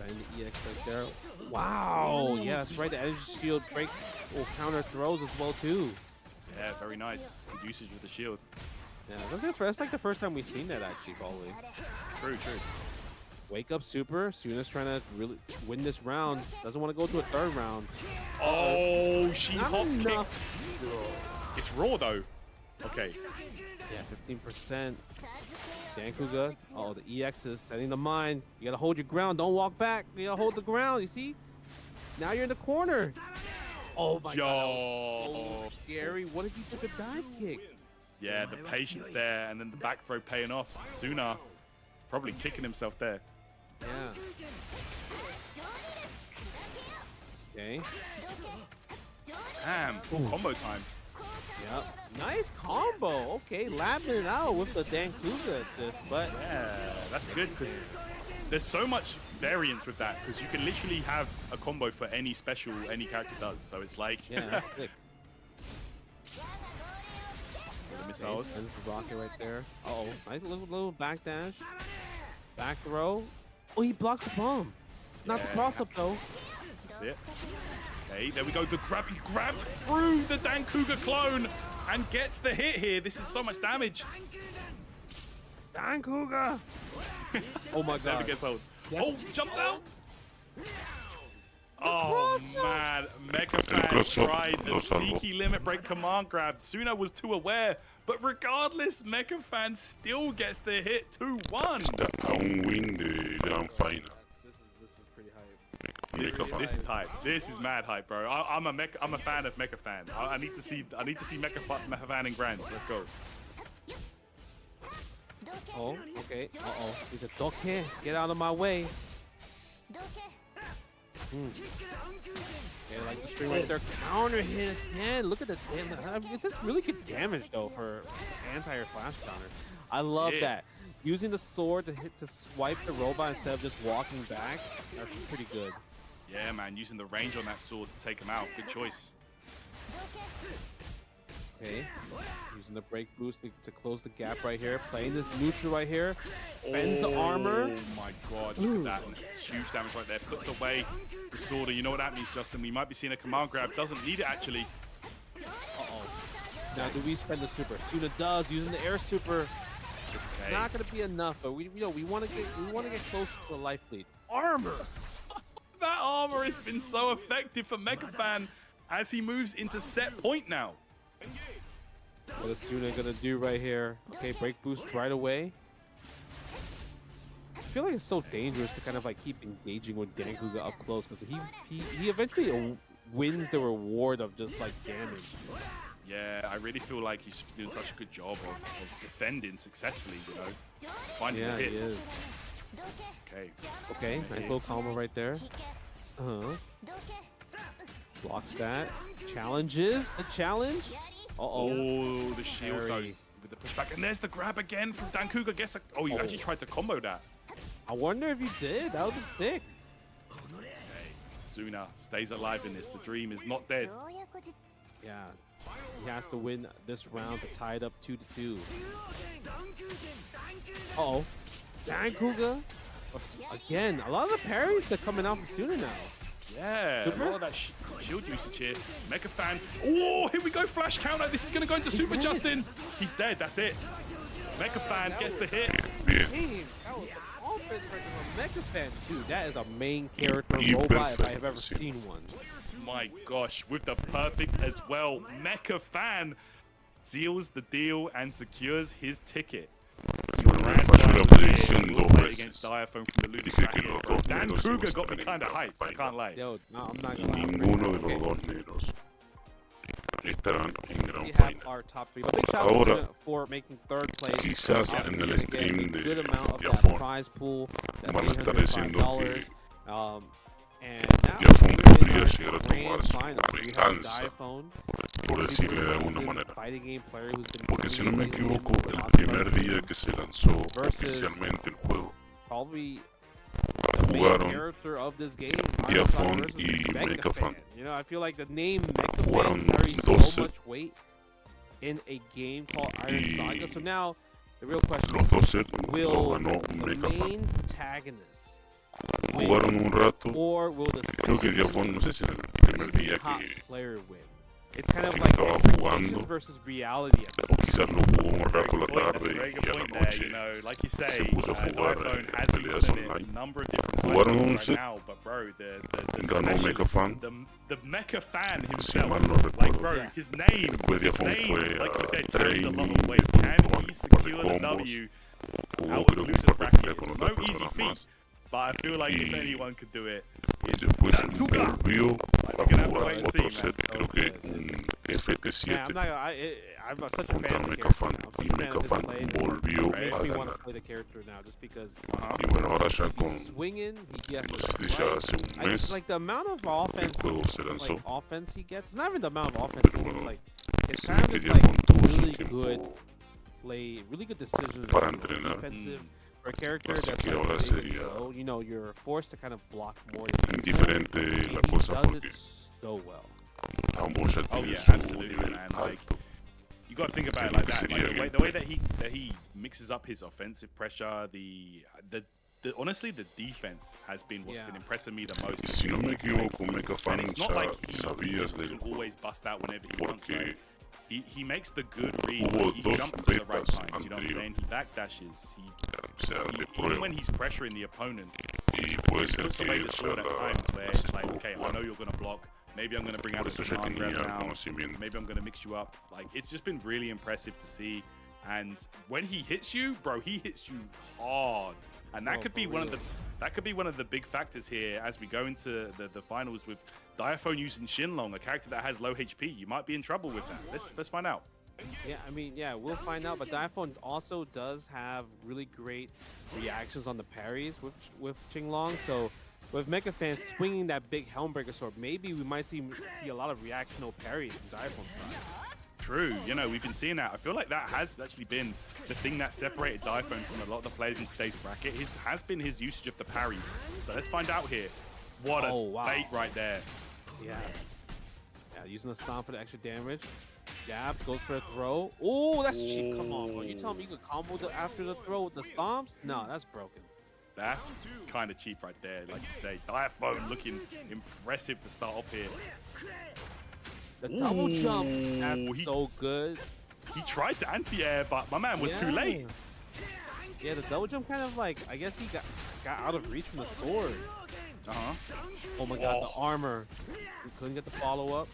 And the EX right there. Wow. Yeah, that's right. The energy shield break or counter throws as well too. Yeah, very nice. Good usage with the shield. Yeah, that's like the first time we've seen that actually, probably. True. Wake up super. Suna's trying to really win this round. Doesn't want to go to a third round. Oh, she Not hot enough. kicked. It's raw though. Okay. Yeah, 15%. Dankuga. Oh, the EX is setting the mind. You gotta hold your ground. Don't walk back. You gotta hold the ground. You see? Now you're in the corner. Oh my god, that was so scary. What if you took a dive kick? Yeah, the patience there, and then the back throw paying off. Suna probably kicking himself there. Yeah. Okay. Damn, combo time. Yep. Nice combo. Okay, lapping it out with the Dankuga assist, but Yeah, that's good because there's so much variance with that because you can literally have a combo for any special any character does. So it's like yeah, that's sick. the missiles. Sends the rocket right there. Uh-oh. Nice little back dash. Back throw. Oh, he blocks the bomb. Not the Yeah. cross up though. That's it. Okay, there we go. The grab, he grabbed through the Dan Cougar clone and gets the hit here. This is so much damage. Dankuga. Oh my god. Never gets old. Yes. Oh, jumps out. Oh man, Megafan cross-up tried lo a salvó. sneaky limit break command grab. Suna was too aware, but regardless, Megafan still gets the hit 2-1. Está a un win de Gran Final. This is pretty hype. This is hype. This is mad hype, bro. I'm a fan of Megafan. I need to see Megafan in grands. Let's go. Oh, okay. Uh-oh. He said, "Doke, get out of my way." Yeah, like the string right there. Counter hit again. Look at the damage. That's really good damage though for anti-air flash counter. I love that. Using the sword to swipe the robot instead of just walking back. That's pretty good. Yeah, man. Using the range on that sword to take him out. Good choice. Okay. Using the break boost to close the gap right here. Playing this neutral right here. Bends the armor. Oh my god, look at that. It's huge damage right there. Puts away the sword. You know what that means, Justin? We might be seeing a command grab. Doesn't need it, actually. Uh-oh. Now, do we spend the super? Suna does, using the air super. Okay. Not gonna be enough, but we want to get closer to a life lead. Armor. That armor has been so effective for Megafan as he moves into set point now. What is Suna gonna do right here? Okay, break boost right away. I feel like it's so dangerous to kind of like keep engaging with Dankuga up close because he eventually wins the reward of just like damage. Yeah, I really feel like he's doing such a good job of defending successfully, you know. Finding Yeah, the hit. he is. Okay. Okay, nice little combo right there. Blocks that. Challenges the challenge. Oh, the shield Very. though with the pushback, and there's the grab again from Dan Cougar. Guess you actually tried to combo that. I wonder if you did. That would be sick. Suna stays alive in this. The dream is not dead. Yeah, he has to win this round to tie it up 2-2. Uh-oh, Dankuga again. A lot of the parries that are coming out from Suna now. Yeah, Super? a lot of that shield usage here. Megafan. Oh, here we go. Flash counter. This is going to go into Super dead. Justin. He's dead. That's it. Megafan gets the hit. Bien. Damn, that was fits right there. Mecha Fan, dude, that is a main character Y robot if I have perfecto, ever sí. seen one. My gosh, with the perfect as well. Mecha Fan seals the deal and secures his ticket. Bueno, me falló la predicción dos veces. Dije que los dos Dan negros iban Cougar a got me estar en kind of la hyped, I can't lie. Yo, no, I'm not y gonna lie. ninguno de Okay. los dos negros estarán en We gran have final. our top three. But big shout out Ahora, for making third place. quizás en el Obviously, stream again, a de good amount of that Diafon prize pool. That van a estar diciendo $805. que And now Diafon in podría our llegar a tomar grand su final, we have venganza, Diafon, por decirle de alguna seasoned manera. fighting game player who's been Porque si no me dominating equivoco, in el lots of primer other día games. que se lanzó Versus oficialmente el juego, Probably the main jugaron character of this game, Diafon versus y Mecha Fan. You know, I feel like the name Mecha Jugaron Fan carries 12 so much weight in a game called Iron y Saga. So now the real question los dos is, sets los will ganó the Mecha Fan. main protagonist win, Jugaron un rato, or will the creo que seasoned Diafon, no sé si en el primer día top que, player win? It's kind of que like estaba expectations jugando, versus reality. o quizás lo jugó un rato a la That's tarde a very y good a la point there. noche You know, like you say, se puso a jugar Diafone has been peleas putting in online. a number of different Jugaron un fights set, right now, but bro, the ganó Mecha Fan, the Mecha Fan si himself, mal no like recuerdo. bro, Yeah. his name, Después Diafon like fue you a said, carries a lot training, of weight. después Can tomando he un par de secure the combos, W jugó out of creo the que un loser's par de bracket? peleas con It's otras no easy personas feat, más. but I feel like if Y anyone could do it, después Dan Cougar. volvió a We're gonna have to jugar wait and otro see, set, man. creo que un Yeah, FT7 I'm not gonna. I'm such a contra fan of the Mecha character. Fan, I'm y such a fan Mecha of his Fan play. volvió It makes a me want to ganar. play the character now, just because Y bueno, ahora ya he's con, swinging, he gets no it sé si ya right. hace un mes Like the amount of que el offense, juego se lanzó, like offense he gets. It's not even the amount of offense. pero It's bueno, like it's se kind ve of que just like Diafon tuvo su really good tiempo play, really good decisions. para you know, entrenar. defensive for a character Así that's que like ahora big and sería slow. You know, you're forced to kind of block more than usual, diferente and la he cosa does porque it so well. ambos ya Oh, tienen yeah, su absolutely, nivel man. Like, alto. you got to think about it Lo like que that. sería Like the way that he mixes up his offensive pressure, the honestly the defense has been what's been Yeah. impressing me the Y most. si no me equivoco, Mecha And Fan it's ya not like he sabías del can juego, always bust out whenever he wants. porque Right? He makes the good read. hubo Like, he dos jumps at the right betas times. You know what I'm anterior. saying? He backdashes. o sea, de Even prueba, when he's pressuring the opponent, y puede he ser puts que away él the ya sword at times where las it's like, estuvo okay, I know jugando, you're gonna block. Maybe I'm gonna bring out por the eso ya command grab tenía now. conocimiento. Maybe I'm gonna mix you up. Like it's just been really impressive to see. And when he hits you, bro, he hits you hard. And that Oh, could be for one of real. the big factors here as we go into the finals with Diafone using Shinlong, a character that has low HP. You might be in trouble with that. Let's find out. Yeah, I mean, yeah, we'll find out. But Diafone also does have really great reactions on the parries with Qinglong. So with Mecha Fan swinging that big Helmbreaker sword, maybe we might see a lot of reactional parries from Diafone's side. True, you know, we've been seeing that. I feel like that has actually been the thing that separated Diafone from a lot of the players in today's bracket. Has been his usage of the parries. So let's find out here. What a bait right there. Yes. Yeah, using the stomp for the extra damage. Jabs, goes for a throw. Oh, that's cheap. Come on, bro. You telling me you could combo after the throw with the stomps? No, that's broken. That's kind of cheap right there. Like you say, Diafone looking impressive to start off here. The double jump, that's he- so good. He tried to anti-air, but my man was too late. Yeah, the double jump kind of like, I guess he got out of reach from the sword. Uh-huh. Oh my god, the armor. We couldn't get the follow-up.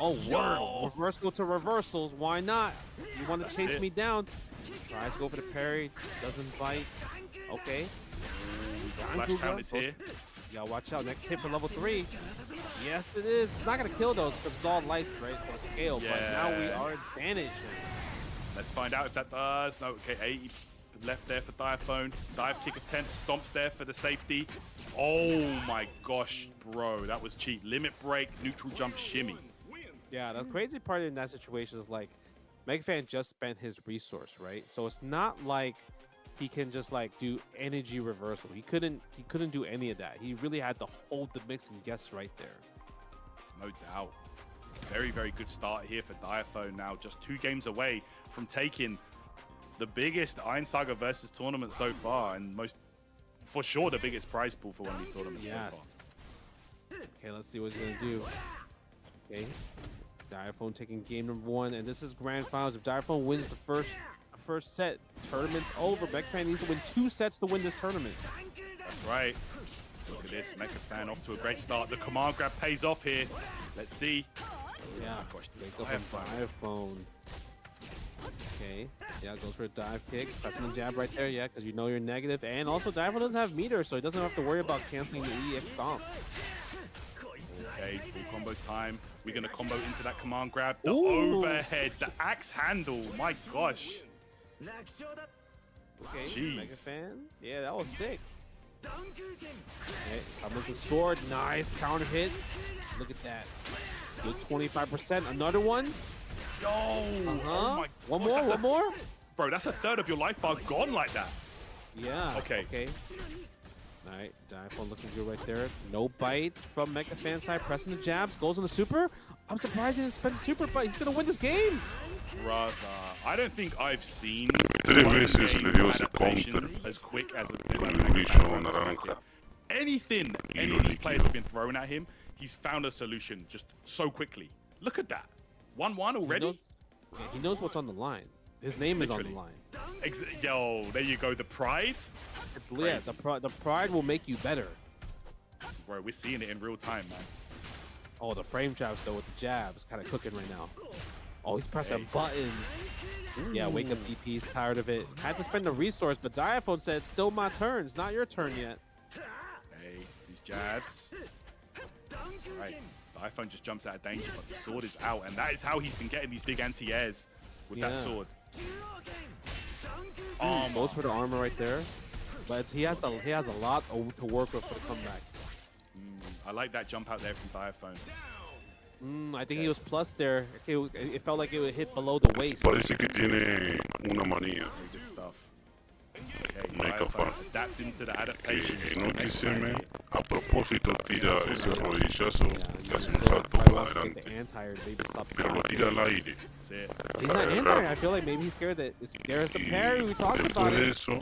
Oh, wow. Reversal to reversals. Why not? You want to chase it. me down? Tries to go for the parry. Doesn't bite. Okay. Flash count is here. Yeah, watch out. Next hit for level 3. Yes, it is. It's not going to kill those because it's all life, right? So it's scale. But now we Yeah. are advantaged. Let's find out if that does. No, okay, 80 left there for Diafone. Dive kick attempt, stomps there for the safety. Oh my gosh, bro, that was cheap. Limit break, neutral jump, shimmy. Yeah, the crazy part in that situation is like, Mecha Fan just spent his resource, right? So it's not like he can just like do energy reversal. He couldn't do any of that. He really had to hold the mix and guess right there. No doubt. Very, very good start here for Diafone now. Just 2 games away from taking the biggest Iron Saga versus tournament so far, and for sure the biggest prize pool for one of these tournaments so far. Okay, let's see what he's gonna do. Okay, Diafone taking game number 1, and this is grand finals. If Diafone wins the first set. Tournament's over. MegaFan needs to win 2 sets to win this tournament. That's right. Look at this. MegaFan off to a great start. The command grab pays off here. Let's see. Yeah. Oh my gosh, Wake up and dive phone. Okay. Yeah, goes for a dive kick. Pressing the jab right there. Yeah, because you know you're negative. And also, Dive doesn't have meter, so he doesn't have to worry about canceling the EX stomp. Okay, full combo time. We're going to combo into that command grab. The Ooh. overhead, the axe handle. My gosh. Okay, Jeez. MegaFan. Yeah, that was sick. Okay, summons the sword. Nice counter hit. Look at that. Good 25%. Another one. Yo. Oh my One gosh, more, that's one more. Bro, that's a third of your life bar gone like that. Yeah. Okay. Okay. All right, dive looking good right there. No bite from MegaFan side. Pressing the jabs. Goes on the super. I'm surprised he didn't spend the super, but he's going to win this game. Brother, I don't think I've seen 3 veces le dio ese counter adaptations as quick as con el brillo naranja. Anything Y any lo of these players liquidó. have been thrown at him, he's found a solution just so quickly. Look at that. 1-1 already? He knows what's on the line. His name is on the Literally. line. Yo, there you go. The pride. It's yeah, the pride will make you better. Bro, we're seeing it in real time, man. Oh, the frame traps though with the jabs kind of cooking right now. Oh, he's pressing buttons. Yeah, wake up DP's tired of it. Had to spend the resource, but Diaphone said, still my turn. It's not your turn yet. Hey, these jabs. Right. The iPhone just jumps out of danger, but the sword is out, and that is how he's been getting these big anti-airs with that sword. Goes for the armor right there, but he has a lot to work with for the comebacks. I like that jump out there from Diaphone. I think he was plus there. It felt like it would hit below the waist. Parece que tiene una manía. Good stuff. MegaFan. Adapting to the Que adaptation. en un XM a propósito tira ese rodillazo que hace un salto Probably para wants to take adelante. the anti-air, maybe stop the Pero lo counter. tira al aire. That's it. He's not anti-air. I feel like maybe he's scared that there's the parry. We talked Después about de it. eso,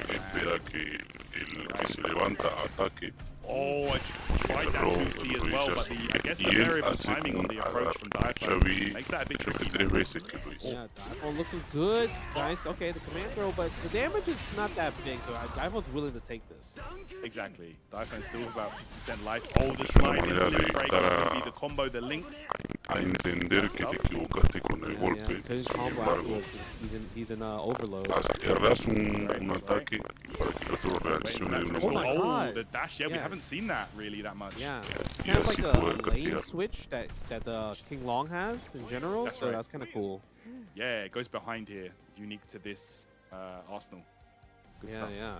espera que el que se levanta ataque. Oh, I tried that 2C as well, but I guess the Y él variable hace timing on the approach from ya Diaphone vi makes that a bit creo que tricky. 3 veces que lo hizo. Yeah, Dive looking good. Nice. Okay, the command throw, but the damage is not that big, so Dive's willing to take this. Exactly. Diaphone still about 50% life. Oh, the Es una slide into manera de link break is dar going to be the combo that links. a entender que te equivocaste con el Yeah, golpe. couldn't Sin combo embargo, afterwards. He's in overload. erras un ataque para que el otro reaccione de una Oh my forma. God. The dash. Yeah, we Yeah. haven't seen that really that much. Yeah, Y kind of así like poder a lane castear. switch that King Long has in general. That's So right. that's kind of cool. Yeah, it goes behind here, unique to this Arsenal. Good Yeah, stuff. yeah.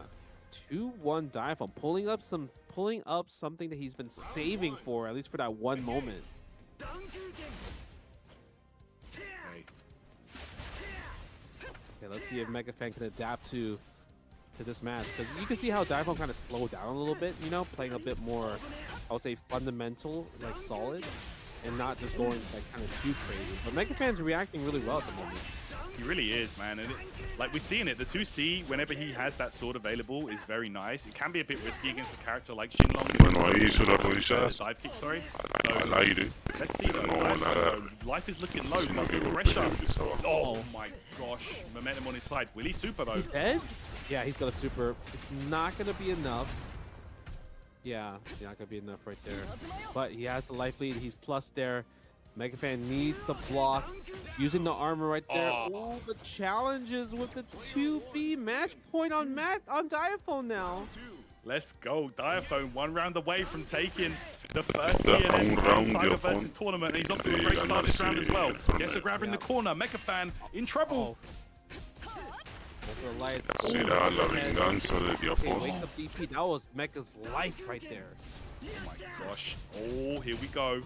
2-1 dive on pulling up something that he's been saving for, at least for that one moment. Okay. Okay, let's see if MegaFan can adapt to this match, because you can see how Dive kind of slowed down a little bit, you know, playing a bit more, I would say, fundamental, like solid, and not just going like kind of too crazy. But MegaFan's reacting really well at the moment. He really is, man. And like we're seeing it, the 2C, whenever he has that sword available, is very nice. It can be a bit risky against a character like Shinlong. Bueno, ahí hizo las rodilladas Dive kick, sorry. al aire. Let's see, though. No, Dive, nada. life is looking low. Sino que Pressure. golpea abajo. Oh my gosh. Momentum on his side. Will he super, though? Is he dead? Yeah, he's got a super. It's not going to be enough. Yeah, it's not going to be enough right there. But he has the life lead. He's plus there. MegaFan needs to block. Using the armor right there. Oh, the challenges with the 2B match point on Diaphone now. Let's go. Diaphone 1 round away from taking the first Está a un TNS round Saga de versus Afon tournament. And he's off to a de great start this round as well. ganarse el Gets a torneo. grab in the corner. MegaFan in trouble. Over the lights. Será la Okay, venganza de Diafon. wakes up DP. That was Mecha's life right there. Oh my gosh. Oh, here we go.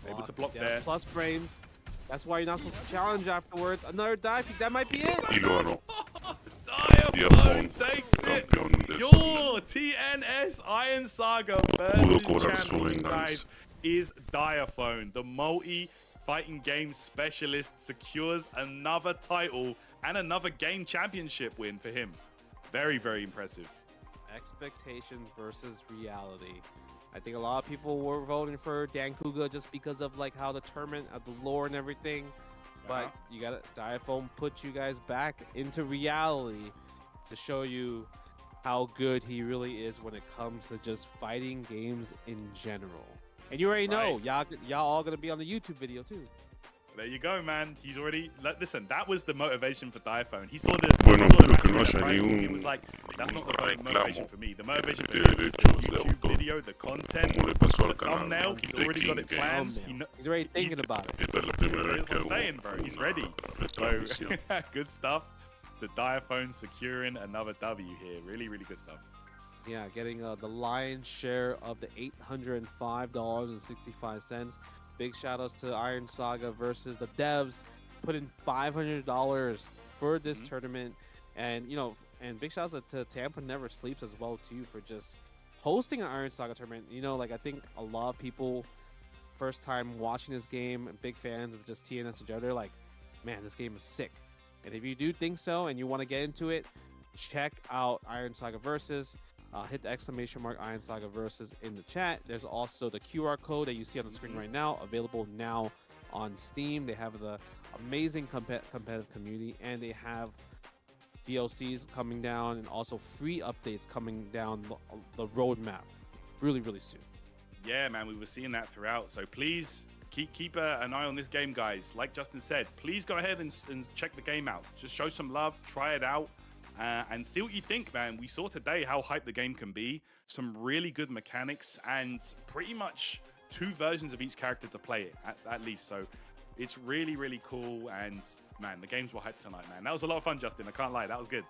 Able to block Yeah, there. plus frames. That's why you're not supposed to challenge afterwards. Another dive kick. That might be it. Y lo ganó. Diaphone takes it. Campeón del Your torneo. TNS Iron Saga Pudo versus cobrar su champion, venganza. guys, is Diaphone. The multi-fighting game specialist secures another title and another game championship win for him. Very, very impressive. Expectations versus reality. I think a lot of people were voting for Dan Kuga just because of like how the tournament, the lore and everything. But you got Diaphone put you guys back into reality to show you how good he really is when it comes to just fighting games in general. And you already know, y'all all gonna be on the YouTube video too. There you go, man. He's already listen. That was the motivation for Diaphone. He saw the. Bueno, he saw espero que no the haya price, ningún he was like, that's not the motivation for me. The motivation for de me is the derechos de YouTube autor, video, the content, como le pasó al the canal thumbnail. He's de already King got it planned. Games. He's already thinking about it. Esta es la primera vez That's que what I'm hago saying, bro. He's una ready. So retransmisión. good stuff to Diaphone securing another W here. Really, really good stuff. Yeah, getting the lion's share of the $805.65. Big shout outs to Iron Saga versus the devs. Put in $500 for this tournament. And, you know, and big shout outs to Tampa Never Sleeps as well, too, for just hosting an Iron Saga tournament. You know, like, I think a lot of people, first time watching this game, big fans of just TNS in general, they're like, man, this game is sick. And if you do think so and you want to get into it, check out Iron Saga Versus. Hit the exclamation mark Iron Saga Versus in the chat. There's also the QR code that you see on the screen right now, available now on Steam. They have the amazing competitive community, and they have DLCs coming down and also free updates coming down the roadmap really, really soon. Yeah, man, we were seeing that throughout. So please keep an eye on this game, guys. Like Justin said, please go ahead and check the game out. Just show some love, try it out. And see what you think, man. We saw today how hyped the game can be. Some really good mechanics and pretty much 2 versions of each character to play it, at least. So it's really, really cool. And, man, the games were hyped tonight, man. That was a lot of fun, Justin. I can't lie. That was good.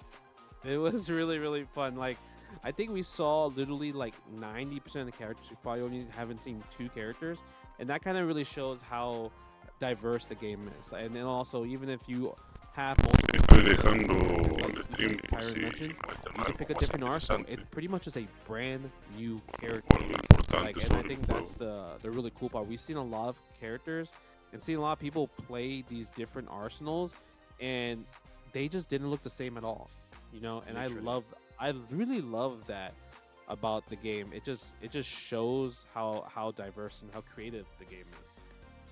It was really, really fun. Like, I think we saw literally like 90% of the characters. We probably only haven't seen 2 characters. And that kind of really shows how diverse the game is. And then also, even if you have multiple Estoy dejando el stream por si mentions, muestran you can algo pick a más different arsenal. interesante It pretty much is a brand new o character. algo importante Like, and I sobre el think that's juego. the really cool part. We've seen a lot of characters and seen a lot of people play these different arsenals, and they just didn't look the same at all. You know, and Literally. I really love that about the game. It just shows how diverse and how creative the game is.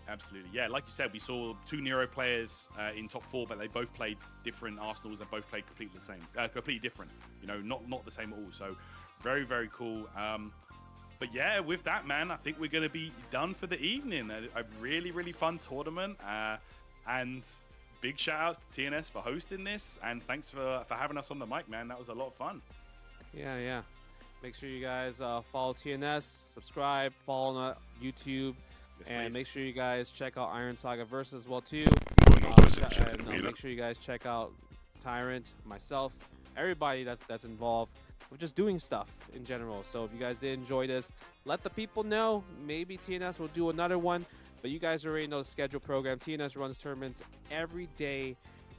Absolutely. Yeah, like you said, we saw 2 Nero players in top 4, but they both played different arsenals and both played completely the same, completely different. You know, not the same at all. So very, very cool. But yeah, with that, man, I think we're going to be done for the evening. A really, really fun tournament. And big shout outs to TNS for hosting this. And thanks for having us on the mic, man. That was a lot of fun. Yeah. Make sure you guys follow TNS, subscribe, follow on YouTube. Yes, And please. make sure you guys check out Iron Saga Versus as well too. Bueno, pues se And termina. make sure you guys check out Tyrant, myself, everybody that's involved with just doing stuff in general. So if you guys did enjoy this, let the people know. Maybe TNS will do another one. But you guys already know the schedule program. TNS runs tournaments every day,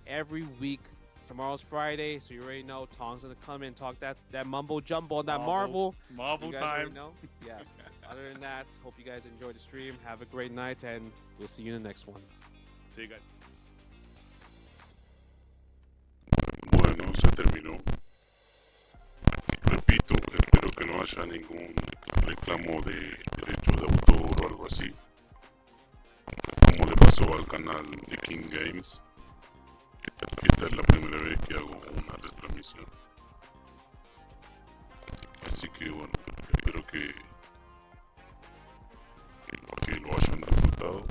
every week. Tomorrow's Friday, so you already know Tong's gonna come in, talk that mumbo jumbo on that Marvel. Marvel You guys already time. know? Yes. Other than that, hope you guys enjoyed the stream. Have a great night, and we'll see you in the next one. See you guys. Bueno, se terminó. Repito, espero que no haya ningún reclamo de derechos de autor o algo así, como le pasó al canal de King Games. Esta es la primera vez que hago una retransmisión. Así que bueno, espero que lo hayan disfrutado.